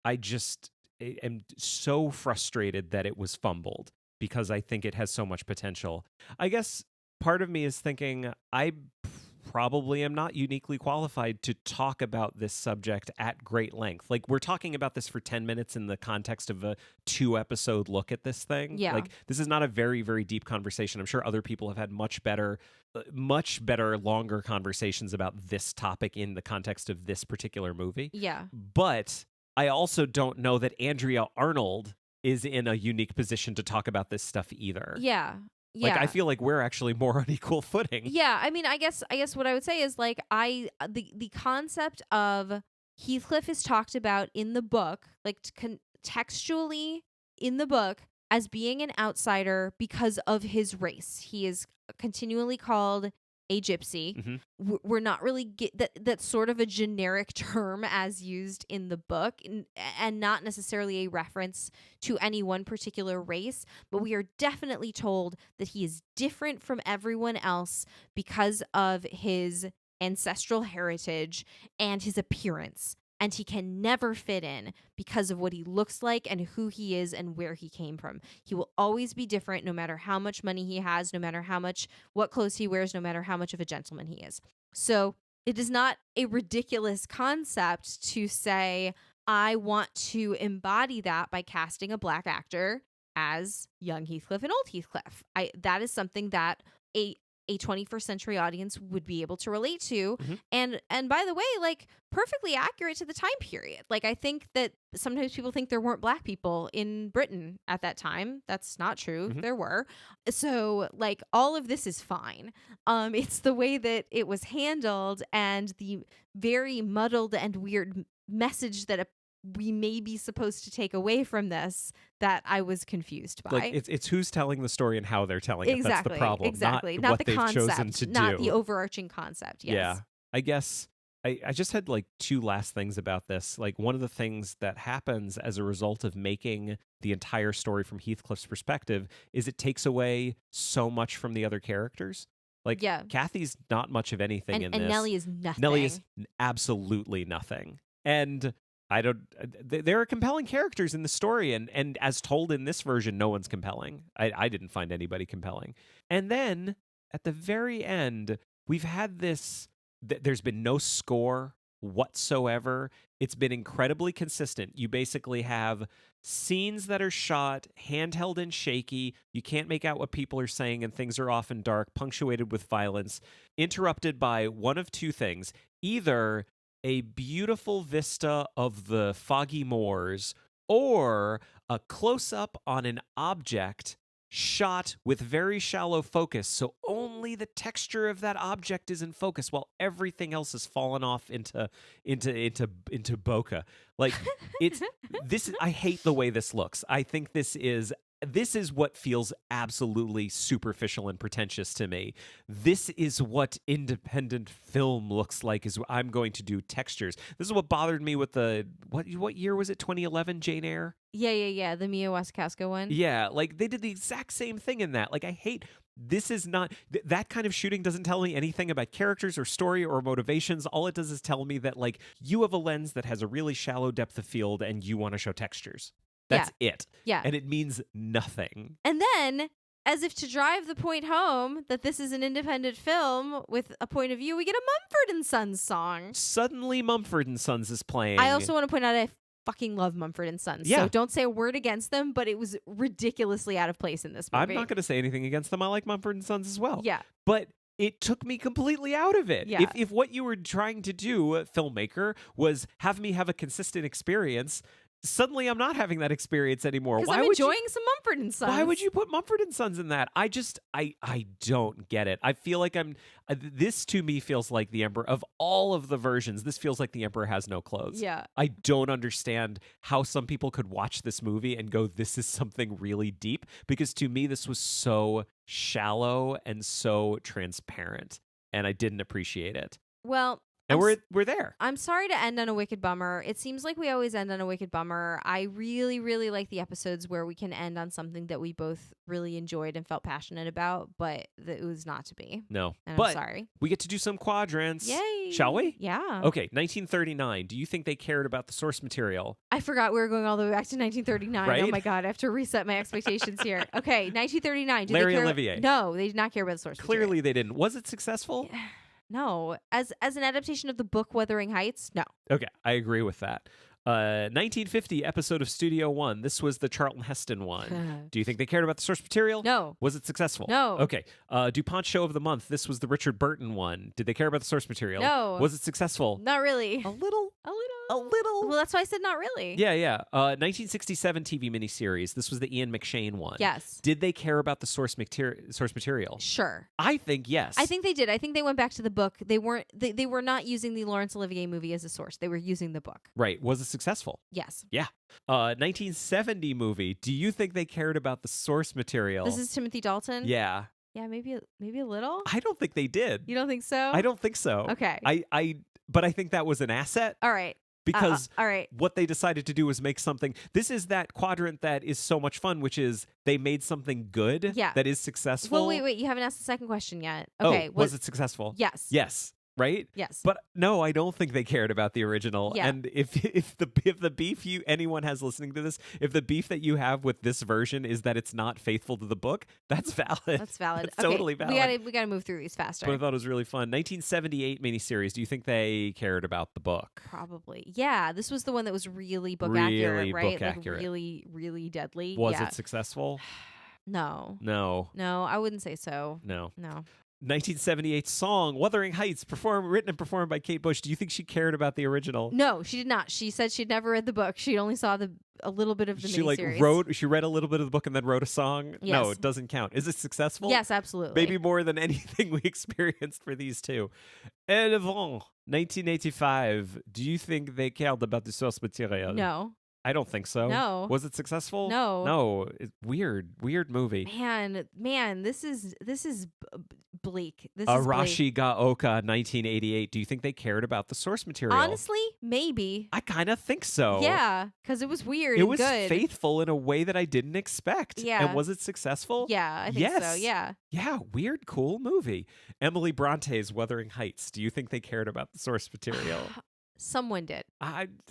I just am so frustrated that it was fumbled because I think it has so much potential. I guess part of me is thinking I probably am not uniquely qualified to talk about this subject at great length. Like, we're talking about this for 10 minutes in the context of a 2-episode look at this thing. Yeah. Like, this is not a very, very deep conversation. I'm sure other people have had much better, longer conversations about this topic in the context of this particular movie. Yeah. But I also don't know that Andrea Arnold is in a unique position to talk about this stuff either. Yeah. Yeah. Like, I feel like we're actually more on equal footing. Yeah, I mean, I guess what I would say is like the concept of Heathcliff is talked about in the book, like contextually in the book, as being an outsider because of his race. He is continually called a gypsy. Mm-hmm. We're not really that's sort of a generic term as used in the book, and not necessarily a reference to any one particular race, but we are definitely told that he is different from everyone else because of his ancestral heritage and his appearance. And he can never fit in because of what he looks like and who he is and where he came from. He will always be different no matter how much money he has, no matter what clothes he wears, no matter how much of a gentleman he is. So it is not a ridiculous concept to say, I want to embody that by casting a black actor as young Heathcliff and old Heathcliff. That is something that a 21st century audience would be able to relate to. Mm-hmm. And by the way, like, perfectly accurate to the time period. Like, I think that sometimes people think there weren't black people in Britain at that time. That's not true. Mm-hmm. There were. So, like, all of this is fine. It's the way that it was handled and the very muddled and weird message that we may be supposed to take away from this that I was confused by. Like, it's who's telling the story and how they're telling it. That's the problem. Exactly. Not Not what the they've concept, chosen to not do. the overarching concept. Yes. Yeah. I guess I just had like 2 last things about this. Like, one of the things that happens as a result of making the entire story from Heathcliff's perspective is it takes away so much from the other characters. Like, Yeah. Kathy's not much of anything in this. And Nellie is nothing. Nellie is absolutely nothing. And there are compelling characters in the story, and as told in this version, no one's compelling. I didn't find anybody compelling. And then at the very end, we've had this. There's been no score whatsoever. It's been incredibly consistent. You basically have scenes that are shot handheld and shaky. You can't make out what people are saying, and things are often dark, punctuated with violence, interrupted by one of 2 things: either a beautiful vista of the foggy moors, or a close-up on an object shot with very shallow focus, so only the texture of that object is in focus while everything else has fallen off into bokeh. Like, it's this. I hate the way this looks. I think this is what feels absolutely superficial and pretentious to me. This is what independent film looks like, is I'm going to do textures. This is what bothered me with the, what year was it, 2011 Jane Eyre? Yeah. The Mia Wasikowska one. Yeah, like, they did the exact same thing in that. Like, I hate, this is not, that kind of shooting doesn't tell me anything about characters or story or motivations. All it does is tell me that, like, you have a lens that has a really shallow depth of field and you want to show textures. That's it. Yeah. And it means nothing. And then, as if to drive the point home that this is an independent film with a point of view, we get a Mumford & Sons song. Suddenly Mumford & Sons is playing. I also want to point out I fucking love Mumford & Sons. Yeah. So don't say a word against them, but it was ridiculously out of place in this movie. I'm not going to say anything against them. I like Mumford & Sons as well. Yeah. But it took me completely out of it. Yeah. If what you were trying to do, filmmaker, was have me have a consistent experience, suddenly I'm not having that experience anymore. Because I'm enjoying some Mumford & Sons. Why would you put Mumford & Sons in that? I don't get it. I feel like this to me feels like the Emperor, of all of the versions, this feels like the Emperor Has No Clothes. Yeah. I don't understand how some people could watch this movie and go, this is something really deep, because to me this was so shallow and so transparent, and I didn't appreciate it. Well, And we're there. I'm sorry to end on a wicked bummer. It seems like we always end on a wicked bummer. I really, really like the episodes where we can end on something that we both really enjoyed and felt passionate about, but it was not to be. No. And but I'm sorry. We get to do some quadrants. Yay. Shall we? Yeah. Okay, 1939. Do you think they cared about the source material? I forgot we were going all the way back to 1939. Right? Oh my God. I have to reset my expectations here. Okay, 1939. Larry Olivier. No, they did not care about the source material. Clearly they didn't. Was it successful? No. As an adaptation of the book Wuthering Heights, no. Okay, I agree with that. 1950 episode of Studio One. This was the Charlton Heston one. Do you think they cared about the source material? No. Was it successful? No. Okay. DuPont Show of the Month. This was the Richard Burton one. Did they care about the source material? No. Was it successful? Not really. A little. A little. A little. Well, that's why I said not really. Yeah. 1967 TV miniseries. This was the Ian McShane one. Yes. Did they care about the source material? Sure. I think yes. I think they did. I think they went back to the book. They weren't. They were not using the Laurence Olivier movie as a source. They were using the book. Right. Was it successful? Yes. Yeah. 1970 movie. Do you think they cared about the source material? This is Timothy Dalton. Yeah. Yeah. Maybe a little. I don't think they did. You don't think so? I don't think so. Okay. But I think that was an asset. All right. Because all right. what they decided to do was make something. This is that quadrant that is so much fun, which is they made something good that is successful. Well, wait. You haven't asked the second question yet. Okay. Was it successful? Yes. Yes. Right? Yes. But no, I don't think they cared about the original. Yeah. And if the beef anyone has listening to this, if the beef that you have with this version is that it's not faithful to the book, that's valid. That's valid. That's totally valid. We gotta move through these faster. But I thought it was really fun. 1978 miniseries. Do you think they cared about the book? Probably. Yeah. This was the one that was really book Really accurate, right? book accurate. Really, really deadly. Was it successful? No. No. No, I wouldn't say so. No. 1978 song "Wuthering Heights," written and performed by Kate Bush. Do you think she cared about the original? No, she did not. She said she'd never read the book. She only saw a little bit of the miniseries. She read a little bit of the book and then wrote a song. Yes. No, it doesn't count. Is it successful? Yes, absolutely. Maybe more than anything we experienced for these two. Et avant, 1985. Do you think they cared about the source material? No. I don't think so. No. Was it successful? No. No. It's weird movie. Man, this is bleak. This is Arashi ga Oka, 1988. Do you think they cared about the source material? Honestly, maybe. I kind of think so. Yeah, because it was weird. It and was good. faithful in a way that I didn't expect. Yeah. And was it successful? Yeah, I think Yes. so. Yeah. Yeah, weird, cool movie. Emily Bronte's Wuthering Heights. Do you think they cared about the source material? Someone did.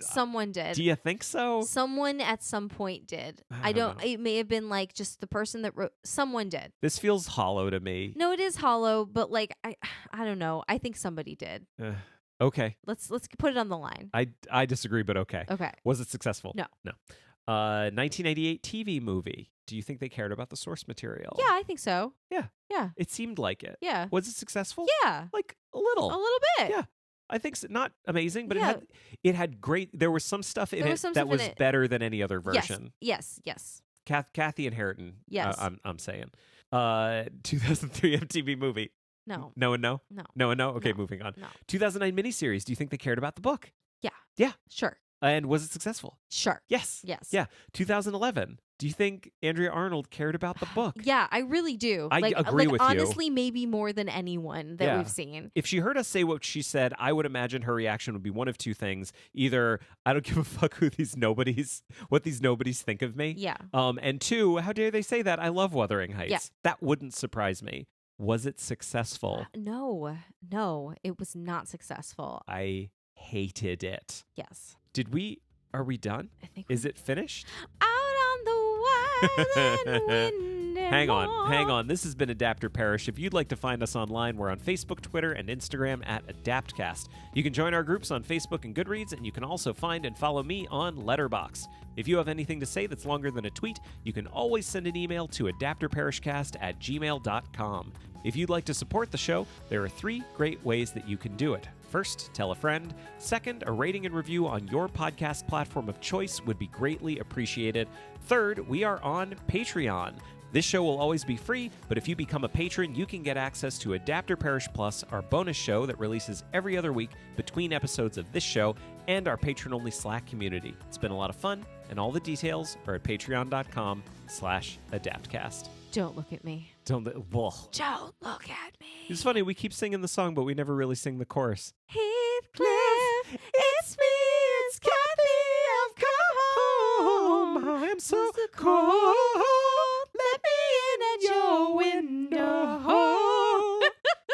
Someone did. Do you think so? Someone at some point did. I don't know. It may have been like just the person that wrote. Someone did. This feels hollow to me. No, it is hollow, but like I don't know. I think somebody did. Okay. Let's put it on the line. I disagree, but okay. Okay. Was it successful? No. 1988 TV movie. Do you think they cared about the source material? Yeah, I think so. Yeah. Yeah. It seemed like it. Yeah. Was it successful? Yeah. Like a little. A little bit. Yeah. I think so. Not amazing, but Yeah. it had great. There was some stuff in it that was better than any other version. Yes. Kathy and Harriton. Yes. I'm saying. 2003 MTV movie. No. No and no. No. No and no. Okay, No. moving on. No. 2009 miniseries. Do you think they cared about the book? Yeah. Yeah. Sure. And was it successful? Sure. Yes. Yes. Yeah. 2011. Do you think Andrea Arnold cared about the book? Yeah, I really do. I agree with you. Honestly, maybe more than anyone that we've seen. If she heard us say what she said, I would imagine her reaction would be one of two things. Either, I don't give a fuck what these nobodies think of me. Yeah. And two, how dare they say that? I love Wuthering Heights. Yeah. That wouldn't surprise me. Was it successful? No, it was not successful. I hated it. Yes. Are we done? I think. Is it finished? Out on the wild and windy Hang on. This has been Adapter Parish. If you'd like to find us online, we're on Facebook, Twitter, and Instagram at AdaptCast. You can join our groups on Facebook and Goodreads, and you can also find and follow me on Letterboxd. If you have anything to say that's longer than a tweet, you can always send an email to adapterparishcast@gmail.com. If you'd like to support the show, there are 3 great ways that you can do it. First, tell a friend. Second, a rating and review on your podcast platform of choice would be greatly appreciated. Third, we are on Patreon. This show will always be free, but if you become a patron, you can get access to Adapter Parish Plus, our bonus show that releases every other week between episodes of this show, and our patron-only Slack community. It's been a lot of fun, and all the details are at patreon.com/adaptcast. Don't look at me. Don't look at me. It's funny, we keep singing the song, but we never really sing the chorus. Heathcliff Heathcliff,